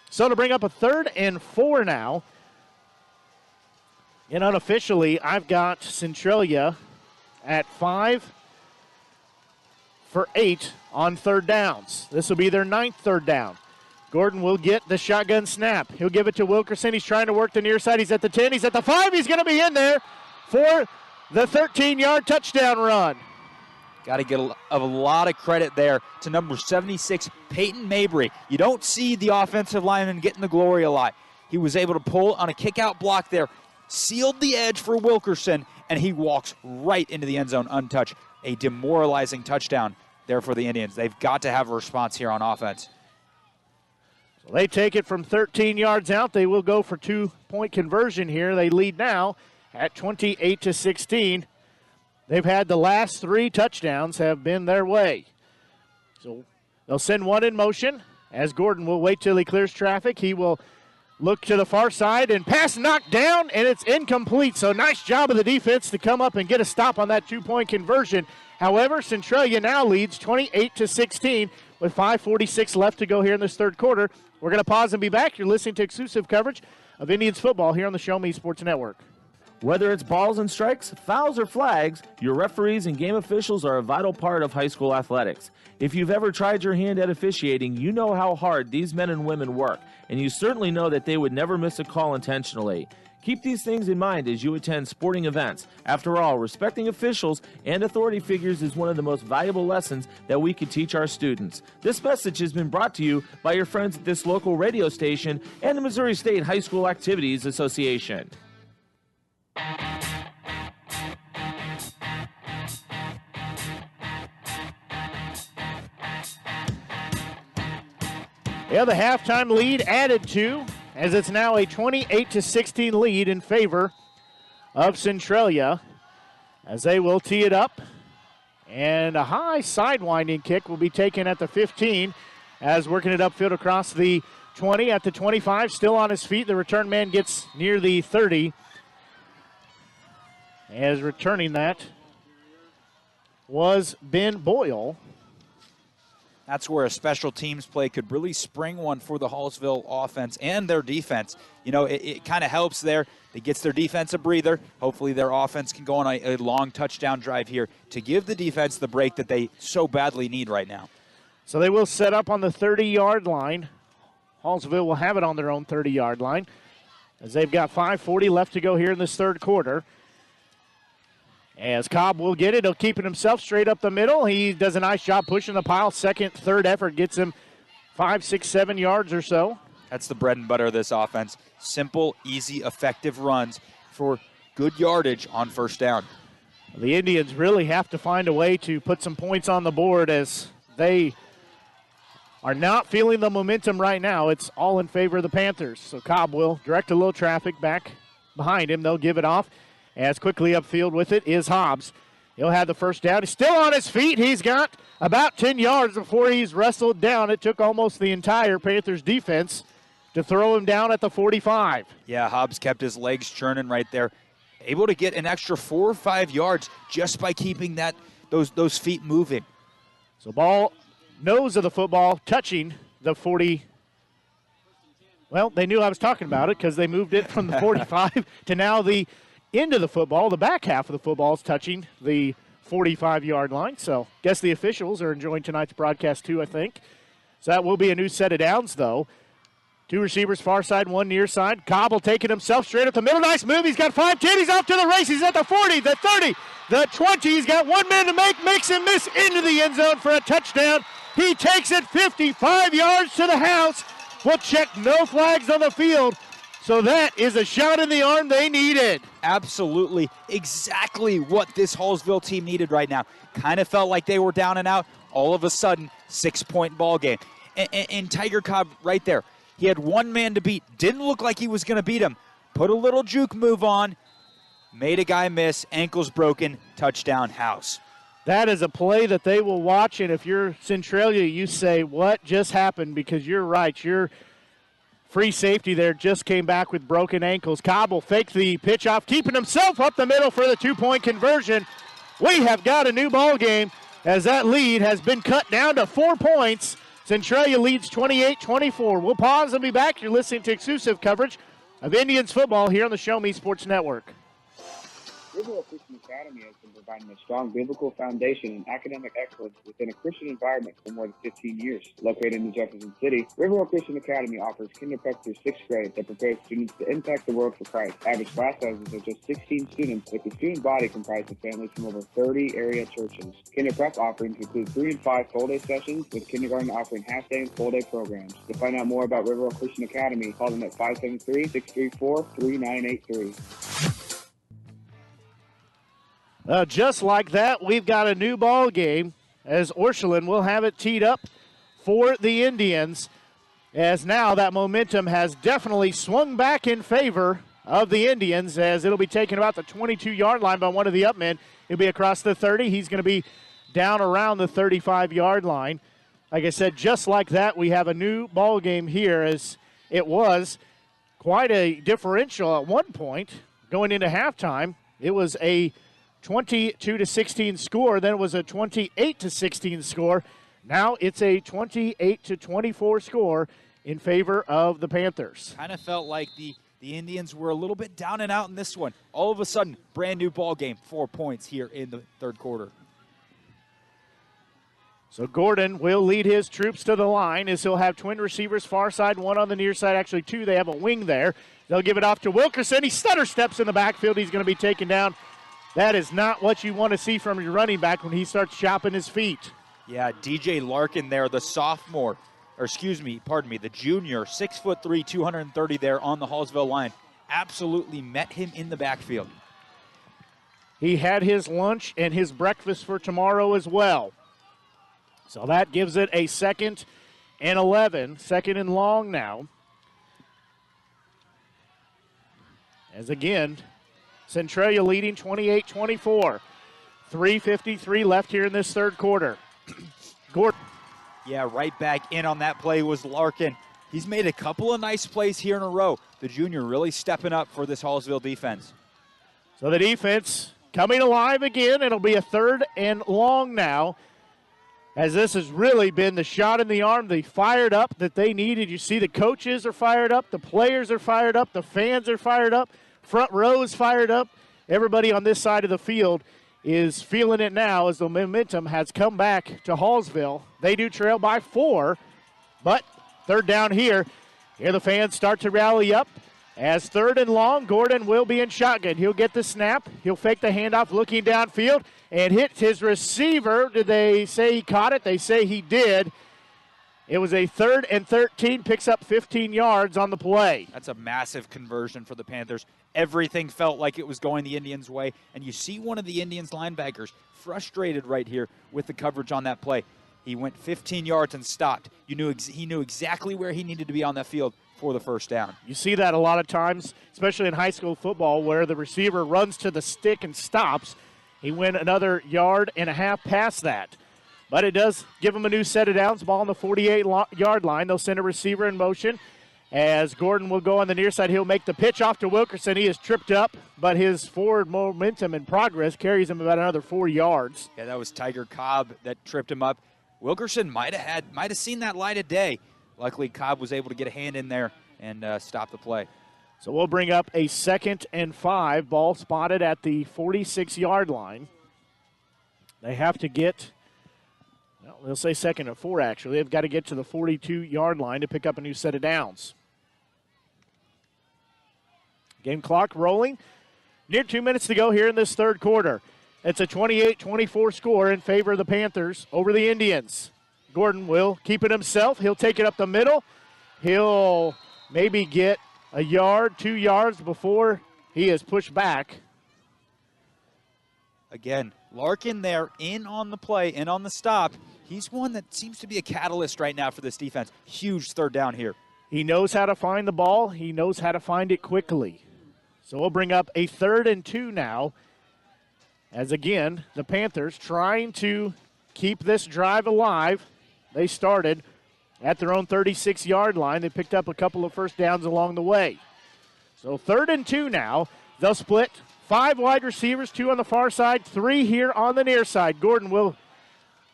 A: So to bring up a 3rd and 4 now. And unofficially, I've got Centralia at 5 for 8 on 3rd downs. This will be their 9th 3rd down. Gordon will get the shotgun snap. He'll give it to Wilkerson. He's trying to work the near side. He's at the 10. He's at the 5. He's going to be in there for the 13-yard touchdown run.
C: Got to give a lot of credit there to number 76, Peyton Mabry. You don't see the offensive lineman getting the glory a lot. He was able to pull on a kick-out block there, sealed the edge for Wilkerson, and he walks right into the end zone untouched. A demoralizing touchdown there for the Indians. They've got to have a response here on offense.
A: So they take it from 13 yards out. They will go for 2-point conversion here. They lead now at 28-16. They've had the last 3 touchdowns have been their way. So they'll send one in motion as Gordon will wait till he clears traffic. He will look to the far side and pass knocked down, and it's incomplete. So nice job of the defense to come up and get a stop on that two-point conversion. However, Centralia now leads 28-16 with 5:46 left to go here in this third quarter. We're going to pause and be back. You're listening to exclusive coverage of Indians football here on the Show Me Sports Network.
D: Whether it's balls and strikes, fouls, or flags, your referees and game officials are a vital part of high school athletics. If you've ever tried your hand at officiating, you know how hard these men and women work, and you certainly know that they would never miss a call intentionally. Keep these things in mind as you attend sporting events. After all, respecting officials and authority figures is one of the most valuable lessons that we can teach our students. This message has been brought to you by your friends at this local radio station and the Missouri State High School Activities Association.
A: Yeah, the halftime lead added to, as it's now a 28-16 lead in favor of Centralia, as they will tee it up. And a high sidewinding kick will be taken at the 15, as working it upfield across the 20 at the 25, still on his feet. The return man gets near the 30. As returning that was Ben Boyle.
C: That's where a special teams play could really spring one for the Hallsville offense and their defense. You know, it kind of helps there. It gets their defense a breather. Hopefully their offense can go on a long touchdown drive here to give the defense the break that they so badly need right now.
A: So they will set up on the 30-yard line. Hallsville will have it on their own 30-yard line, as they've got 5:40 left to go here in this third quarter. As Cobb will get it, he'll keep it himself straight up the middle. He does a nice job pushing the pile. Second, third effort gets him 5, 6, 7 yards or so.
C: That's the bread and butter of this offense. Simple, easy, effective runs for good yardage on first down.
A: The Indians really have to find a way to put some points on the board, as they are not feeling the momentum right now. It's all in favor of the Panthers. So Cobb will direct a little traffic back behind him. They'll give it off. As quickly upfield with it is Hobbs. He'll have the first down. He's still on his feet. He's got about 10 yards before he's wrestled down. It took almost the entire Panthers defense to throw him down at the 45.
C: Yeah, Hobbs kept his legs churning right there. Able to get an extra 4 or 5 yards just by keeping those feet moving.
A: So ball, nose of the football, touching the 40. Well, they knew I was talking about it because they moved it from the 45 to now the end of the football. The back half of the football is touching the 45-yard line. So guess the officials are enjoying tonight's broadcast too, I think. So that will be a new set of downs, though. Two receivers far side, one near side. Cobb will take it himself straight up the middle. Nice move. He's got 5-10. He's off to the race. He's at the 40, the 30, the 20. He's got one man to make. Makes him miss into the end zone for a touchdown. He takes it 55 yards to the house. We'll check no flags on the field. So that is a shot in the arm they needed.
C: Absolutely. Exactly what this Hallsville team needed right now. Kind of felt like they were down and out. All of a sudden, 6-point ball game. And Tiger Cobb right there. He had one man to beat. Didn't look like he was going to beat him. Put a little juke move on. Made a guy miss. Ankles broken. Touchdown, house.
A: That is a play that they will watch. And if you're Centralia, you say, what just happened? Because you're right. You're free safety there just came back with broken ankles. Cobb will fake the pitch off, keeping himself up the middle for the 2-point conversion. We have got a new ball game as that lead has been cut down to 4 points. Centralia leads 28-24. We'll pause and be back. You're listening to exclusive coverage of Indians football here on the Show Me Sports Network.
P: Riverwalk Christian Academy has been providing a strong biblical foundation and academic excellence within a Christian environment for more than 15 years. Located in Jefferson City, Riverwalk Christian Academy offers kindergarten through 6th grade that prepares students to impact the world for Christ. Average class sizes are just 16 students, with the student body comprised of families from over 30 area churches. Kinder prep offerings include 3 and 5 full-day sessions, with kindergarten offering half-day and full-day programs. To find out more about Riverwalk Christian Academy, call them at 573-634-3983.
A: Just like that, we've got a new ball game as Orscheln will have it teed up for the Indians, as now that momentum has definitely swung back in favor of the Indians, as it'll be taken about the 22-yard line by one of the up men. He'll be across the 30. He's going to be down around the 35-yard line. like I said, just like that, we have a new ball game here, as it was quite a differential at one point going into halftime. It was a 22-16 score. Then it was a 28-16 score. Now it's a 28-24 score in favor of the Panthers.
C: Kind of felt like the Indians were a little bit down and out in this one. All of a sudden, brand new ball game, 4 points here in the third quarter.
A: So Gordon will lead his troops to the line as he'll have twin receivers far side, one on the near side, actually two. They have a wing there. They'll give it off to Wilkerson. He stutter steps in the backfield. He's going to be taken down. That is not what you want to see from your running back when he starts chopping his feet.
C: Yeah, DJ Larkin there, the sophomore, the junior, 6'3", 230 there on the Hallsville line. Absolutely met him in the backfield.
A: He had his lunch and his breakfast for tomorrow as well. So that gives it a 2nd and 11, 2nd and long now. As again, Centralia leading 28-24. 3:53 left here in this third quarter. Gordon.
C: Yeah, right back in on that play was Larkin. He's made a couple of nice plays here in a row. The junior really stepping up for this Hallsville defense.
A: So the defense coming alive again. It'll be a 3rd and long now, as this has really been the shot in the arm, the fired up that they needed. You see the coaches are fired up, the players are fired up, the fans are fired up, front row is fired up. Everybody on this side of the field is feeling it now as the momentum has come back to Hallsville. They do trail by 4, but 3rd down here. Here the fans start to rally up. As 3rd and long, Gordon will be in shotgun. He'll get the snap. He'll fake the handoff looking downfield and hit his receiver. Did they say he caught it? They say he did. It was a 3rd and 13, picks up 15 yards on the play.
C: That's a massive conversion for the Panthers. Everything felt like it was going the Indians' way, and you see one of the Indians' linebackers frustrated right here with the coverage on that play. He went 15 yards and stopped. He knew exactly where he needed to be on that field for the first down.
A: You see that a lot of times, especially in high school football, where the receiver runs to the stick and stops. He went another 1.5 yards past that. But it does give him a new set of downs. Ball on the 48-yard line. They'll send a receiver in motion. As Gordon will go on the near side, he'll make the pitch off to Wilkerson. He is tripped up, but his forward momentum and progress carries him about another 4 yards.
C: Yeah, that was Tiger Cobb that tripped him up. Wilkerson might have seen that light of day. Luckily, Cobb was able to get a hand in there and stop the play.
A: So we'll bring up a 2nd and 5. Ball spotted at the 46-yard line. They have to get, well, they'll say 2nd and 4, actually. They've got to get to the 42-yard line to pick up a new set of downs. Game clock rolling. Near 2 minutes to go here in this third quarter. It's a 28-24 score in favor of the Panthers over the Indians. Gordon will keep it himself. He'll take it up the middle. He'll maybe get a yard, 2 yards before he is pushed back.
C: Again, Larkin there in on the play, in on the stop. He's one that seems to be a catalyst right now for this defense. Huge 3rd down here.
A: He knows how to find the ball. He knows how to find it quickly. So we'll bring up a 3rd and 2 now. As again, the Panthers trying to keep this drive alive. They started at their own 36-yard line. They picked up a couple of first downs along the way. So 3rd and 2 now. They'll split 5 wide receivers, 2 on the far side, 3 here on the near side. Gordon will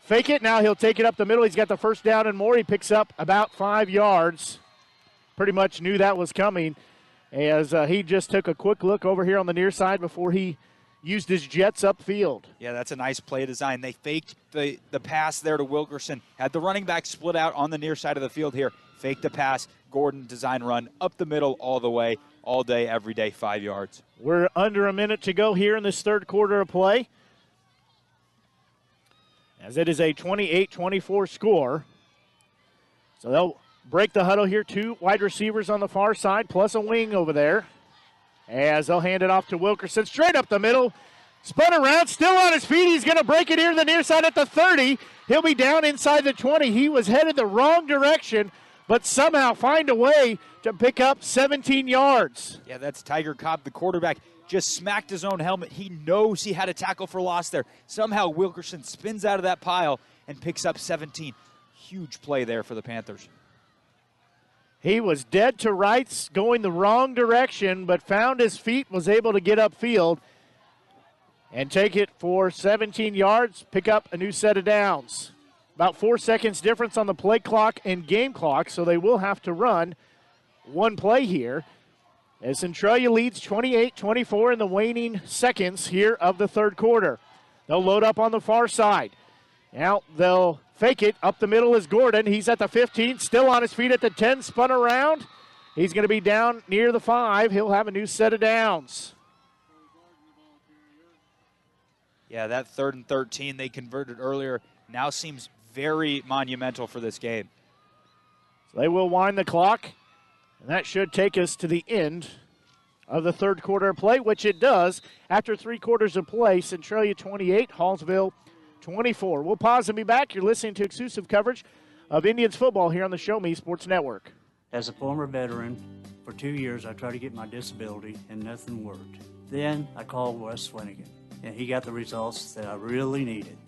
A: fake it. Now he'll take it up the middle. He's got the first down and more. He picks up about 5 yards. Pretty much knew that was coming as he just took a quick look over here on the near side before he used his jets upfield.
C: Yeah, that's a nice play design. They faked the pass there to Wilkerson. Had the running back split out on the near side of the field here. Faked the pass. Gordon design run up the middle all the way, all day, every day, 5 yards.
A: We're under a minute to go here in this third quarter of play, as it is a 28-24 score. So they'll break the huddle here. 2 wide receivers on the far side, plus a wing over there. As they'll hand it off to Wilkerson, straight up the middle. Spun around, still on his feet. He's going to break it here to the near side at the 30. He'll be down inside the 20. He was headed the wrong direction, but somehow find a way to pick up 17 yards.
C: Yeah, that's Tiger Cobb, the quarterback. Just smacked his own helmet. He knows he had a tackle for loss there. Somehow Wilkerson spins out of that pile and picks up 17. Huge play there for the Panthers.
A: He was dead to rights, going the wrong direction, but found his feet, was able to get upfield and take it for 17 yards, pick up a new set of downs. About 4 seconds difference on the play clock and game clock, so they will have to run one play here as Centralia leads 28-24 in the waning seconds here of the third quarter. They'll load up on the far side. Now they'll fake it. Up the middle is Gordon. He's at the 15, still on his feet at the 10, spun around. He's going to be down near the 5. He'll have a new set of downs.
C: Yeah, that 3rd and 13 they converted earlier now seems very monumental for this game.
A: So they will wind the clock, and that should take us to the end of the third quarter of play, which it does. After 3 quarters of play, Centralia 28, Hallsville 24. We'll pause and be back. You're listening to exclusive coverage of Indians football here on the Show Me Sports Network.
Q: As a former veteran, for 2 years I tried to get my disability and nothing worked. Then I called Wes Swinigan, and he got the results that I really needed.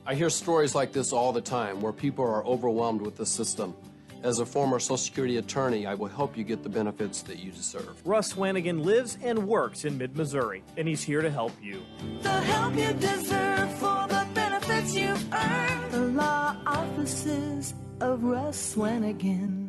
R: I hear stories like this all the time where people are overwhelmed with the system. As a former Social Security attorney, I will help you get the benefits that you deserve.
T: Russ Swanigan lives and works in mid-Missouri, and he's here to help you.
S: The help you deserve for the benefits you've earned. The law offices of Russ Swanigan.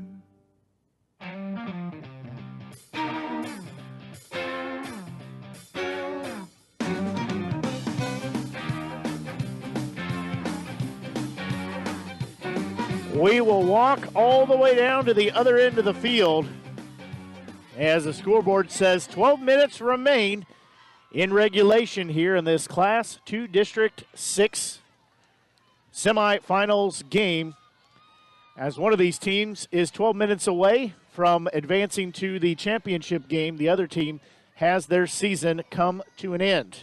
A: We will walk all the way down to the other end of the field as the scoreboard says 12 minutes remain in regulation here in this Class 2 District 6 semifinals game, as one of these teams is 12 minutes away from advancing to the championship game. The other team has their season come to an end.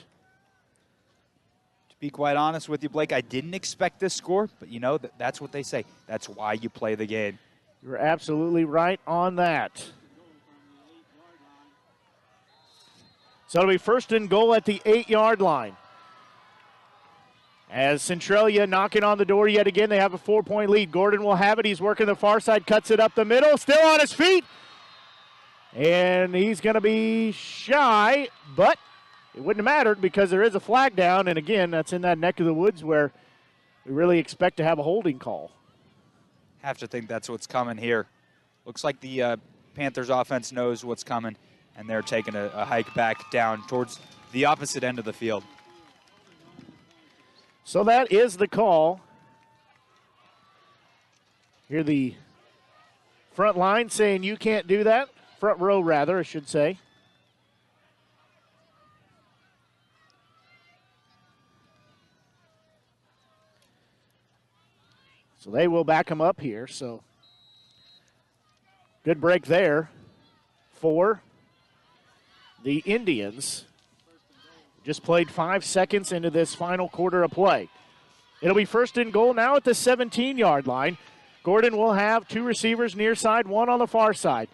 C: Be quite honest with you, Blake, I didn't expect this score, but you know, that's what they say. That's why you play the game.
A: You're absolutely right on that. So it'll be 1st and goal at the 8-yard line. As Centralia knocking on the door yet again, they have a 4-point lead. Gordon will have it. He's working the far side, cuts it up the middle, still on his feet. And he's going to be shy, but it wouldn't have mattered because there is a flag down, and again, that's in that neck of the woods where we really expect to have a holding call.
C: Have to think that's what's coming here. Looks like the Panthers offense knows what's coming, and they're taking a hike back down towards the opposite end of the field.
A: So that is the call. Hear the front line saying you can't do that. Front row, rather, I should say. So they will back him up here. So good break there for the Indians. Just played 5 seconds into this final quarter of play. It'll be 1st and goal now at the 17-yard line. Gordon will have 2 receivers near side, 1 on the far side.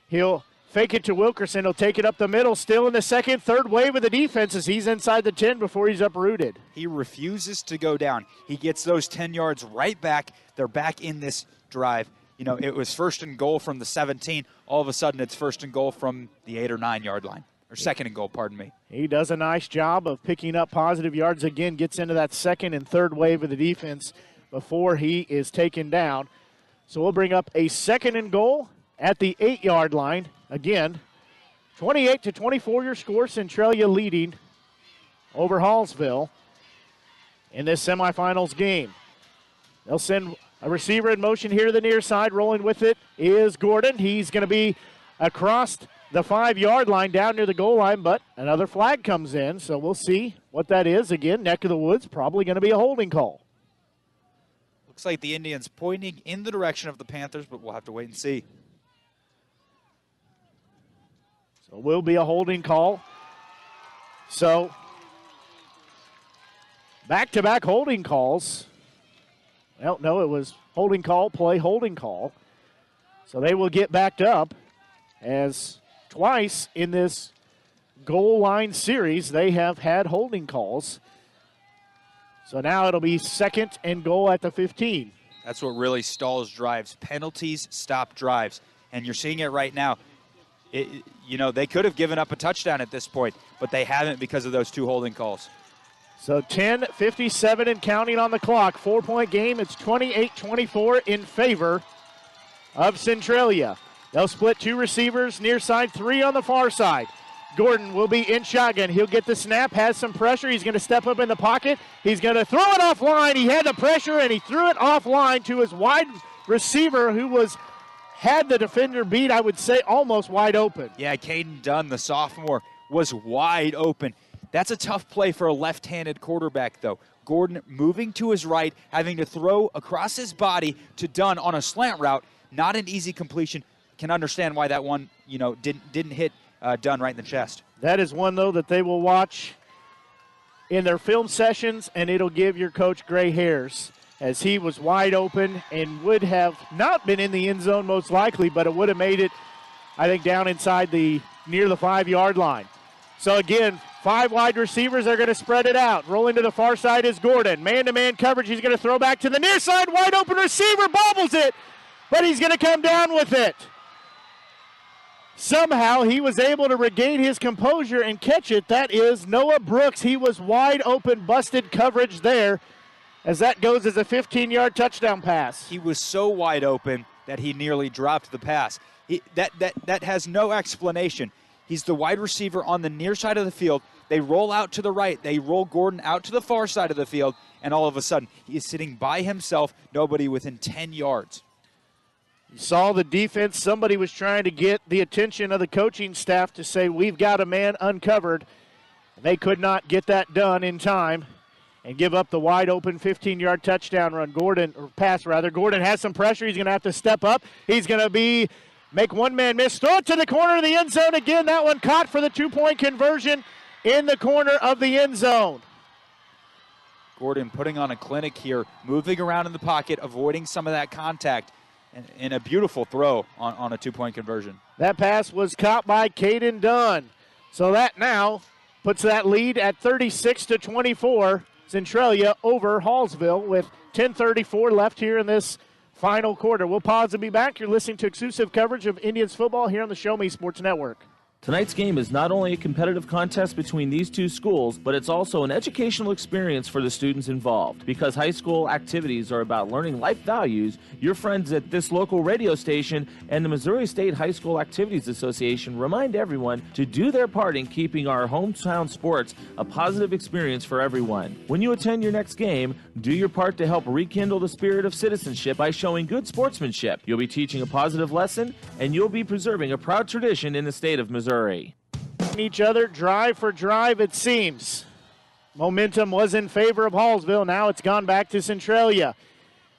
A: He'll fake it to Wilkerson. He'll take it up the middle, still in the second, third wave of the defense as he's inside the 10 before he's uprooted.
C: He refuses to go down. He gets those 10 yards right back. They're back in this drive. You know, it was 1st and goal from the 17. All of a sudden, it's 1st and goal from the 8 or 9 yard line. Or 2nd and goal, pardon me.
A: He does a nice job of picking up positive yards again, gets into that second and third wave of the defense before he is taken down. So we'll bring up a 2nd and goal at the 8-yard line. Again, 28-24 your score, Centralia leading over Hallsville in this semifinals game. They'll send a receiver in motion here to the near side. Rolling with it is Gordon. He's going to be across the 5-yard line down near the goal line, but another flag comes in, so we'll see what that is. Again, neck of the woods, probably going to be a holding call.
C: Looks like the Indians pointing in the direction of the Panthers, but we'll have to wait and see.
A: So it will be a holding call. So back-to-back holding calls. Well, no, it was holding call, play, holding call. So they will get backed up as twice in this goal line series they have had holding calls. So now it'll be 2nd and goal at the 15.
C: That's what really stalls drives. Penalties stop drives. And you're seeing it right now. They could have given up a touchdown at this point, but they haven't because of those 2 holding calls.
A: So 10:57 and counting on the clock. 4-point game. It's 28-24 in favor of Centralia. They'll split 2 receivers near side, 3 on the far side. Gordon will be in shotgun. He'll get the snap, has some pressure. He's going to step up in the pocket. He's going to throw it offline. He had the pressure, and he threw it offline to his wide receiver who had the defender beat, I would say, almost wide open.
C: Yeah, Caden Dunn, the sophomore, was wide open. That's a tough play for a left-handed quarterback, though. Gordon moving to his right, having to throw across his body to Dunn on a slant route. Not an easy completion. Can understand why that one, didn't hit Dunn right in the chest.
A: That is one, though, that they will watch in their film sessions, and it'll give your coach gray hairs, as he was wide open and would have not been in the end zone most likely, but it would have made it, I think, down inside near the 5-yard line. So again, 5 wide receivers are going to spread it out. Rolling to the far side is Gordon. Man-to-man coverage. He's going to throw back to the near side. Wide open receiver bobbles it, but he's going to come down with it. Somehow he was able to regain his composure and catch it. That is Noah Brooks. He was wide open, busted coverage there, as that goes as a 15-yard touchdown pass.
C: He was so wide open that he nearly dropped the pass. That has no explanation. He's the wide receiver on the near side of the field. They roll out to the right. They roll Gordon out to the far side of the field, and all of a sudden he is sitting by himself, nobody within 10 yards.
A: You saw the defense. Somebody was trying to get the attention of the coaching staff to say, we've got a man uncovered. They could not get that done in time and give up the wide open 15-yard touchdown run. Gordon has some pressure. He's going to have to step up. He's going to make one man miss. Throw it to the corner of the end zone again. That one caught for the 2-point conversion in the corner of the end zone.
C: Gordon putting on a clinic here, moving around in the pocket, avoiding some of that contact, and a beautiful throw on a 2-point conversion.
A: That pass was caught by Caden Dunn. So that now puts that lead at 36-24. Centralia over Hallsville with 10:34 left here in this final quarter. We'll pause and be back. You're listening to exclusive coverage of Indians football here on the Show Me Sports Network.
D: Tonight's game is not only a competitive contest between these 2 schools, but it's also an educational experience for the students involved. Because high school activities are about learning life values, your friends at this local radio station and the Missouri State High School Activities Association remind everyone to do their part in keeping our hometown sports a positive experience for everyone. When you attend your next game, do your part to help rekindle the spirit of citizenship by showing good sportsmanship. You'll be teaching a positive lesson, and you'll be preserving a proud tradition in the state of Missouri.
A: Each other drive for drive, it seems. Momentum was in favor of Hallsville. Now it's gone back to Centralia.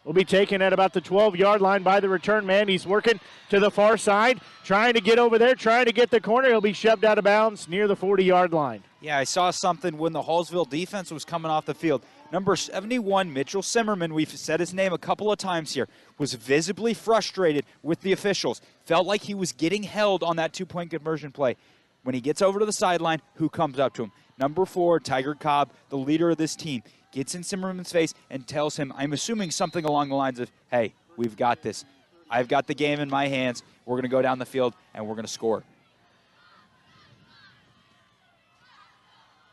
A: Will be taken at about the 12-yard line by the return man. He's working to the far side, trying to get over there, trying to get the corner. He'll be shoved out of bounds near the 40-yard line.
C: Yeah, I saw something when the Hallsville defense was coming off the field. Number 71, Mitchell Simmerman, we've said his name a couple of times here, was visibly frustrated with the officials. Felt like he was getting held on that 2-point conversion play. When he gets over to the sideline, who comes up to him? Number 4, Tiger Cobb, the leader of this team, gets in Simmerman's face and tells him, I'm assuming something along the lines of, hey, we've got this. I've got the game in my hands. We're going to go down the field, and we're going to score.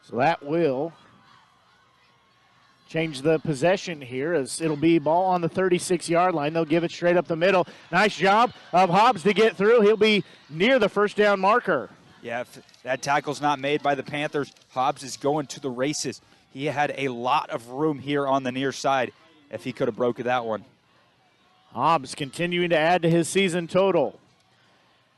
A: So that will change the possession here, as it'll be ball on the 36-yard line. They'll give it straight up the middle. Nice job of Hobbs to get through. He'll be near the first down marker.
C: Yeah, if that tackle's not made by the Panthers, Hobbs is going to the races. He had a lot of room here on the near side if he could have broken that one.
A: Hobbs continuing to add to his season total.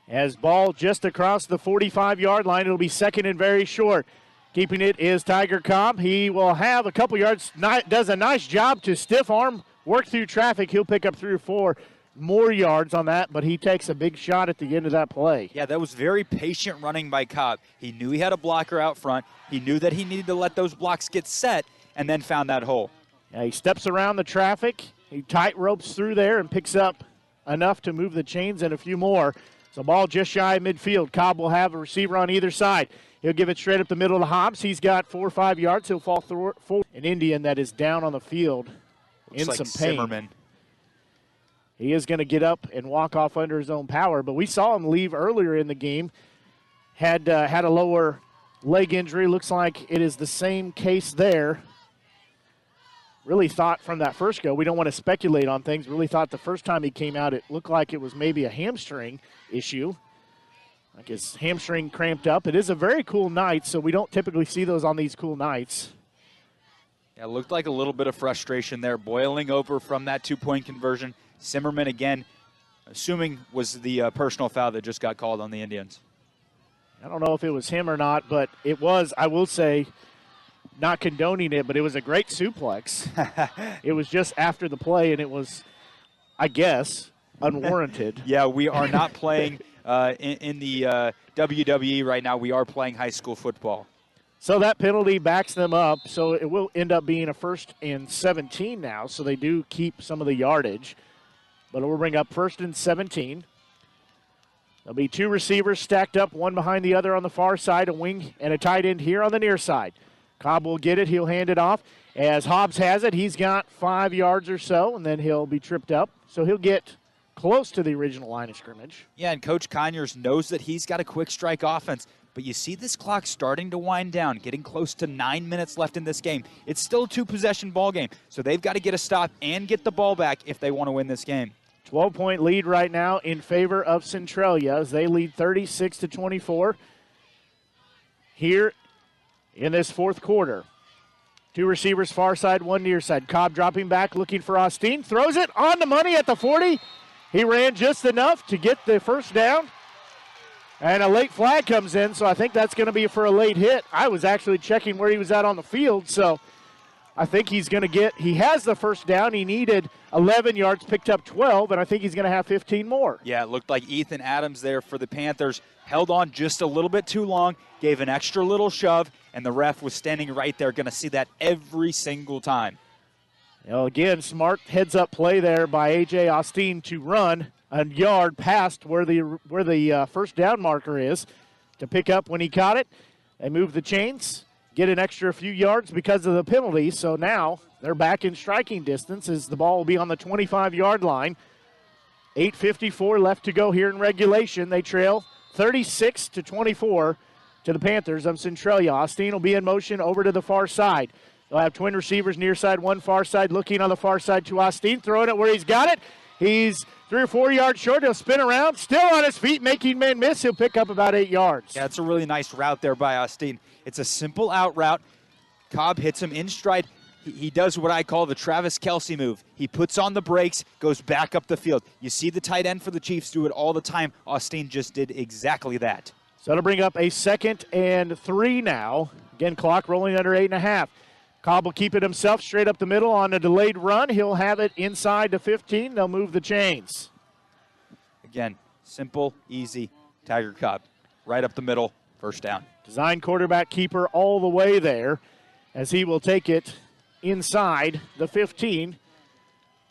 A: As ball just across the 45-yard line, it'll be second and very short. Keeping it is Tiger Cobb. He will have a couple yards, does a nice job to stiff arm, work through traffic. He'll pick up 3 or 4 more yards on that, but he takes a big shot at the end of that play.
C: Yeah, that was very patient running by Cobb. He knew he had a blocker out front. He knew that he needed to let those blocks get set, and then found that hole.
A: Yeah, he steps around the traffic. He tight ropes through there and picks up enough to move the chains and a few more. So ball just shy of midfield. Cobb will have a receiver on either side. He'll give it straight up the middle to Hobbs. He's got 4 or 5 yards. He'll fall through. An Indian that is down on the field in some pain.
C: Zimmerman.
A: He is going to get up and walk off under his own power, but we saw him leave earlier in the game. Had a lower leg injury. Looks like it is the same case there. Really thought from that first go, we don't want to speculate on things, really thought the first time he came out it looked like it was maybe a hamstring issue. Like his hamstring cramped up. It is a very cool night, so we don't typically see those on these cool nights.
C: Yeah, it looked like a little bit of frustration there, boiling over from that two-point conversion. Simmerman again, assuming was the personal foul that just got called on the Indians.
A: I don't know if it was him or not, but it was, I will say, not condoning it, but it was a great suplex. It was just after the play, and it was, I guess, unwarranted.
C: Yeah, we are not playing in the WWE right now. We are playing high school football.
A: So that penalty backs them up, so it will end up being a 1st and 17 now, so they do keep some of the yardage. But it will bring up 1st and 17. There'll be 2 receivers stacked up, one behind the other on the far side, a wing and a tight end here on the near side. Cobb will get it. He'll hand it off. As Hobbs has it, he's got 5 yards or so, and then he'll be tripped up. So he'll get close to the original line of scrimmage.
C: Yeah, and Coach Conyers knows that he's got a quick strike offense. But you see this clock starting to wind down, getting close to 9 minutes left in this game. It's still a 2-possession ball game, so they've got to get a stop and get the ball back if they want to win this game.
A: 12-point lead right now in favor of Centralia as they lead 36-24 here in this 4th quarter. 2 receivers far side, 1 near side. Cobb dropping back, looking for Austin. Throws it on the money at the 40. He ran just enough to get the first down. And a late flag comes in, so I think that's going to be for a late hit. I was actually checking where he was at on the field, so I think he's going to he has the first down. He needed 11 yards, picked up 12, and I think he's going to have 15 more.
C: Yeah, it looked like Ethan Adams there for the Panthers held on just a little bit too long, gave an extra little shove, and the ref was standing right there, going to see that every single time.
A: Again, smart heads-up play there by A.J. Austin to run a yard past where the first down marker is to pick up when he caught it. They move the chains, get an extra few yards because of the penalty, so now they're back in striking distance as the ball will be on the 25-yard line. 8:54 left to go here in regulation. They trail 36-24 to the Panthers of Centralia. Austin will be in motion over to the far side. They'll have twin receivers near side, one far side, looking on the far side to Austin, throwing it where he's got it. He's 3 or 4 yards short. He'll spin around, still on his feet, making men miss. He'll pick up about 8 yards.
C: Yeah, it's a really nice route there by Austin. It's a simple out route. Cobb hits him in stride. He does what I call the Travis Kelce move. He puts on the brakes, goes back up the field. You see the tight end for the Chiefs do it all the time. Austin just did exactly that.
A: So it'll bring up a 2nd and 3 now. Again, clock rolling under 8.5. Cobb will keep it himself straight up the middle on a delayed run. He'll have it inside the 15. They'll move the chains.
C: Again, simple, easy, Tiger Cobb. Right up the middle, first down.
A: Design quarterback keeper all the way there as he will take it inside the 15.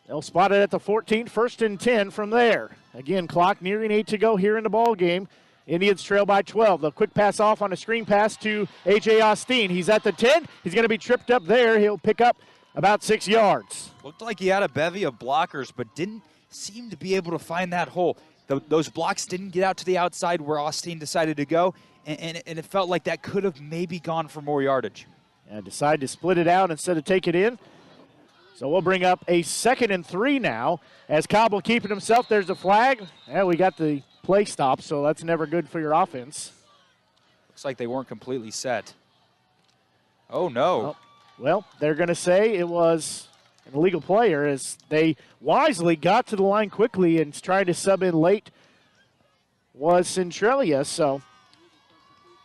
A: They'll spot it at the 14, 1st and 10 from there. Again, clock nearing 8 to go here in the ball game. Indians trail by 12. The quick pass off on a screen pass to A.J. Austin. He's at the 10. He's going to be tripped up there. He'll pick up about 6 yards.
C: Looked like he had a bevy of blockers, but didn't seem to be able to find that hole. Those blocks didn't get out to the outside where Austin decided to go, and it felt like that could have maybe gone for more yardage.
A: And decide to split it out instead of take it in. So we'll bring up a 2nd and 3 now as Cobb will keep it himself. There's a flag. And we got the play stop, so that's never good for your offense.
C: Looks like they weren't completely set. Oh, no.
A: Well, they're going to say it was an illegal player as they wisely got to the line quickly and tried to sub in late was Centralia. So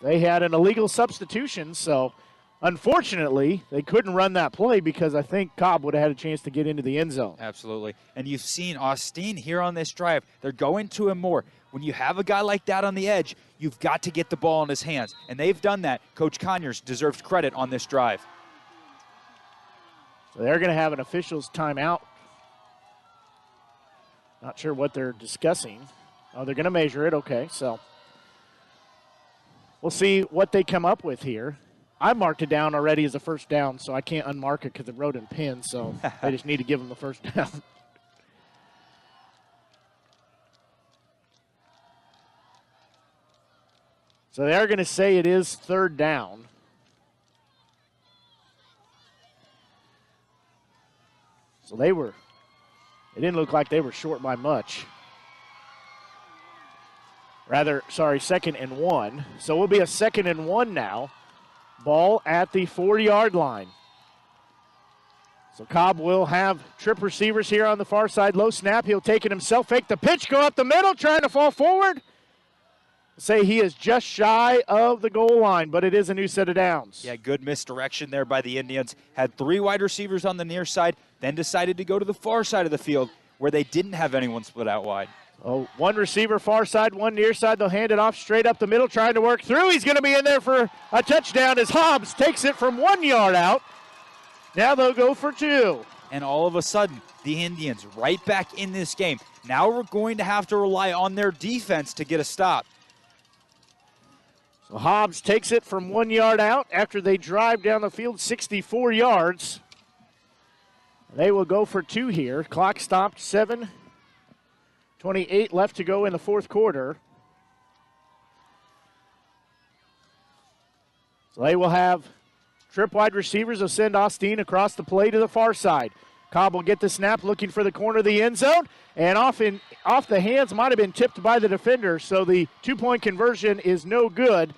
A: they had an illegal substitution, so unfortunately, they couldn't run that play because I think Cobb would have had a chance to get into the end zone.
C: Absolutely. And you've seen Austin here on this drive. They're going to him more. When you have a guy like that on the edge, you've got to get the ball in his hands. And they've done that. Coach Conyers deserves credit on this drive.
A: So they're going to have an official's timeout. Not sure what they're discussing. Oh, they're going to measure it. Okay, so we'll see what they come up with here. I marked it down already as a first down, so I can't unmark it because it wrote in pin, so they just need to give them the first down. So they're going to say it is third down. So it didn't look like they were short by much. Second and 1. So it will be a 2nd and 1 now. Ball at the 4-yard line. So Cobb will have trip receivers here on the far side. Low snap. He'll take it himself. Fake the pitch. Go up the middle. Trying to fall forward. Say he is just shy of the goal line, but it is a new set of downs.
C: Yeah, good misdirection there by the Indians. Had 3 wide receivers on the near side, then decided to go to the far side of the field where they didn't have anyone split out wide.
A: Oh, 1 receiver far side, 1 near side. They'll hand it off straight up the middle, trying to work through. He's going to be in there for a touchdown as Hobbs takes it from 1 yard out. Now they'll go for 2.
C: And all of a sudden, the Indians right back in this game. Now we're going to have to rely on their defense to get a stop.
A: So Hobbs takes it from 1 yard out after they drive down the field 64 yards. They will go for 2 here. Clock stopped, 7:28 left to go in the fourth quarter. So they will have trip wide receivers. They'll send Austin across the play to the far side. Cobb will get the snap, looking for the corner of the end zone, and off the hands, might have been tipped by the defender, so the 2-point conversion is no good.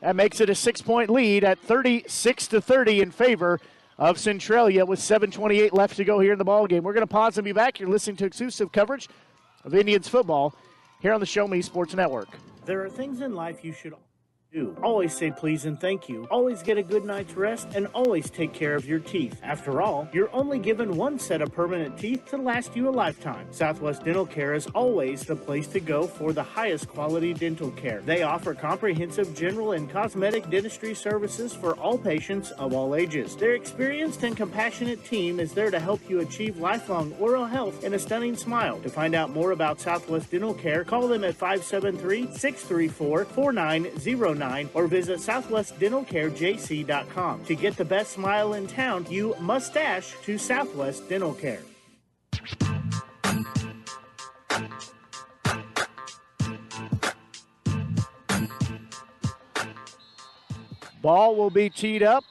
A: That makes it a 6-point lead at 36-30 in favor of Centralia with 7:28 left to go here in the ballgame. We're going to pause and be back. You're listening to exclusive coverage of Indians football here on the Show Me Sports Network.
U: There are things in life you should do. Always say please and thank you. Always get a good night's rest, and always take care of your teeth. After all, you're only given 1 set of permanent teeth to last you a lifetime. Southwest Dental Care is always the place to go for the highest quality dental care. They offer comprehensive general and cosmetic dentistry services for all patients of all ages. Their experienced and compassionate team is there to help you achieve lifelong oral health and a stunning smile. To find out more about Southwest Dental Care, call them at 573-634-4909 or visit southwestdentalcarejc.com. To get the best smile in town, you must dash to Southwest Dental Care.
A: Ball will be teed up,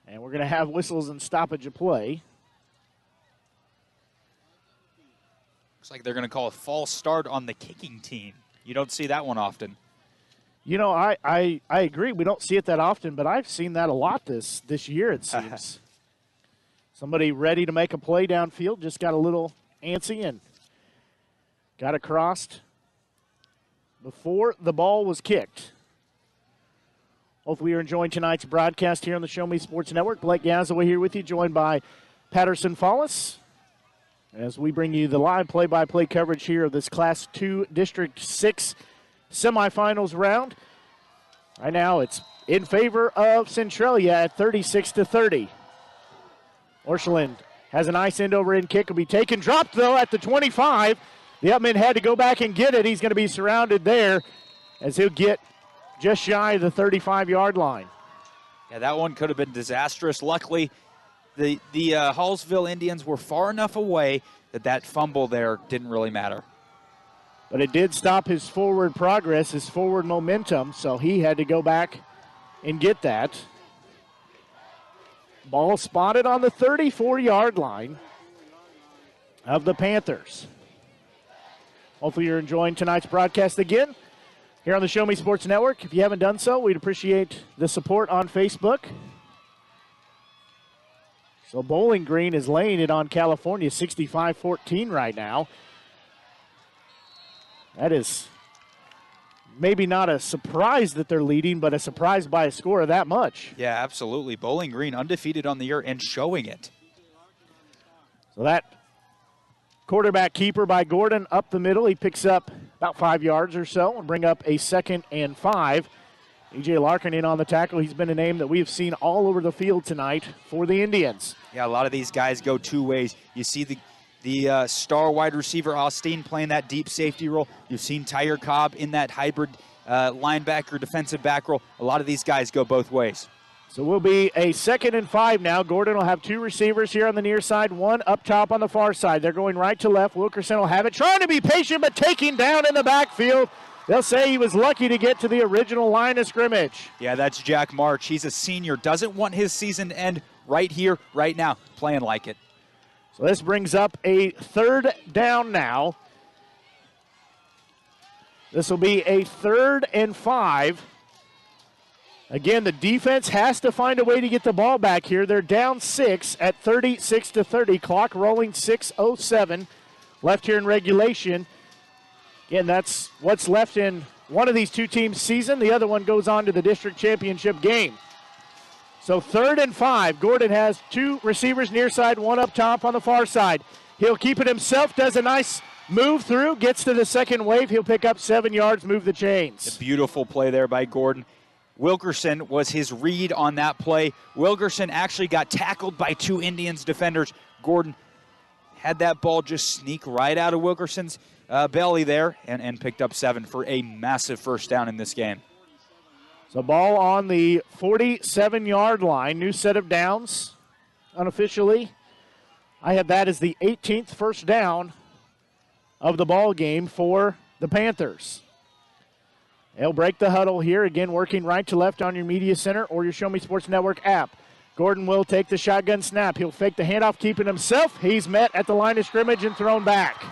A: and we're going to have whistles and stoppage of play.
C: Looks like they're going to call a false start on the kicking team. You don't see that one often.
A: You know, I agree. We don't see it that often, but I've seen that a lot this year, it seems. Somebody ready to make a play downfield just got a little antsy and got across before the ball was kicked. Hopefully you're enjoying tonight's broadcast here on the Show Me Sports Network. Blake Gazaway here with you, joined by Patterson Follis, as we bring you the live play-by-play coverage here of this Class 2 District 6 semifinals round. Right now it's in favor of Centralia at 36-30. Orshland has a nice end-over-end kick. Will be taken, dropped though at the 25. The Upman had to go back and get it. He's going to be surrounded there as he'll get just shy of the 35-yard line.
C: Yeah, that one could have been disastrous. Luckily, the Hallsville Indians were far enough away that fumble there didn't really matter.
A: But it did stop his forward progress, his forward momentum, so he had to go back and get that. Ball spotted on the 34-yard line of the Panthers. Hopefully you're enjoying tonight's broadcast again here on the Show Me Sports Network. If you haven't done so, we'd appreciate the support on Facebook. So Bowling Green is laying it on California 65-14 right now. That is maybe not a surprise that they're leading, but a surprise by a score of that much.
C: Yeah, absolutely. Bowling Green undefeated on the year and showing it.
A: So that quarterback keeper by Gordon up the middle. He picks up about 5 yards or so and bring up a 2nd and 5. E.J. Larkin in on the tackle. He's been a name that we have seen all over the field tonight for the Indians.
C: Yeah, a lot of these guys go 2 ways. You see the star wide receiver Austin playing that deep safety role. You've seen Tyre Cobb in that hybrid linebacker defensive back role. A lot of these guys go both ways.
A: So we'll be a 2nd and 5 now. Gordon will have 2 receivers here on the near side, 1 up top on the far side. They're going right to left. Wilkerson will have it, trying to be patient, but taking down in the backfield They'll say he was lucky to get to the original line of scrimmage.
C: Yeah, that's Jack March. He's a senior, doesn't want his season to end right here, right now, playing like it.
A: So this brings up a 3rd down now. This will be a 3rd and 5. Again, the defense has to find a way to get the ball back here. They're down 6 at 36-30. Clock rolling 6:07 left here in regulation. Again, that's what's left in one of these two teams' season. The other one goes on to the district championship game. So 3rd and 5. Gordon has 2 receivers near side, 1 up top on the far side. He'll keep it himself, does a nice move through, gets to the second wave. He'll pick up 7 yards, move the chains.
C: A beautiful play there by Gordon. Wilkerson was his read on that play. Wilkerson actually got tackled by 2 Indians defenders. Gordon had that ball just sneak right out of Wilkerson's belly there and picked up 7 for a massive first down in this game.
A: So ball on the 47-yard line. New set of downs unofficially. I have that as the 18th first down of the ball game for the Panthers. They'll break the huddle here. Again, working right to left on your media center or your Show Me Sports Network app. Gordon will take the shotgun snap. He'll fake the handoff, keeping himself. He's met at the line of scrimmage and thrown back.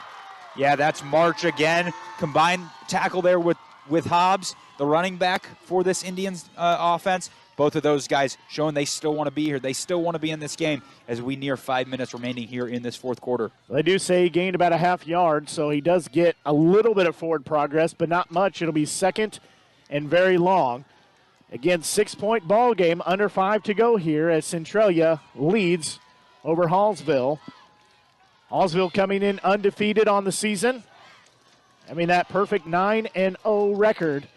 C: Yeah, that's March again. Combined tackle there with Hobbs, the running back for this Indians offense. Both of those guys showing they still want to be here. They still want to be in this game as we near 5 minutes remaining here in this fourth quarter.
A: They do say he gained about a half yard, so he does get a little bit of forward progress, but not much. It'll be 2nd and very long. Again, 6-point ball game, under 5 to go here as Centralia leads over Hallsville. Hallsville coming in undefeated on the season. I mean, that perfect 9-0 record.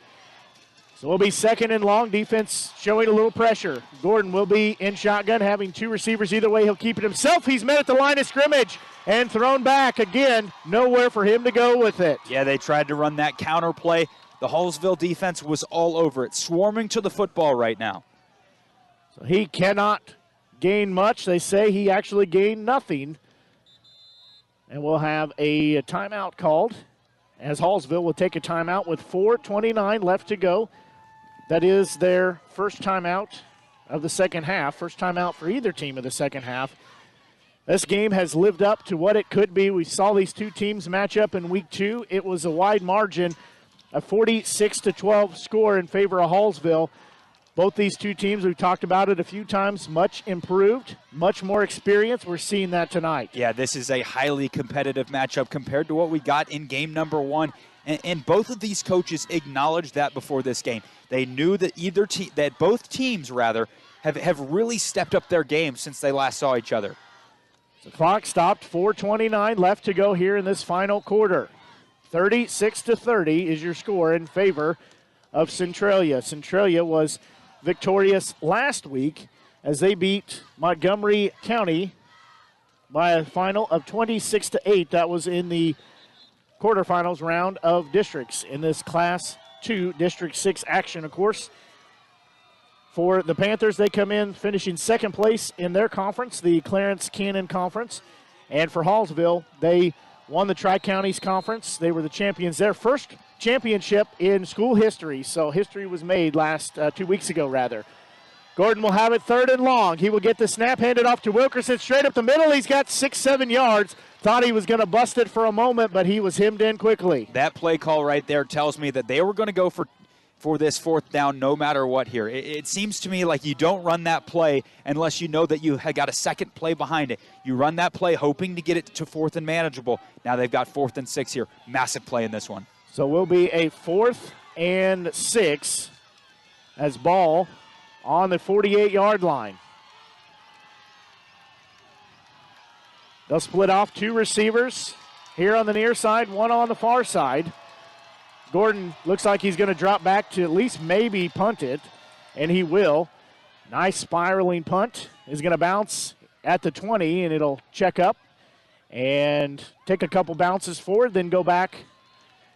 A: So we'll be 2nd and long. Defense showing a little pressure. Gordon will be in shotgun, having 2 receivers either way. He'll keep it himself. He's met at the line of scrimmage and thrown back. Again, nowhere for him to go with it.
C: Yeah, they tried to run that counter play. The Hallsville defense was all over it, swarming to the football right now.
A: So he cannot gain much. They say he actually gained nothing. And we'll have a timeout called as Hallsville will take a timeout with 4:29 left to go. That is their first timeout of the second half, first timeout for either team of the second half. This game has lived up to what it could be. We saw these two teams match up in week 2. It was a wide margin, a 46-12 score in favor of Hallsville. Both these two teams, we've talked about it a few times, much improved, much more experience. We're seeing that tonight.
C: Yeah, this is a highly competitive matchup compared to what we got in game number 1. And both of these coaches acknowledged that before this game. They knew that that both teams have really stepped up their game since they last saw each other.
A: The clock stopped, 4:29 left to go here in this final quarter. 36-30 is your score in favor of Centralia. Centralia was victorious last week as they beat Montgomery County by a final of 26-8. That was in the quarterfinals round of districts in this Class 2 District 6 action, of course. For the Panthers, they come in finishing second place in their conference, the Clarence Cannon Conference. And for Hallsville, they won the Tri-Counties Conference. They were the champions. Their first championship in school history. So history was made 2 weeks ago, rather. Gordon will have it 3rd and long. He will get the snap handed off to Wilkerson straight up the middle. He's got 6-7 yards. Thought he was going to bust it for a moment, but he was hemmed in quickly.
C: That play call right there tells me that they were going to go for this 4th down no matter what here. It seems to me like you don't run that play unless you know that you have got a second play behind it. You run that play hoping to get it to 4th and manageable. Now they've got 4th and 6 here. Massive play in this one.
A: So we'll be a 4th and 6 as ball on the 48-yard line. They'll split off 2 receivers here on the near side, 1 on the far side. Gordon looks like he's going to drop back to at least maybe punt it, and he will. Nice spiraling punt. Is going to bounce at the 20, and it'll check up and take a couple bounces forward, then go back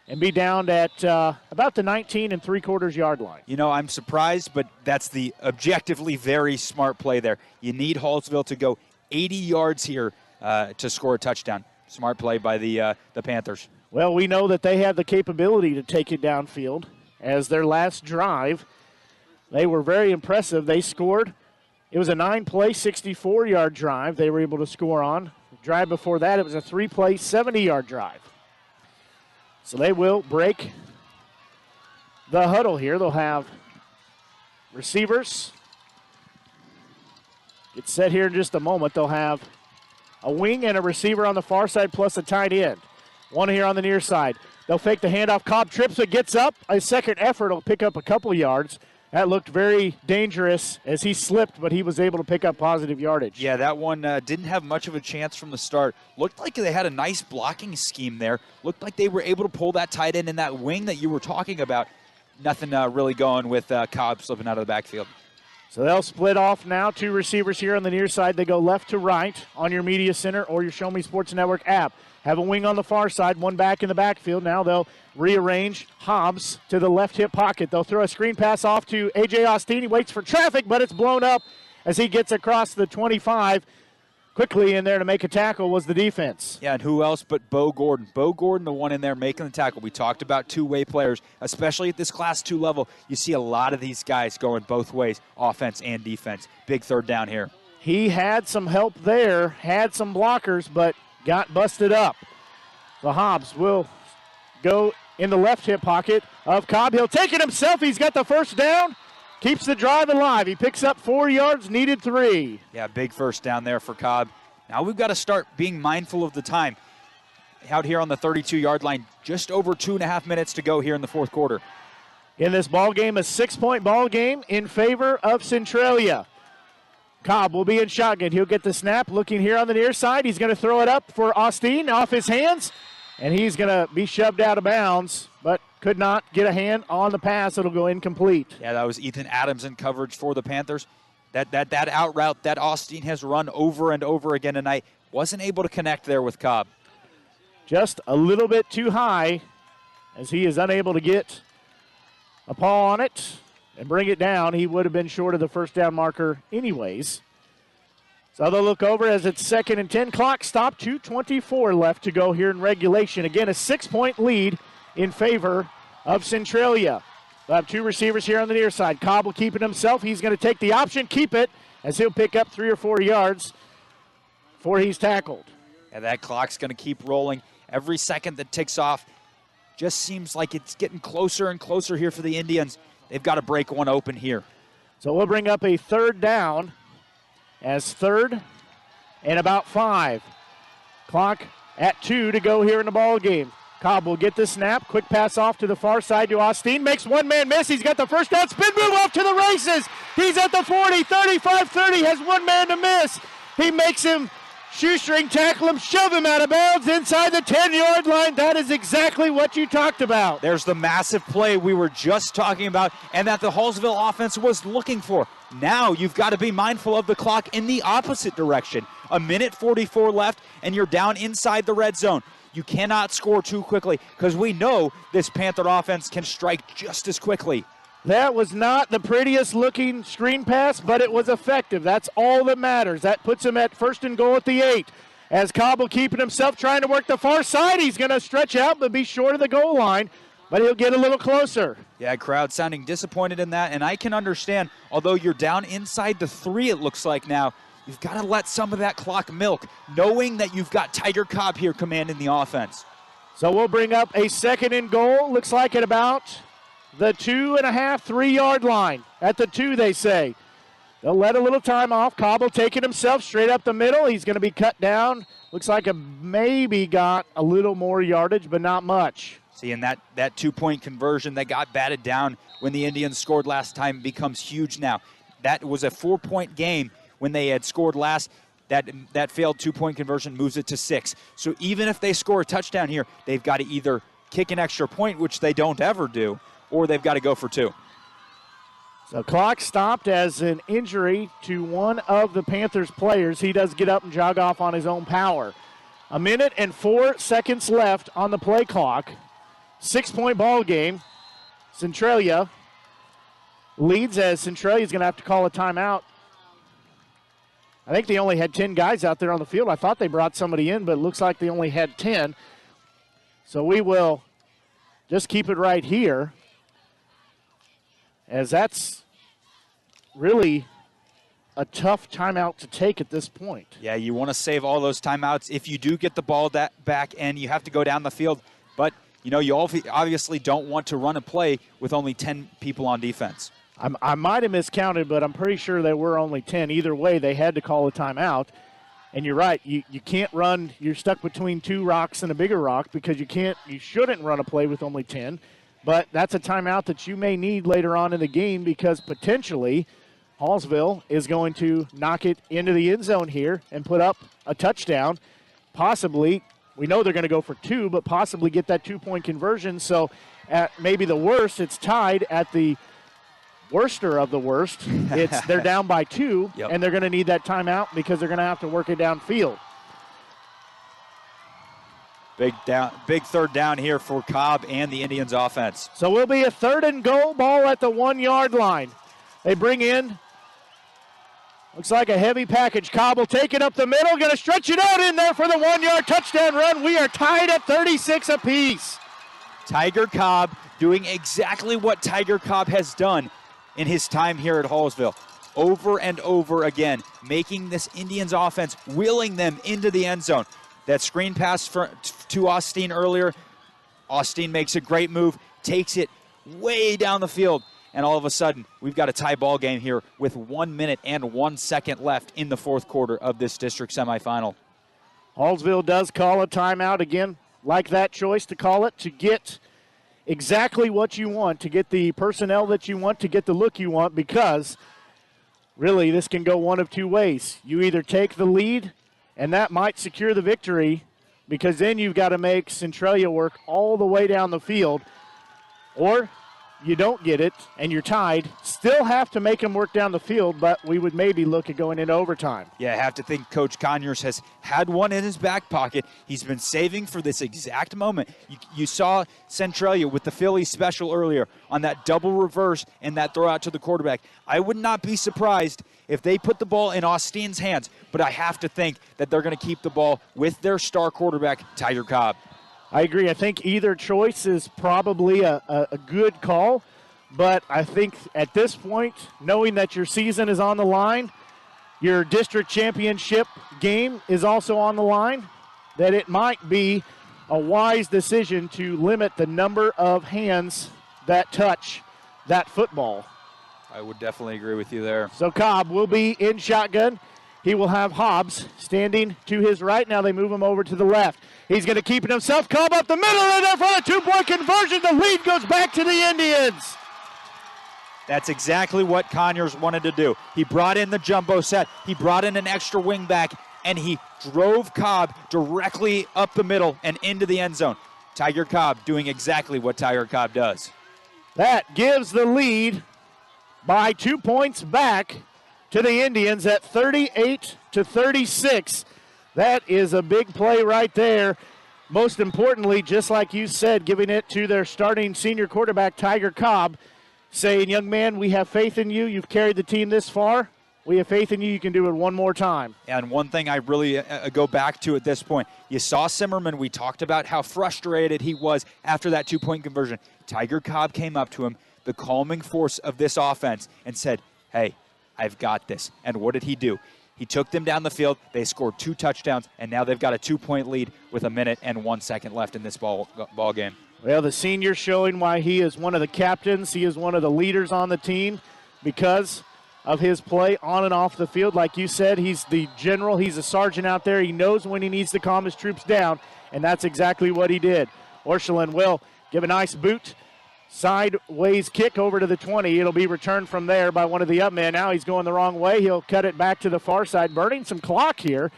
A: and be down at about the 19 3/4 yard line.
C: You know, I'm surprised, but that's the objectively very smart play there. You need Hallsville to go 80 yards here to score a touchdown. Smart play by the Panthers.
A: Well, we know that they have the capability to take it downfield. As their last drive, they were very impressive. They scored. It was a 9-play, 64-yard drive they were able to score on. The drive before that, it was a 3-play, 70-yard drive. So they will break the huddle here. They'll have receivers. Get set here in just a moment. They'll have a wing and a receiver on the far side plus a tight end. One here on the near side. They'll fake the handoff. Cobb trips it, gets up. A second effort will pick up a couple yards. That looked very dangerous as he slipped, but he was able to pick up positive yardage.
C: Yeah, that one didn't have much of a chance from the start. Looked like they had a nice blocking scheme there. Looked like they were able to pull that tight end in that wing that you were talking about. Nothing really going with Cobb slipping out of the backfield.
A: So they'll split off now. Two receivers here on the near side. They go left to right on your media center or your Show Me Sports Network app. Have a wing on the far side, one back in the backfield. Now they'll rearrange Hobbs to the left hip pocket. They'll throw a screen pass off to A.J. Austin. He waits for traffic, but it's blown up as he gets across the 25. Quickly in there to make a tackle was the defense.
C: Yeah, and who else but Bo Gordon? Bo Gordon, the one in there making the tackle. We talked about two-way players, especially at this Class 2 level. You see a lot of these guys going both ways, offense and defense. Big third down here.
A: He had some help there, had some blockers, but got busted up. The Hobbs will go in the left hip pocket of Cobb. He'll take it himself. He's got the first down. Keeps the drive alive. He picks up 4 yards, needed 3.
C: Yeah, big first down there for Cobb. Now we've got to start being mindful of the time. Out here on the 32-yard line, just over 2.5 minutes to go here in the fourth quarter.
A: In this ball game, a 6-point ball game in favor of Centralia. Cobb will be in shotgun. He'll get the snap. Looking here on the near side. He's going to throw it up for Austin off his hands. And he's going to be shoved out of bounds, but could not get a hand on the pass. It'll go incomplete.
C: Yeah, that was Ethan Adams in coverage for the Panthers. That out route that Austin has run over and over again tonight. Wasn't able to connect there with Cobb.
A: Just a little bit too high as he is unable to get a paw on it and bring it down. He would have been short of the first down marker anyways. So they'll look over as it's 2nd and 10. Clock stopped. 2:24 left to go here in regulation. Again, a 6-point lead in favor of Centralia. They'll have two receivers here on the near side. Cobb will keep it himself. He's going to take the option, keep it, as he'll pick up 3 or 4 yards before he's tackled.
C: And that clock's going to keep rolling. Every second that ticks off just seems like it's getting closer and closer here for the Indians. They've got to break one open here.
A: So we'll bring up a third down as 3rd and about 5. Clock at 2 to go here in the ball game. Cobb will get the snap. Quick pass off to the far side to Austin. Makes one man miss. He's got the first down. Spin move off to the races. He's at the 40, 35, 30. Has one man to miss. He makes him shoestring tackle him, shove him out of bounds inside the 10-yard line. That is exactly what you talked about.
C: There's the massive play we were just talking about and that the Hallsville offense was looking for. Now you've got to be mindful of the clock in the opposite direction. 1:44 left, and you're down inside the red zone. You cannot score too quickly because we know this Panther offense can strike just as quickly.
A: That was not the prettiest looking screen pass, but it was effective. That's all that matters. That puts him at 1st and goal at the 8. As Cobb will keep it himself, trying to work the far side. He's going to stretch out but be short of the goal line, but he'll get a little closer.
C: Yeah, crowd sounding disappointed in that, and I can understand, although you're down inside the 3, it looks like now, you've got to let some of that clock milk, knowing that you've got Tiger Cobb here commanding the offense.
A: So we'll bring up a 2nd and goal. Looks like at about the 2.5, 3-yard line. At the 2, they say. They'll let a little time off. Cobb will take it himself straight up the middle. He's going to be cut down. Looks like maybe got a little more yardage, but not much.
C: See, and that 2-point conversion that got batted down when the Indians scored last time becomes huge now. That was a 4-point game when they had scored last. That failed 2-point conversion moves it to 6. So even if they score a touchdown here, they've got to either kick an extra point, which they don't ever do, or they've got to go for 2.
A: So clock stopped as an injury to one of the Panthers players. He does get up and jog off on his own power. 1:04 seconds left on the play clock. 6-point ball game. Centralia leads as Centralia's going to have to call a timeout. I think they only had 10 guys out there on the field. I thought they brought somebody in, but it looks like they only had 10. So we will just keep it right here, as that's really a tough timeout to take at this point.
C: Yeah, you want to save all those timeouts if you do get the ball back and you have to go down the field. But, you obviously don't want to run a play with only 10 people on defense.
A: I might have miscounted, but I'm pretty sure there were only 10. Either way, they had to call a timeout. And you're right, you can't run, you're stuck between two rocks and a bigger rock because you shouldn't run a play with only 10. But that's a timeout that you may need later on in the game because potentially Hallsville is going to knock it into the end zone here and put up a touchdown. Possibly, we know they're going to go for 2, but possibly get that 2-point conversion. So at maybe the worst, it's tied. At the worster of the worst, they're down by 2,
C: yep.
A: And they're going to need that timeout because they're going to have to work it downfield.
C: Big third down here for Cobb and the Indians offense.
A: So we'll be a 3rd and goal, ball at the 1-yard line. They bring in, looks like a heavy package. Cobb will take it up the middle, going to stretch it out in there for the 1-yard touchdown run. We are tied at 36 apiece.
C: Tiger Cobb doing exactly what Tiger Cobb has done in his time here at Hallsville. Over and over again, making this Indians offense, wheeling them into the end zone. That screen pass to Austin earlier. Austin makes a great move, takes it way down the field, and all of a sudden, we've got a tie ball game here with 1 minute and 1 second left in the fourth quarter of this district semifinal.
A: Hallsville does call a timeout again. Like that choice to call it to get exactly what you want, to get the personnel that you want, to get the look you want, because really this can go one of two ways. You either take the lead, and that might secure the victory, because then you've got to make Centralia work all the way down the field, or you don't get it and you're tied, still have to make them work down the field, but we would maybe look at going into overtime.
C: Yeah, I have to think Coach Conyers has had one in his back pocket. He's been saving for this exact moment. You saw Centralia with the Philly special earlier on that double reverse and that throw out to the quarterback. I would not be surprised if they put the ball in Austin's hands, but I have to think that they're going to keep the ball with their star quarterback, Tiger Cobb.
A: I agree. I think either choice is probably a good call, but I think at this point, knowing that your season is on the line, your district championship game is also on the line, that it might be a wise decision to limit the number of hands that touch that football.
C: I would definitely agree with you there.
A: So Cobb will be in shotgun. He will have Hobbs standing to his right. Now they move him over to the left. He's going to keep it himself. Cobb up the middle, and there for the 2-point conversion. The lead goes back to the Indians.
C: That's exactly what Conyers wanted to do. He brought in the jumbo set. He brought in an extra wing back, and he drove Cobb directly up the middle and into the end zone. Tiger Cobb doing exactly what Tiger Cobb does.
A: That gives the lead by 2 points back to the Indians at 38-36. That is a big play right there. Most importantly, just like you said, giving it to their starting senior quarterback, Tiger Cobb, saying, young man, we have faith in you. You've carried the team this far. We have faith in you. You can do it one more time.
C: And one thing I really go back to at this point, you saw Simmerman. We talked about how frustrated he was after that 2-point conversion. Tiger Cobb came up to him, the calming force of this offense, and said, hey, I've got this. And what did he do? He took them down the field. They scored 2 touchdowns, and now they've got a 2-point lead with 1 minute and 1 second left in this ball game.
A: Well, the senior showing why he is one of the captains. He is one of the leaders on the team because of his play on and off the field. Like you said, he's the general. He's a sergeant out there. He knows when he needs to calm his troops down, and that's exactly what he did. Orchelin will give a nice boot. Sideways kick over to the 20. It'll be returned from there by one of the up men. Now he's going the wrong way. He'll cut it back to the far side, burning some clock here.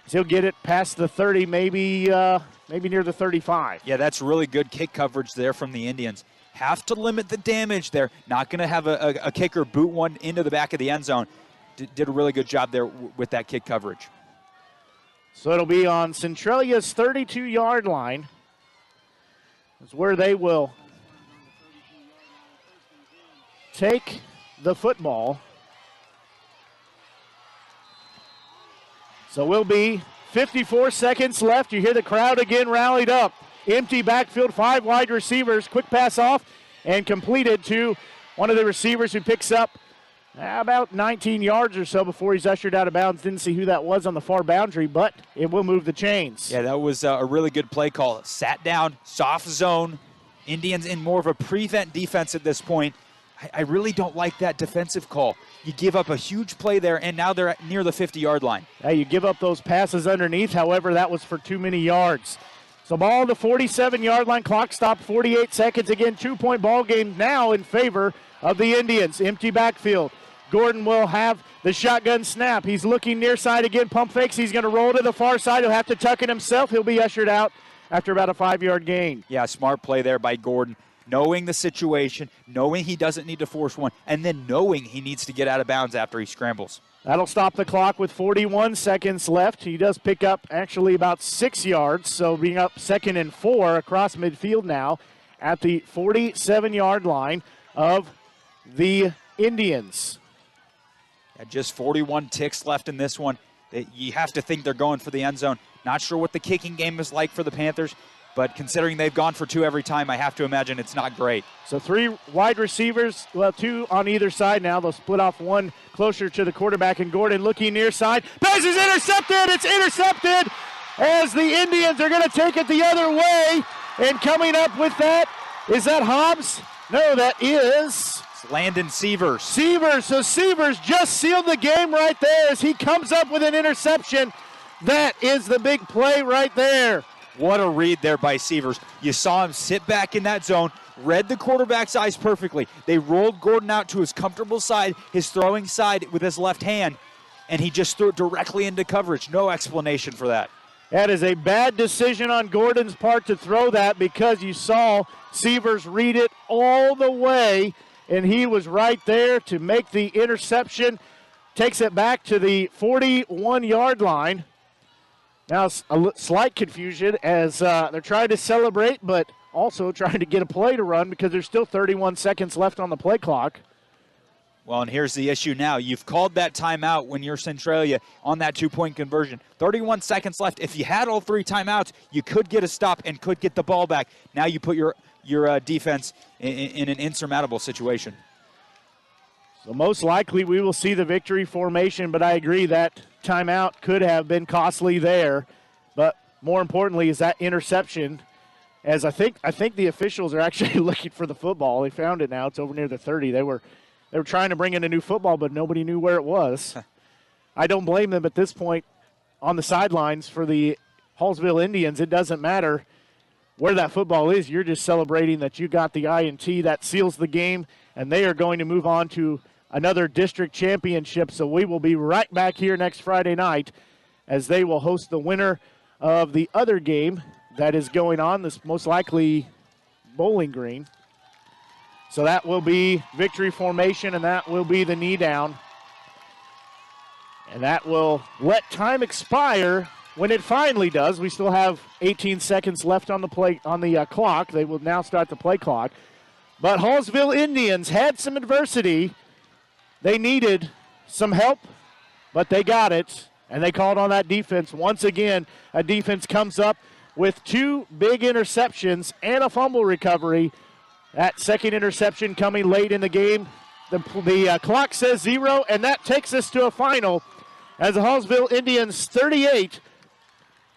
A: He'll get it past the 30, maybe near the 35.
C: Yeah, that's really good kick coverage there from the Indians. Have to limit the damage there. Not going to have a kicker boot one into the back of the end zone. Did a really good job there with that kick coverage.
A: So it'll be on Centralia's 32-yard line. That's where they will take the football. So we'll be 54 seconds left. You hear the crowd again rallied up. empty backfield, 5 wide receivers. Quick pass off and completed to one of the receivers who picks up about 19 yards or so before he's ushered out of bounds. Didn't see who that was on the far boundary, but it will move the chains.
C: Yeah, that was a really good play call. Sat down, soft zone. Indians in more of a prevent defense at this point. I really don't like that defensive call. You give up a huge play there, and now they're near the 50-yard line.
A: Yeah, you give up those passes underneath. However, that was for too many yards. So ball on the 47-yard line. Clock stopped, 48 seconds. Again, 2-point ball game now in favor of the Indians. Empty backfield. Gordon will have the shotgun snap. He's looking near side again. Pump fakes. He's going to roll to the far side. He'll have to tuck it himself. He'll be ushered out after about a 5-yard gain.
C: Yeah, smart play there by Gordon. Knowing the situation, knowing he doesn't need to force one, and then knowing he needs to get out of bounds after he scrambles.
A: That'll stop the clock with 41 seconds left. He does pick up actually about 6 yards, so being up 2nd and 4 across midfield now at the 47-yard line of the Indians.
C: Just 41 ticks left in this one. You have to think they're going for the end zone. Not sure what the kicking game is like for the Panthers, but considering they've gone for 2 every time, I have to imagine it's not great.
A: So 3 wide receivers, 2 on either side now. They'll split off one closer to the quarterback, and Gordon looking near side. Pass is intercepted! It's intercepted as the Indians are going to take it the other way. And coming up with that, is that Hobbs? No, that is
C: Landon Severs.
A: So Severs just sealed the game right there as he comes up with an interception. That is the big play right there.
C: What a read there by Severs. You saw him sit back in that zone, read the quarterback's eyes perfectly. They rolled Gordon out to his comfortable side, his throwing side with his left hand, and he just threw it directly into coverage. No explanation for that.
A: That is a bad decision on Gordon's part to throw that, because you saw Severs read it all the way, and he was right there to make the interception. Takes it back to the 41-yard line. Now, a slight confusion as they're trying to celebrate, but also trying to get a play to run because there's still 31 seconds left on the play clock.
C: Well, and here's the issue now. You've called that timeout when you're Centralia on that 2-point conversion. 31 seconds left. If you had all 3 timeouts, you could get a stop and could get the ball back. Now you put your defense in an insurmountable situation.
A: So most likely we will see the victory formation, but I agree that timeout could have been costly there. But more importantly is that interception, as I think the officials are actually looking for the football. They found it now. It's over near the 30. They were trying to bring in a new football, but nobody knew where it was. I don't blame them at this point on the sidelines for the Hallsville Indians. It doesn't matter where that football is. You're just celebrating that you got the INT. That seals the game, and they are going to move on to another district championship. So we will be right back here next Friday night as they will host the winner of the other game that is going on, this most likely Bowling Green. So that will be victory formation, and that will be the knee down. And that will let time expire when it finally does. We still have 18 seconds left on the clock. They will now start the play clock. But Hallsville Indians had some adversity. They needed some help, but they got it, and they called on that defense. Once again, a defense comes up with 2 big interceptions and a fumble recovery. That second interception coming late in the game. The clock says 0, and that takes us to a final as the Hallsville Indians 38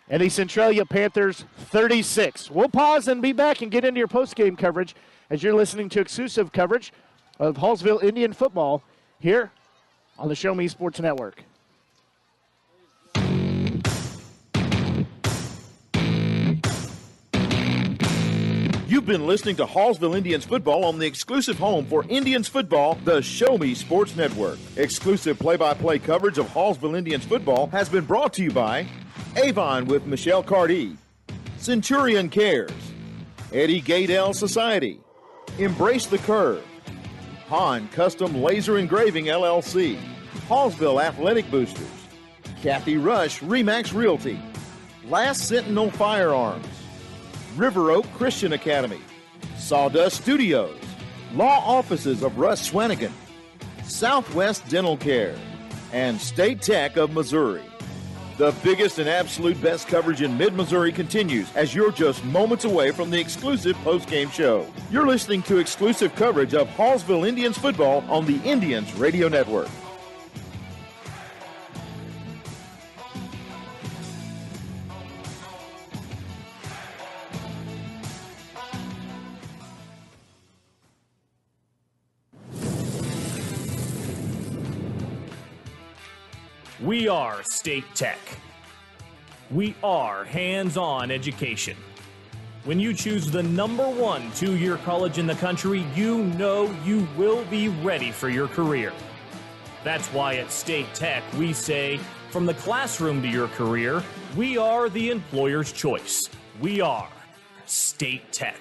A: and the Centralia Panthers 36. We'll pause and be back and get into your post-game coverage as you're listening to exclusive coverage of Hallsville Indian football here on the Show Me Sports Network.
B: You've been listening to Hallsville Indians football on the exclusive home for Indians football, the Show Me Sports Network. Exclusive play-by-play coverage of Hallsville Indians football has been brought to you by Avon with Michelle Cardee, Centurion Cares, Eddie Gaedel Society, Embrace the Curve, Han Custom Laser Engraving LLC, Hallsville Athletic Boosters, Kathy Rush Remax Realty, Last Sentinel Firearms, River Oak Christian Academy, Sawdust Studios, Law Offices of Russ Swanigan, Southwest Dental Care, and State Tech of Missouri. The biggest and absolute best coverage in mid-Missouri continues as you're just moments away from the exclusive post-game show. You're listening to exclusive coverage of Hallsville Indians football on the Indians Radio Network.
T: We are State Tech. We are hands-on education. When you choose the #1 two-year college in the country, you know you will be ready for your career. That's why at State Tech we say, from the classroom to your career, we are the employer's choice. We are State Tech.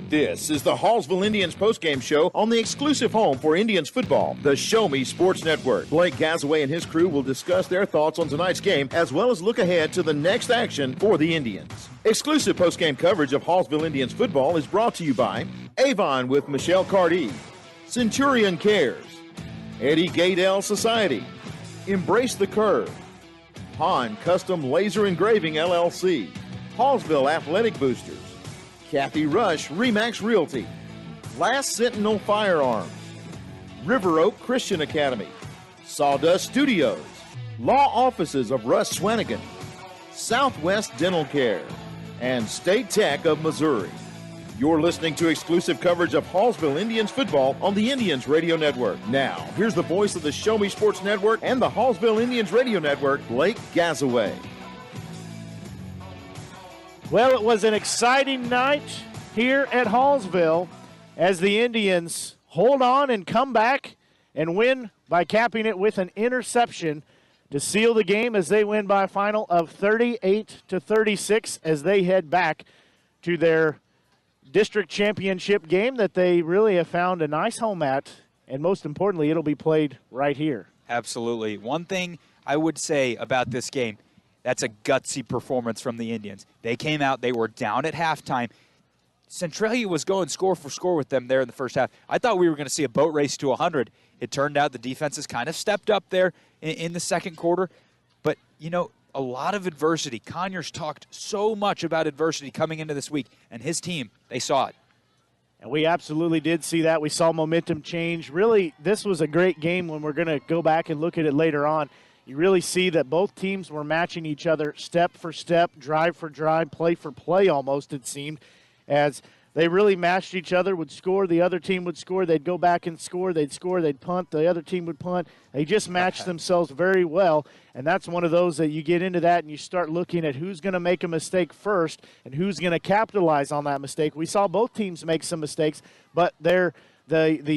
B: This is the Hallsville Indians postgame show on the exclusive home for Indians football, the Show Me Sports Network. Blake Gazaway and his crew will discuss their thoughts on tonight's game as well as look ahead to the next action for the Indians. Exclusive postgame coverage of Hallsville Indians football is brought to you by Avon with Michelle Cardee, Centurion Cares, Eddie Gaedel Society, Embrace the Curve, Han Custom Laser Engraving LLC, Hallsville Athletic Boosters, Kathy Rush Remax Realty, Last Sentinel Firearms, River Oak Christian Academy, Sawdust Studios, Law Offices of Russ Swanigan, Southwest Dental Care, and State Tech of Missouri. You're listening to exclusive coverage of Hallsville Indians football on the Indians Radio Network. Now, here's the voice of the Show Me Sports Network and the Hallsville Indians Radio Network, Blake Gazaway.
A: Well, it was an exciting night here at Hallsville as the Indians hold on and come back and win by capping it with an interception to seal the game as they win by a final of 38-36 as they head back to their district championship game that they really have found a nice home at, and most importantly, it'll be played right here.
C: Absolutely. One thing I would say about this game, that's a gutsy performance from the Indians. They came out, they were down at halftime. Centralia was going score for score with them there in the first half. I thought we were going to see a boat race to 100. It turned out the defenses kind of stepped up there in the second quarter. But, you know, a lot of adversity. Conyers talked so much about adversity coming into this week, and his team, they saw it.
A: And we absolutely did see that. We saw momentum change. Really, this was a great game when we're going to go back and look at it later on. You really see that both teams were matching each other step for step, drive for drive, play for play almost, it seemed, as they really matched each other, would score, the other team would score, they'd go back and score, they'd punt, the other team would punt. They just matched themselves very well, and that's one of those that you get into that and you start looking at who's going to make a mistake first and who's going to capitalize on that mistake. We saw both teams make some mistakes, but the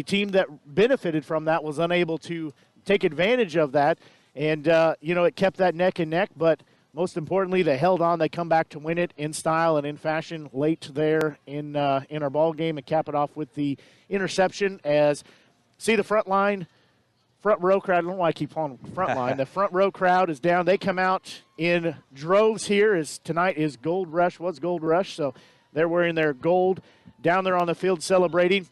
A: team that benefited from that was unable to take advantage of that. And, it kept that neck and neck, but most importantly, they held on. They come back to win it in style and in fashion late there in our ball game and cap it off with the interception as see the front row crowd. I don't know why I keep calling them front line. The front row crowd is down. They come out in droves here as tonight is Gold Rush, so they're wearing their gold down there on the field celebrating.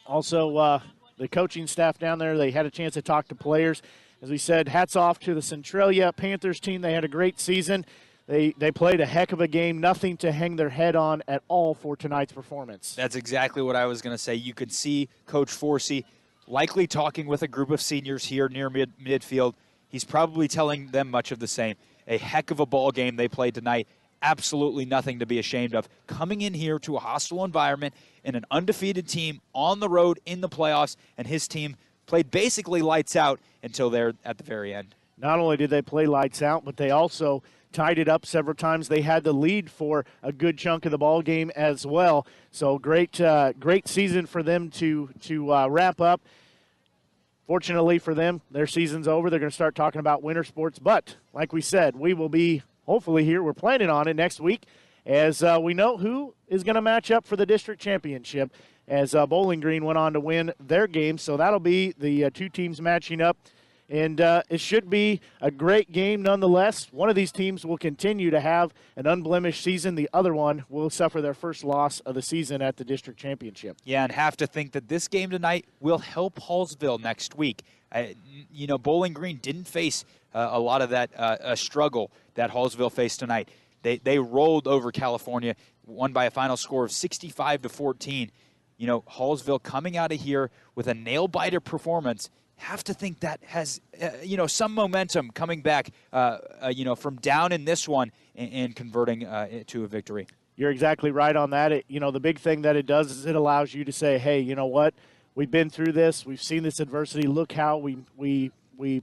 A: Also, the coaching staff down there, they had a chance to talk to players. As we said, hats off to the Centralia Panthers team. They had a great season. They played a heck of a game, nothing to hang their head on at all for tonight's performance.
C: That's exactly what I was going to say. You could see Coach Forsey likely talking with a group of seniors here near midfield. He's probably telling them much of the same. A heck of a ball game they played tonight. Absolutely nothing to be ashamed of. Coming in here to a hostile environment and an undefeated team on the road in the playoffs, and his team played basically lights out until they're at the very end.
A: Not only did they play lights out, but they also tied it up several times. They had the lead for a good chunk of the ball game as well. So great season for them to wrap up. Fortunately for them, their season's over. They're going to start talking about winter sports. But like we said, we will be hopefully here. We're planning on it next week as we know who is going to match up for the district championship, as Bowling Green went on to win their game. So that'll be the two teams matching up And it should be a great game nonetheless. One of these teams will continue to have an unblemished season. The other one will suffer their first loss of the season at the district championship.
C: Yeah, and have to think that this game tonight will help Hallsville next week. Bowling Green didn't face a lot of that struggle that Hallsville faced tonight. They rolled over California, won by a final score of 65-14. Hallsville coming out of here with a nail-biter performance. Have to think that has, some momentum coming back, from down in this one and converting it to a victory.
A: You're exactly right on that. The big thing that it does is it allows you to say, hey, you know what? We've been through this. We've seen this adversity. Look how we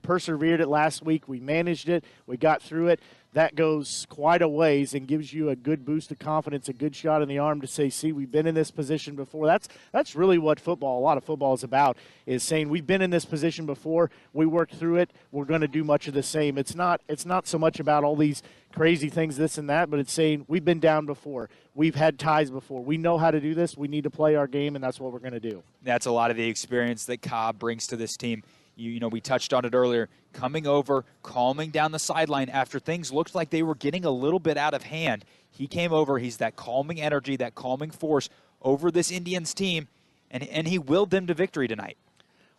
A: persevered it last week. We managed it. We got through it. That goes quite a ways and gives you a good boost of confidence, a good shot in the arm to say, see, we've been in this position before. That's really what a lot of football is about, is saying we've been in this position before. We worked through it. We're going to do much of the same. It's not so much about all these crazy things, this and that, but it's saying we've been down before. We've had ties before. We know how to do this. We need to play our game, and that's what we're going to do.
C: That's a lot of the experience that Cobb brings to this team. We touched on it earlier, coming over, calming down the sideline after things looked like they were getting a little bit out of hand. He came over. He's that calming energy, that calming force over this Indians team, and he willed them to victory tonight.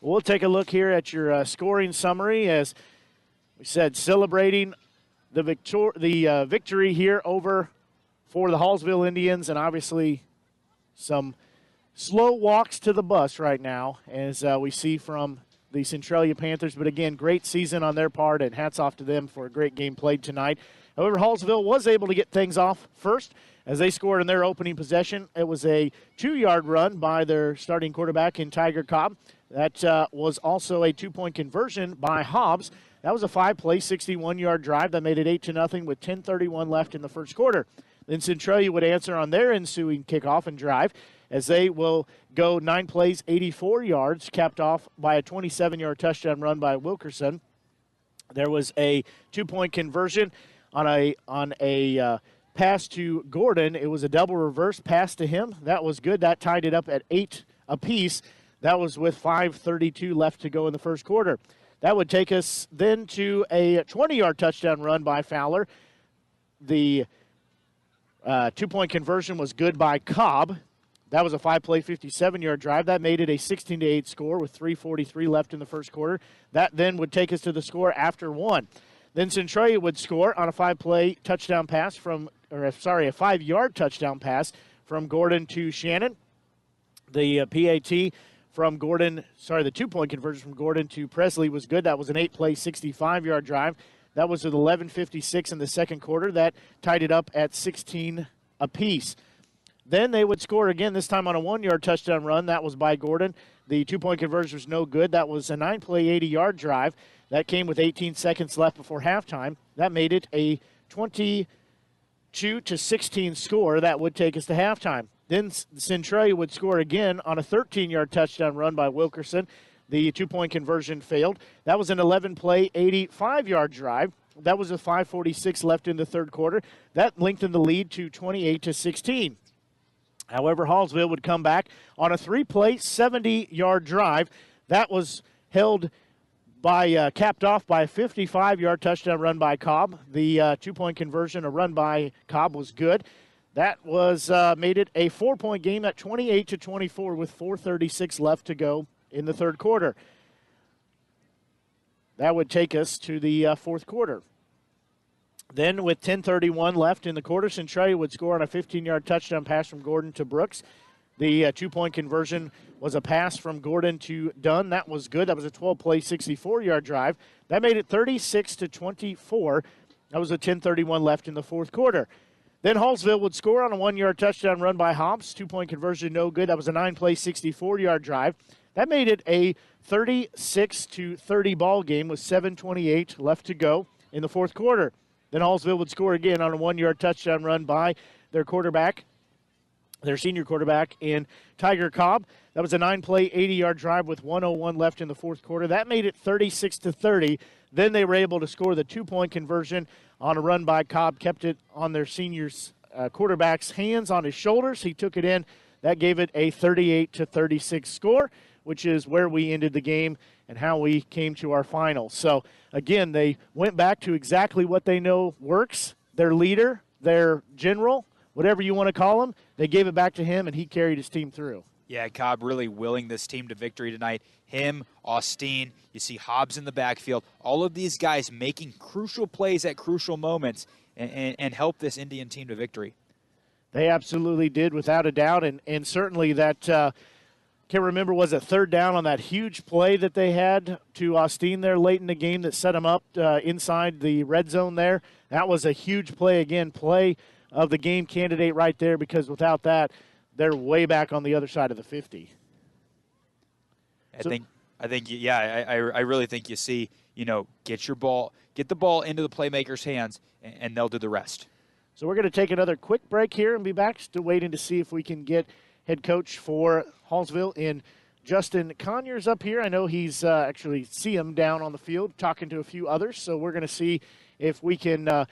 A: We'll take a look here at your scoring summary. As we said, celebrating the victory here over for the Hallsville Indians, and obviously some slow walks to the bus right now, as we see from the Centralia Panthers. But again, great season on their part, and hats off to them for a great game played tonight. However, Hallsville was able to get things off first as they scored in their opening possession. It was a 2-yard run by their starting quarterback in Tiger Cobb. That was also a 2-point conversion by Hobbs. That was a 5-play, 61-yard drive that made it 8-0 with 10:31 left in the first quarter. Then Centralia would answer on their ensuing kickoff and drive, as they will go 9 plays, 84 yards, capped off by a 27-yard touchdown run by Wilkerson. There was a 2-point conversion on a pass to Gordon. It was a double reverse pass to him. That was good. That tied it up at 8 apiece. That was with 5:32 left to go in the first quarter. That would take us then to a 20-yard touchdown run by Fowler. The 2-point conversion was good by Cobb. That was a 5-play, 57-yard drive. That made it a 16-8 score with 3:43 left in the first quarter. That then would take us to the score after 1. Then Centralia would score on a 5-play touchdown pass a 5-yard touchdown pass from Gordon to Shannon. The PAT from Gordon, the 2-point conversion from Gordon to Presley was good. That was an 8-play, 65-yard drive. That was with 11:56 in the second quarter. That tied it up at 16 apiece. Then they would score again, this time on a 1-yard touchdown run. That was by Gordon. The 2-point conversion was no good. That was a 9-play, 80-yard drive. That came with 18 seconds left before halftime. That made it a 22-16 score. That would take us to halftime. Then Centralia would score again on a 13-yard touchdown run by Wilkerson. The 2-point conversion failed. That was an 11-play, 85-yard drive. That was a 5:46 left in the third quarter. That lengthened the lead to 28-16. However, Hallsville would come back on a 3-play, 70-yard drive. That was held by capped off by a 55-yard touchdown run by Cobb. The 2-point conversion, a run by Cobb, was good. That was made it a 4-point game at 28-24 with 4:36 left to go in the third quarter. That would take us to the fourth quarter. Then with 10:31 left in the quarter, Centralia would score on a 15-yard touchdown pass from Gordon to Brooks. The 2-point conversion was a pass from Gordon to Dunn. That was good. That was a 12-play, 64-yard drive. That made it 36-24. That was a 10:31 left in the fourth quarter. Then Hallsville would score on a 1-yard touchdown run by Hobbs. 2-point conversion, no good. That was a 9-play, 64-yard drive. That made it a 36-30 ball game with 7:28 left to go in the fourth quarter. Then Hallsville would score again on a 1-yard touchdown run by their quarterback, their senior quarterback in Tiger Cobb. That was a 9-play, 80-yard drive with 1:01 left in the fourth quarter. That made it 36-30. Then they were able to score the 2-point conversion on a run by Cobb, kept it on their senior's quarterback's hands on his shoulders. He took it in. That gave it a 38-36 score which is where we ended the game and how we came to our final. So, again, they went back to exactly what they know works. Their leader, their general, whatever you want to call him, they gave it back to him, and he carried his team through.
C: Yeah, Cobb really willing this team to victory tonight. Him, Austin, you see Hobbs in the backfield. All of these guys making crucial plays at crucial moments and help this Indian team to victory.
A: They absolutely did, without a doubt, and certainly that, can't remember, was it third down on that huge play that they had to Austin there late in the game that set them up inside the red zone there. That was a huge play, again, play of the game candidate right there, because without that, they're way back on the other side of the 50.
C: I really think you see, get the ball into the playmakers' hands, and they'll do the rest.
A: So we're going to take another quick break here and be back. Still waiting to see if we can get head coach for Hallsville in Justin Conyers up here. I know he's actually see him down on the field talking to a few others. So we're going to see if we can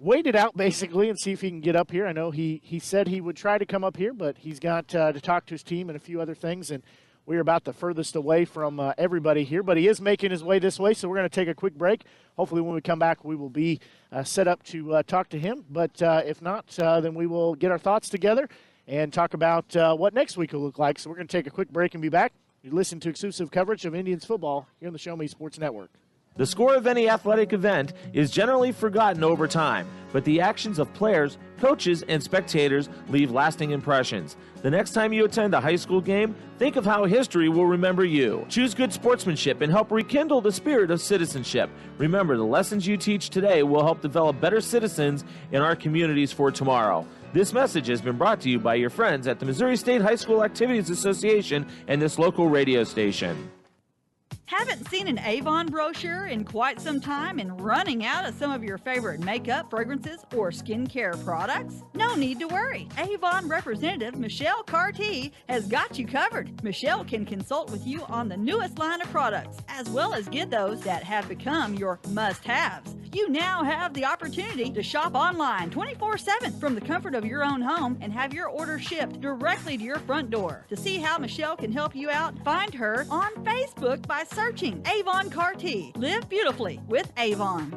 A: wait it out basically and see if he can get up here. I know he said he would try to come up here, but he's got to talk to his team and a few other things. And we're about the furthest away from everybody here, but he is making his way this way, so we're going to take a quick break. Hopefully when we come back, we will be set up to talk to him. But if not, then we will get our thoughts together and talk about what next week will look like. So we're going to take a quick break and be back. You listen to exclusive coverage of Indians football here on the Show Me Sports Network.
D: The score of any athletic event is generally forgotten over time, but the actions of players, coaches, and spectators leave lasting impressions. The next time you attend a high school game, think of how history will remember you. Choose good sportsmanship and help rekindle the spirit of citizenship. Remember, the lessons you teach today will help develop better citizens in our communities for tomorrow. This message has been brought to you by your friends at the Missouri State High School Activities Association and this local radio station.
F: Haven't seen an Avon brochure in quite some time and running out of some of your favorite makeup, fragrances, or skincare products? No need to worry. Avon representative Michelle Carty has got you covered. Michelle can consult with you on the newest line of products, as well as get those that have become your must-haves. You now have the opportunity to shop online 24/7 from the comfort of your own home and have your order shipped directly to your front door. To see how Michelle can help you out, find her on Facebook by searching Avon Carty. Live beautifully with Avon.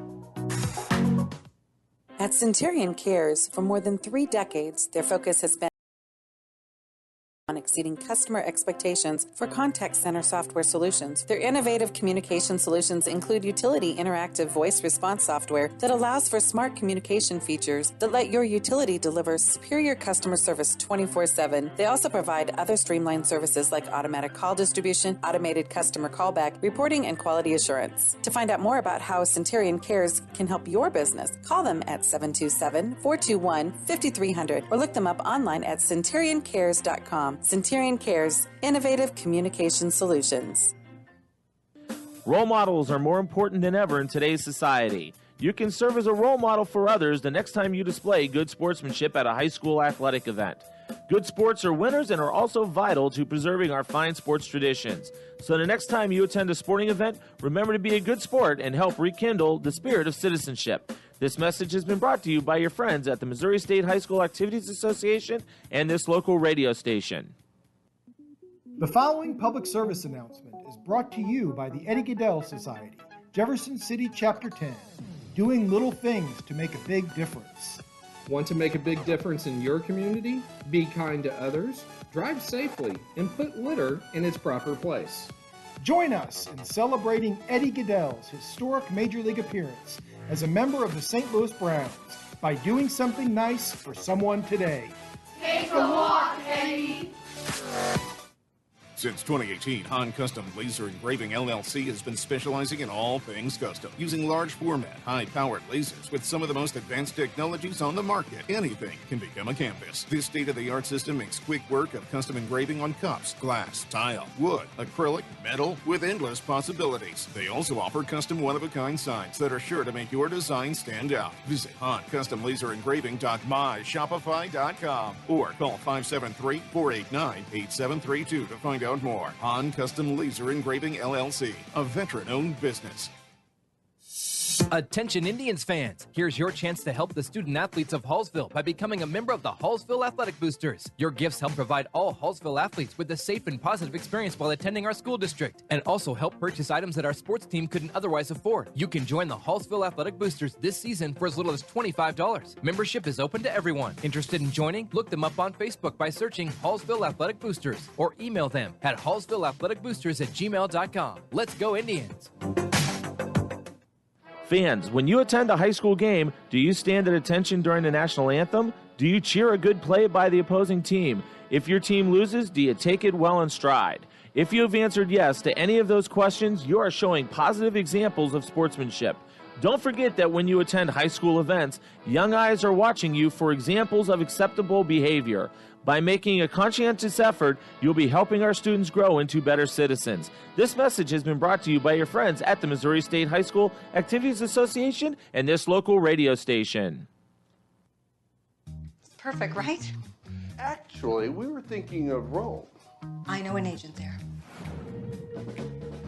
G: At Centurion Cares, for more than 3 decades, their focus has been on exceeding customer expectations for contact center software solutions. Their innovative communication solutions include utility interactive voice response software that allows for smart communication features that let your utility deliver superior customer service 24/7. They also provide other streamlined services like automatic call distribution, automated customer callback, reporting, and quality assurance. To find out more about how Centurion Cares can help your business, call them at 727-421-5300 or look them up online at centurioncares.com. Centurion Cares, innovative communication solutions.
D: Role models are more important than ever in today's society. You can serve as a role model for others the next time you display good sportsmanship at a high school athletic event. Good sports are winners and are also vital to preserving our fine sports traditions. So the next time you attend a sporting event, remember to be a good sport and help rekindle the spirit of citizenship. This message has been brought to you by your friends at the Missouri State High School Activities Association and this local radio station.
H: The following public service announcement is brought to you by the Eddie Gaedel Society, Jefferson City Chapter 10, doing little things to make a big difference.
I: Want to make a big difference in your community? Be kind to others, drive safely, and put litter in its proper place.
H: Join us in celebrating Eddie Gaedel's historic Major League appearance as a member of the St. Louis Browns by doing something nice for someone today.
J: Take a walk, Eddie.
K: Since 2018, Han Custom Laser Engraving LLC has been specializing in all things custom. Using large format, high-powered lasers with some of the most advanced technologies on the market, anything can become a canvas. This state-of-the-art system makes quick work of custom engraving on cups, glass, tile, wood, acrylic, metal, with endless possibilities. They also offer custom one-of-a-kind signs that are sure to make your design stand out. Visit HanCustomLaserEngraving.myShopify.com or call 573-489-8732 to find out more. Han Custom Laser Engraving LLC, a veteran-owned business.
L: Attention Indians fans, here's your chance to help the student athletes of Hallsville by becoming a member of the Hallsville Athletic Boosters. Your gifts help provide all Hallsville athletes with a safe and positive experience while attending our school district, and also help purchase items that our sports team couldn't otherwise afford. You can join the Hallsville Athletic Boosters this season for as little as $25. Membership is open to everyone. Interested in joining? Look them up on Facebook by searching Hallsville Athletic Boosters or email them at hallsvilleathleticboosters@gmail.com. Let's go Indians!
D: Fans, when you attend a high school game, do you stand at attention during the national anthem? Do you cheer a good play by the opposing team? If your team loses, do you take it well in stride? If you have answered yes to any of those questions, you are showing positive examples of sportsmanship. Don't forget that when you attend high school events, young eyes are watching you for examples of acceptable behavior. By making a conscientious effort, you'll be helping our students grow into better citizens. This message has been brought to you by your friends at the Missouri State High School Activities Association and this local radio station.
M: Perfect, right?
N: Actually, we were thinking of Rome.
M: I know an agent there.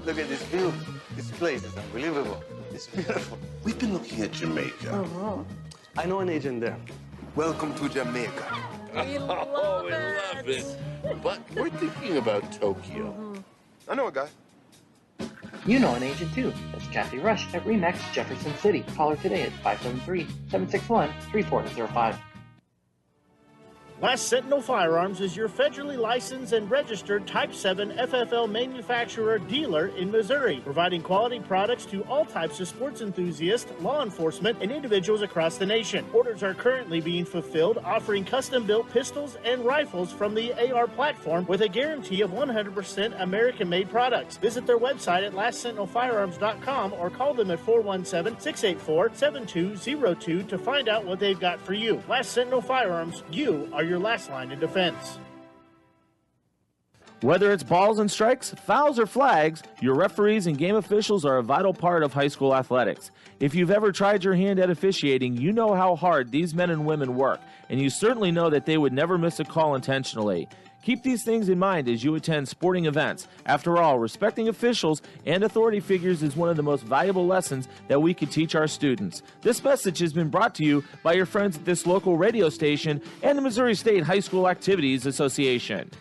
N: Look at this view. This place is unbelievable. It's beautiful. We've been looking at Jamaica. I know an agent there. Welcome to Jamaica.
S: We love it.
N: But we're thinking about Tokyo. I know a guy.
O: You know an agent too. That's Kathy Rush at RE/MAX Jefferson City. Call her today at 573-761-3405.
U: Last Sentinel Firearms is your federally licensed and registered Type 7 FFL manufacturer dealer in Missouri, providing quality products to all types of sports enthusiasts, law enforcement, and individuals across the nation. Orders are currently being fulfilled, offering custom-built pistols and rifles from the AR platform with a guarantee of 100% American-made products. Visit their website at lastsentinelfirearms.com or call them at 417-684-7202 to find out what they've got for you. Last Sentinel Firearms, you are your last line of defense.
D: Whether it's balls and strikes, fouls, or flags, your referees and game officials are a vital part of high school athletics. If you've ever tried your hand at officiating, you know how hard these men and women work, and you certainly know that they would never miss a call intentionally. Keep these things in mind as you attend sporting events. After all, respecting officials and authority figures is one of the most valuable lessons that we can teach our students. This message has been brought to you by your friends at this local radio station and the Missouri State High School Activities Association.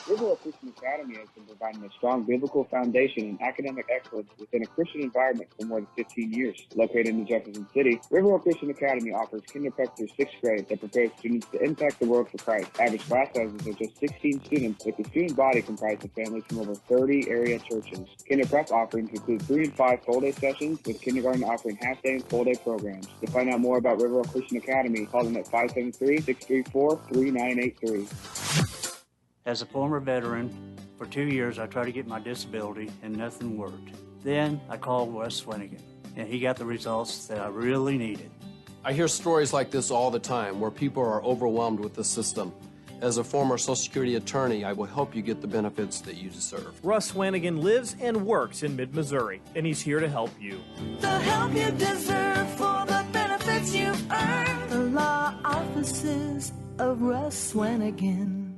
P: Riverwalk Christian Academy has been providing a strong biblical foundation and academic excellence within a Christian environment for more than 15 years. Located in Jefferson City, Riverwalk Christian Academy offers kindergarten through 6th grade that prepares students to impact the world for Christ. Average class sizes are just 16 students, with the student body comprised of families from over 30 area churches. Kinder prep offerings include 3 and 5 full-day sessions, with kindergarten offering half-day and full-day programs. To find out more about Riverwalk Christian Academy, call them at 573-634-3983.
Q: As a former veteran, for 2 years I tried to get my disability and nothing worked. Then I called Wes Swinigan, and he got the results that I really needed.
R: I hear stories like this all the time where people are overwhelmed with the system. As a former Social Security attorney, I will help you get the benefits that you deserve.
T: Russ Swanigan lives and works in mid-Missouri, and he's here to help you.
S: The help you deserve for the benefits you've earned. The law offices of Russ Swanigan.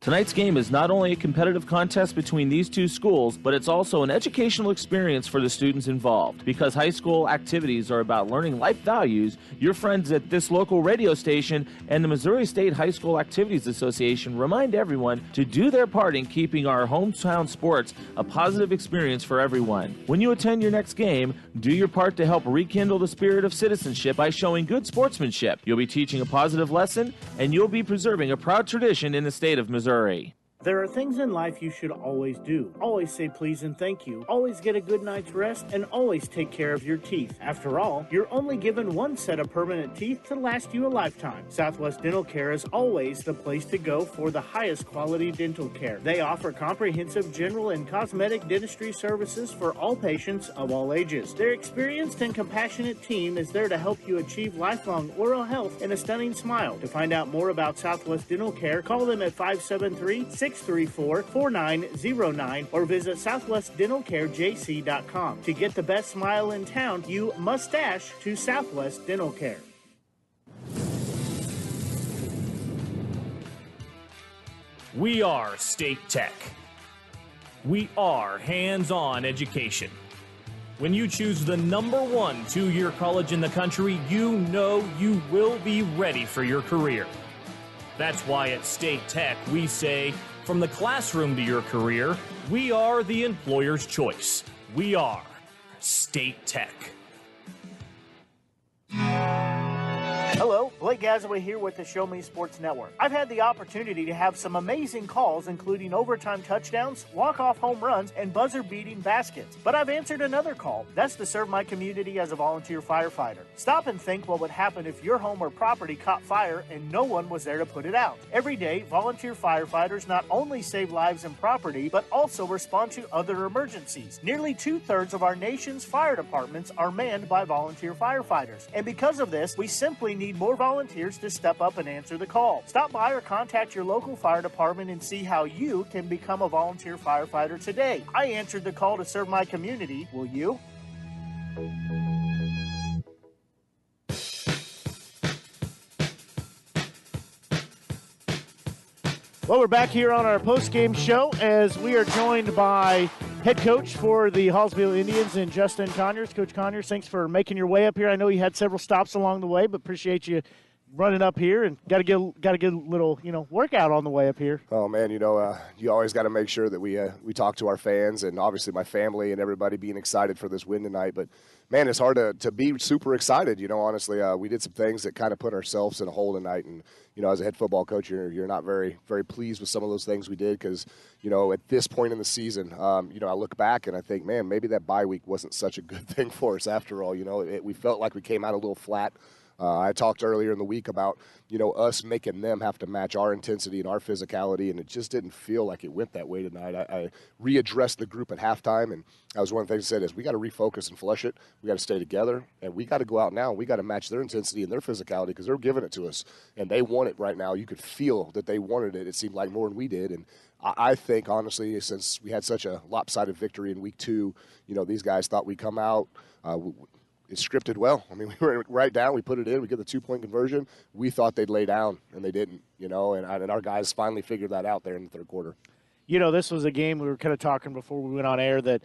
D: Tonight's game is not only a competitive contest between these two schools, but it's also an educational experience for the students involved. Because high school activities are about learning life values, your friends at this local radio station and the Missouri State High School Activities Association remind everyone to do their part in keeping our hometown sports a positive experience for everyone. When you attend your next game, do your part to help rekindle the spirit of citizenship by showing good sportsmanship. You'll be teaching a positive lesson, and you'll be preserving a proud tradition in the state of Missouri.
U: There are things in life you should always do. Always say please and thank you. Always get a good night's rest, and always take care of your teeth. After all, you're only given one set of permanent teeth to last you a lifetime. Southwest Dental Care is always the place to go for the highest quality dental care. They offer comprehensive general and cosmetic dentistry services for all patients of all ages. Their experienced and compassionate team is there to help you achieve lifelong oral health and a stunning smile. To find out more about Southwest Dental Care, call them at 573-634-4909 or visit southwestdentalcarejc.com. To get the best smile in town, you must dash to Southwest Dental Care.
T: We are State Tech. We are hands-on education. When you choose the number 1 two-year college in the country, you know you will be ready for your career. That's why at State Tech we say, from the classroom to your career, we are the employer's choice. We are State Tech.
U: Hello, Blake Gazaway here with the Show Me Sports Network. I've had the opportunity to have some amazing calls, including overtime touchdowns, walk-off home runs, and buzzer-beating baskets. But I've answered another call. That's to serve my community as a volunteer firefighter. Stop and think what would happen if your home or property caught fire and no one was there to put it out. Every day, volunteer firefighters not only save lives and property, but also respond to other emergencies. Nearly 2/3 of our nation's fire departments are manned by volunteer firefighters. And because of this, we simply need more volunteers to step up and answer the call. Stop by or contact your local fire department and see how you can become a volunteer firefighter today. I answered the call to serve my community. Will you? Well, we're back here on our post-game show as we are joined by head coach for the Hallsville Indians and Justin Conyers. Coach Conyers, thanks for making your way up here. I know you had several stops along the way, but appreciate you running up here and got to get a little workout on the way up here.
E: Oh man, you always got to make sure that we talk to our fans and obviously my family and everybody being excited for this win tonight. But man, it's hard to be super excited. Honestly, we did some things that kind of put ourselves in a hole tonight, and as a head football coach, you're not very very pleased with some of those things we did because at this point in the season, I look back and I think, man, maybe that bye week wasn't such a good thing for us after all. We felt like we came out a little flat. I talked earlier in the week about, us making them have to match our intensity and our physicality, and it just didn't feel like it went that way tonight. I readdressed the group at halftime, and that was one of the things I said is we got to refocus and flush it. We got to stay together, and we got to go out now. We got to match their intensity and their physicality because they're giving it to us, and they want it right now. You could feel that they wanted it. It seemed like more than we did, and I think, honestly, since we had such a lopsided victory in week 2, these guys thought we'd come out it's scripted well. I mean, we were right down. We put it in. We get the 2-point conversion. We thought they'd lay down, and they didn't, and our guys finally figured that out there in the third quarter.
A: This was a game we were kind of talking before we went on air that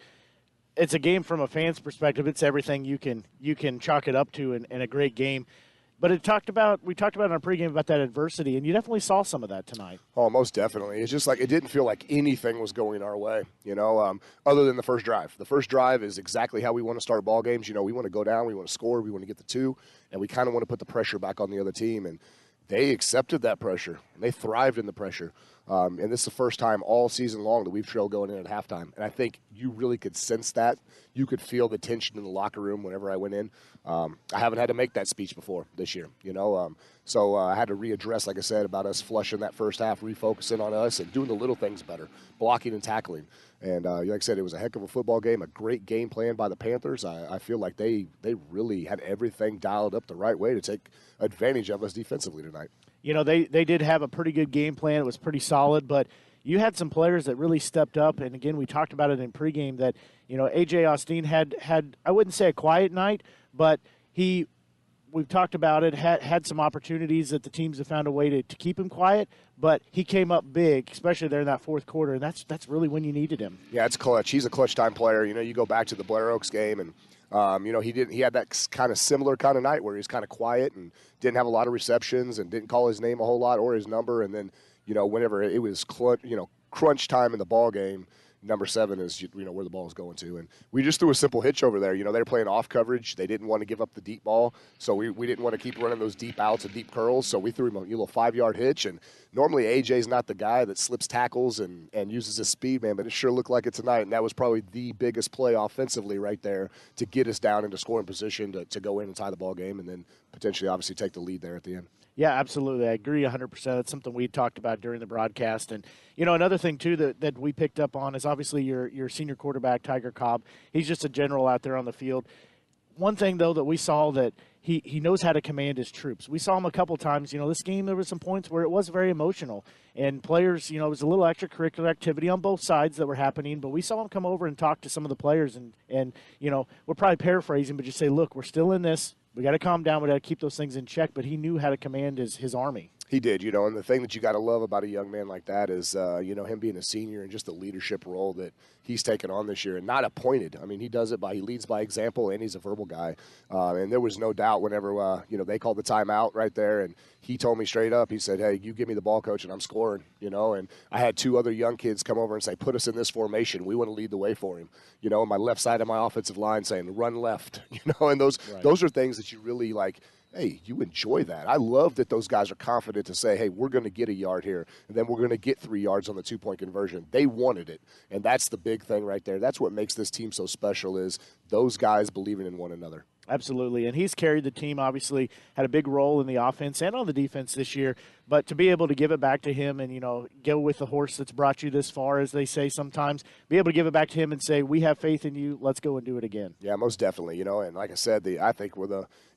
A: it's a game from a fan's perspective. It's everything you can chalk it up to in a great game. But we talked about in our pregame about that adversity, and you definitely saw some of that tonight.
E: Oh, most definitely. It's just like it didn't feel like anything was going our way, other than the first drive. The first drive is exactly how we want to start ball games. We want to go down, we want to score, we want to get the 2, and we kind of want to put the pressure back on the other team. And they accepted that pressure, and they thrived in the pressure. And this is the first time all season long that we've trailed going in at halftime. And I think you really could sense that. You could feel the tension in the locker room whenever I went in. I haven't had to make that speech before this year, So I had to readdress, like I said, about us flushing that first half, refocusing on us and doing the little things better, blocking and tackling. And like I said, it was a heck of a football game, a great game plan by the Panthers. I feel like they really had everything dialed up the right way to take advantage of us defensively tonight.
A: They did have a pretty good game plan. It was pretty solid, but you had some players that really stepped up. And, again, we talked about it in pregame that, A.J. Austin had I wouldn't say a quiet night, but we've talked about it, had some opportunities that the teams have found a way to keep him quiet, but he came up big, especially there in that fourth quarter, and that's really when you needed him.
E: Yeah, it's clutch. He's a clutch time player. You go back to the Blair Oaks game, and he had that kind of similar kind of night where he was kind of quiet and didn't have a lot of receptions and didn't call his name a whole lot or his number, and then whenever it was crunch time in the ball game, number 7 is where the ball is going to, and we just threw a simple hitch over there. They're playing off coverage. They didn't want to give up the deep ball, so we didn't want to keep running those deep outs and deep curls. So we threw him a little 5-yard hitch. And normally AJ's not the guy that slips tackles and uses his speed, man, but it sure looked like it tonight. And that was probably the biggest play offensively right there to get us down into scoring position to go in and tie the ball game, and then potentially obviously take the lead there at the end.
A: Yeah, absolutely. I agree 100%. That's something we talked about during the broadcast. And, another thing, too, that we picked up on is obviously your senior quarterback, Tiger Cobb. He's just a general out there on the field. One thing, though, that we saw that he knows how to command his troops. We saw him a couple times. This game there were some points where it was very emotional. And players, it was a little extracurricular activity on both sides that were happening. But we saw him come over and talk to some of the players. And we're probably paraphrasing, but just say, look, we're still in this. We got to calm down. We got to keep those things in check. But he knew how to command his army.
E: He did, and the thing that you got to love about a young man like that is, him being a senior and just the leadership role that he's taken on this year and not appointed. I mean, he leads by example, and he's a verbal guy. And there was no doubt whenever, they called the timeout right there, and he told me straight up, he said, hey, you give me the ball, coach, and I'm scoring, and I had 2 other young kids come over and say, put us in this formation. We want to lead the way for him, on my left side of my offensive line saying, run left, and those are things that you really like. Hey, you enjoy that. I love that those guys are confident to say, hey, we're going to get a yard here, and then we're going to get 3 yards on the 2-point conversion. They wanted it, and that's the big thing right there. That's what makes this team so special is those guys believing in one another.
A: Absolutely, and he's carried the team, obviously, had a big role in the offense and on the defense this year, but to be able to give it back to him and, go with the horse that's brought you this far, as they say sometimes, be able to give it back to him and say, we have faith in you, let's go and do it again.
E: Yeah, most definitely, and like I said, I think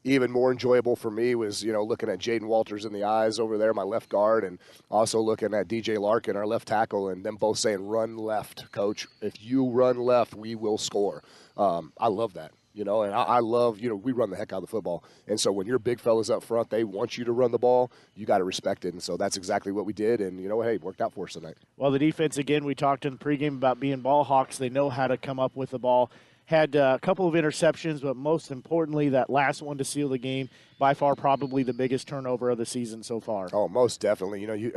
E: even more enjoyable for me was, looking at Jaden Walters in the eyes over there, my left guard, and also looking at DJ Larkin, our left tackle, and them both saying, run left, coach. If you run left, we will score. I love that. And I love, we run the heck out of the football. And so when your big fellas up front, they want you to run the ball, you got to respect it. And so that's exactly what we did. And, hey, it worked out for us tonight.
A: Well, the defense, again, we talked in the pregame about being ball hawks. They know how to come up with the ball. Had a couple of interceptions, but most importantly, that last one to seal the game, by far probably the biggest turnover of the season so far.
E: Oh, most definitely. You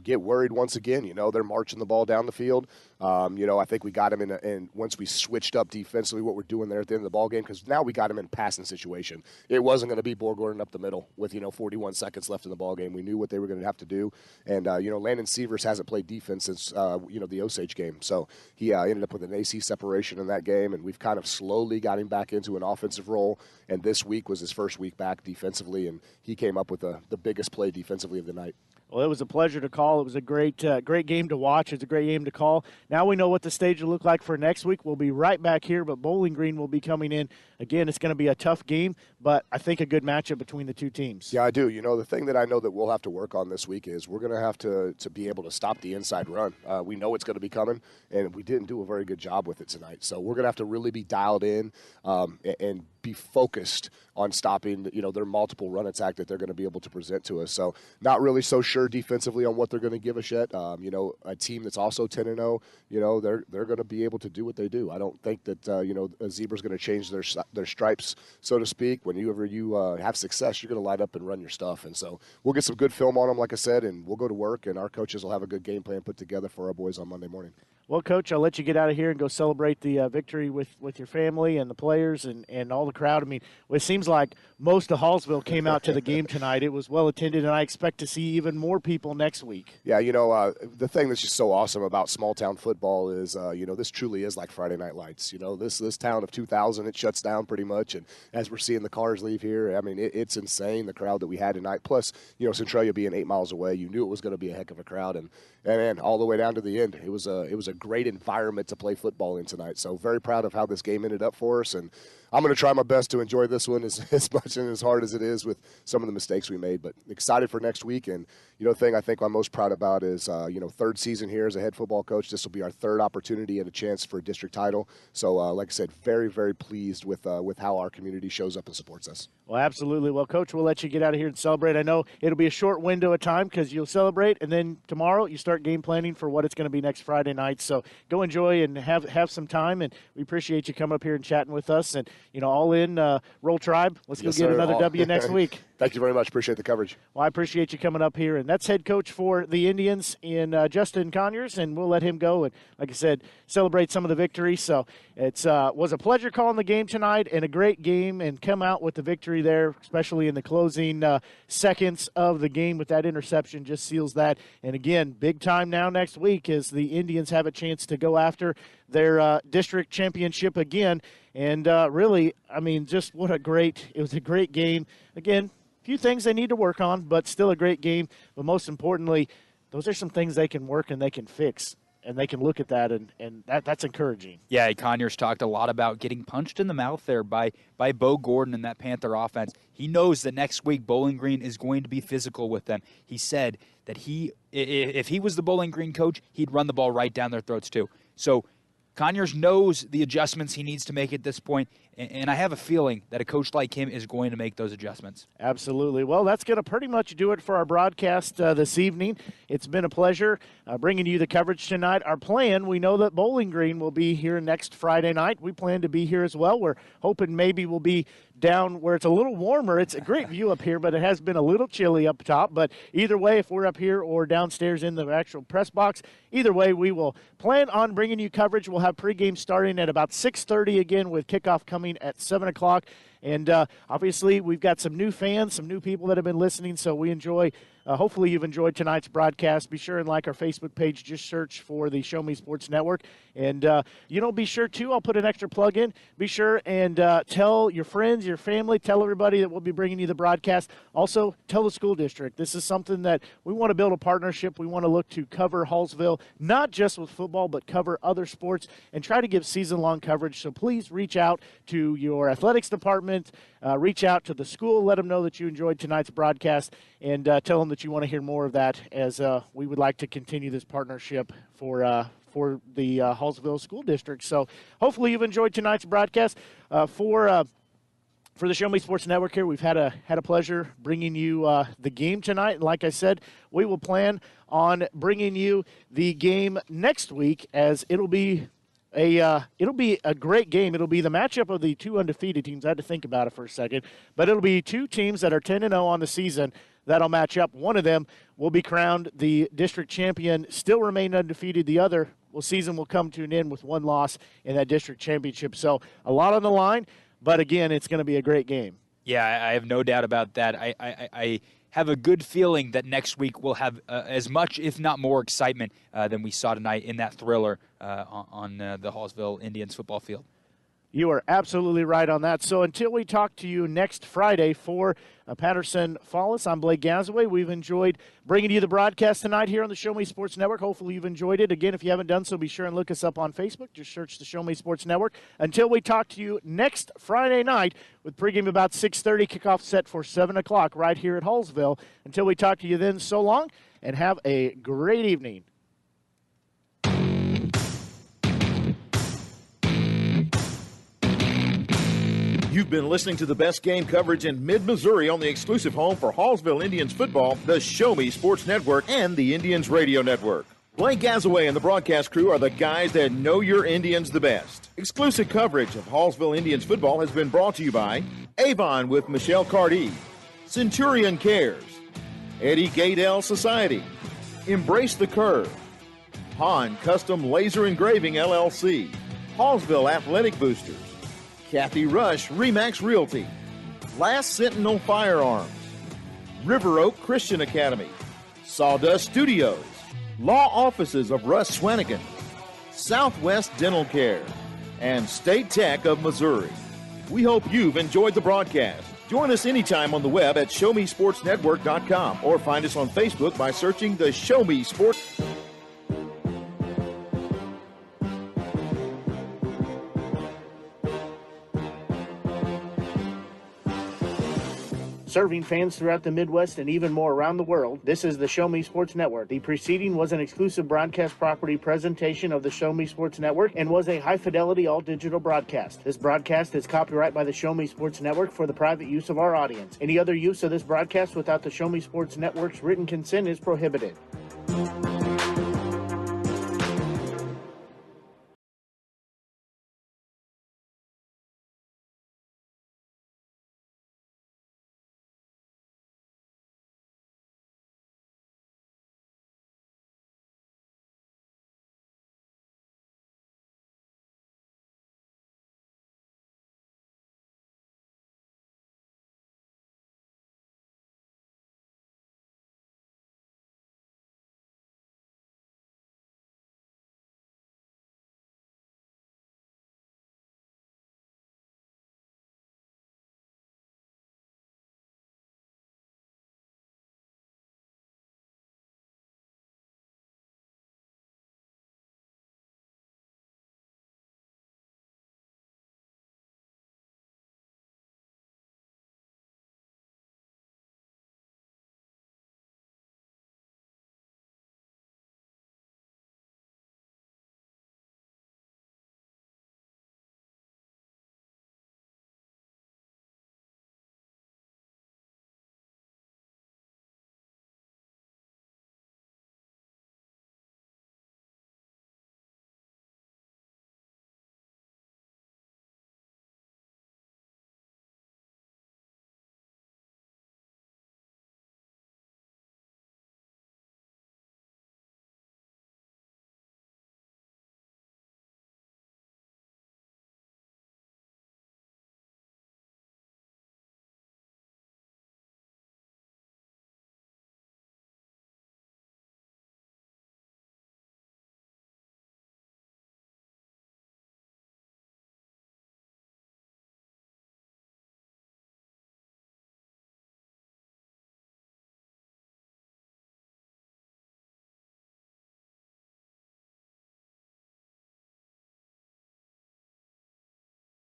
E: get worried once again. They're marching the ball down the field. I think we got him in once we switched up defensively what we're doing there at the end of the ball game, because now we got him in passing situation. It wasn't going to be Borgorden up the middle with 41 seconds left in the ball game. We knew what they were going to have to do, and Landon Sievers hasn't played defense since the Osage game, so he ended up with an AC separation in that game, and we've kind of slowly got him back into an offensive role. And this week was his first week back defensively, and he came up with the biggest play defensively of the night.
A: Well, it was a pleasure to call. It was a great game to watch. It's a great game to call. Now we know what the stage will look like for next week. We'll be right back here, but Bowling Green will be coming in. Again, it's going to be a tough game, but I think a good matchup between the two teams.
E: Yeah, I do. The thing that I know that we'll have to work on this week is we're going to have to be able to stop the inside run. We know it's going to be coming, and we didn't do a very good job with it tonight. So we're going to have to really be dialed in and be focused on stopping, their multiple run attack that they're going to be able to present to us. So not really so sure defensively on what they're going to give us yet. A team that's also 10-0, they're going to be able to do what they do. I don't think that, a Zebra's going to change their stripes, so to speak. Whenever you have success, you're going to light up and run your stuff. And so we'll get some good film on them, like I said, and we'll go to work, and our coaches will have a good game plan put together for our boys on Monday morning.
A: Well, Coach, I'll let you get out of here and go celebrate the victory with your family and the players and all the crowd. I mean, it seems like most of Hallsville came out to the game tonight. It was well attended, and I expect to see even more people next week.
E: Yeah, the thing that's just so awesome about small town football is, this truly is like Friday Night Lights. This town of 2,000, it shuts down pretty much, and as we're seeing the cars leave here, I mean, it's insane, the crowd that we had tonight. Plus, Centralia being 8 miles away, you knew it was going to be a heck of a crowd, and all the way down to the end, it was a great environment to play football in tonight. So very proud of how this game ended up for us, and I'm going to try my best to enjoy this one as much and as hard as it is with some of the mistakes we made, but excited for next week. And, the thing I think I'm most proud about is, third season here as a head football coach. This will be our third opportunity and a chance for a district title. So, like I said, very, very pleased with how our community shows up and supports us.
A: Well, absolutely. Well, Coach, we'll let you get out of here and celebrate. I know it'll be a short window of time because you'll celebrate, and then tomorrow you start game planning for what it's going to be next Friday night. So go enjoy and have some time, and we appreciate you coming up here and chatting with us. And, all in, Roll Tribe. Let's go get another W next week.
E: Thank you very much. Appreciate the coverage.
A: Well, I appreciate you coming up here. And that's head coach for the Indians in Justin Conyers, and we'll let him go and, like I said, celebrate some of the victory. So it was a pleasure calling the game tonight and a great game, and come out with the victory there, especially in the closing seconds of the game with that interception just seals that. And, again, big time now next week as the Indians have a chance to go after their district championship again. And really, I mean, just it was a great game. Again, a few things they need to work on, but still a great game. But most importantly, those are some things they can work and they can fix, and they can look at that, and that's encouraging.
C: Yeah, Conyers talked a lot about getting punched in the mouth there by Bo Gordon and that Panther offense. He knows that next week Bowling Green is going to be physical with them. He said that if he was the Bowling Green coach, he'd run the ball right down their throats too. So Conyers knows the adjustments he needs to make at this point, and I have a feeling that a coach like him is going to make those adjustments.
A: Absolutely. Well, that's going to pretty much do it for our broadcast this evening. It's been a pleasure bringing you the coverage tonight. Our plan, we know that Bowling Green will be here next Friday night. We plan to be here as well. We're hoping maybe we'll be down where it's a little warmer. It's a great view up here, but it has been a little chilly up top. But either way, if we're up here or downstairs in the actual press box, either way, we will plan on bringing you coverage. We'll have pregame starting at about 6:30 again, with kickoff coming at 7 o'clock. And obviously, we've got some new fans, some new people that have been listening, so we enjoy. Hopefully you've enjoyed tonight's broadcast. Be sure and like our Facebook page. Just search for the Show Me Sports Network. And, be sure, too, I'll put an extra plug in. Be sure and tell your friends, your family, tell everybody that we'll be bringing you the broadcast. Also, tell the school district. This is something that we want to build a partnership. We want to look to cover Hallsville, not just with football, but cover other sports and try to give season-long coverage. So please reach out to your athletics department, reach out to the school, let them know that you enjoyed tonight's broadcast, and tell them that you want to hear more of that, as we would like to continue this partnership for the Hallsville School District. So hopefully you've enjoyed tonight's broadcast. For the Show Me Sports Network here, we've had a pleasure bringing you the game tonight. And like I said, we will plan on bringing you the game next week, as it'll be a great game. It'll be the matchup of the two undefeated teams. I had to think about it for a second. But it'll be two teams that are 10-0 on the season that'll match up. One of them will be crowned the district champion, still remain undefeated. The other season will come to an end with one loss in that district championship. So a lot on the line, but again, it's going to be a great game.
C: Yeah, I have no doubt about that. I have a good feeling that next week we'll have as much, if not more, excitement than we saw tonight in that thriller on the Hallsville Indians football field.
A: You are absolutely right on that. So until we talk to you next Friday for Patterson Fallis, I'm Blake Gazaway. We've enjoyed bringing you the broadcast tonight here on the Show Me Sports Network. Hopefully you've enjoyed it. Again, if you haven't done so, be sure and look us up on Facebook. Just search the Show Me Sports Network. Until we talk to you next Friday night, with pregame about 6:30, kickoff set for 7 o'clock right here at Hallsville. Until we talk to you then, so long, and have a great evening.
B: You've been listening to the best game coverage in mid-Missouri on the exclusive home for Hallsville Indians football, the Show Me Sports Network, and the Indians Radio Network. Blake Gazaway and the broadcast crew are the guys that know your Indians the best. Exclusive coverage of Hallsville Indians football has been brought to you by Avon with Michelle Cardi, Centurion Cares, Eddie Gadell Society, Embrace the Curve, Han Custom Laser Engraving LLC, Hallsville Athletic Boosters, Kathy Rush Remax Realty, Last Sentinel Firearms, River Oak Christian Academy, Sawdust Studios, Law Offices of Russ Swanigan, Southwest Dental Care, and State Tech of Missouri. We hope you've enjoyed the broadcast. Join us anytime on the web at ShowMeSportsNetwork.com or find us on Facebook by searching the Show Me Sports.
U: Serving fans throughout the Midwest and even more around the world, this is the Show Me Sports Network. The preceding was an exclusive broadcast property presentation of the Show Me Sports Network and was a high-fidelity all-digital broadcast. This broadcast is copyright by the Show Me Sports Network for the private use of our audience. Any other use of this broadcast without the Show Me Sports Network's written consent is prohibited.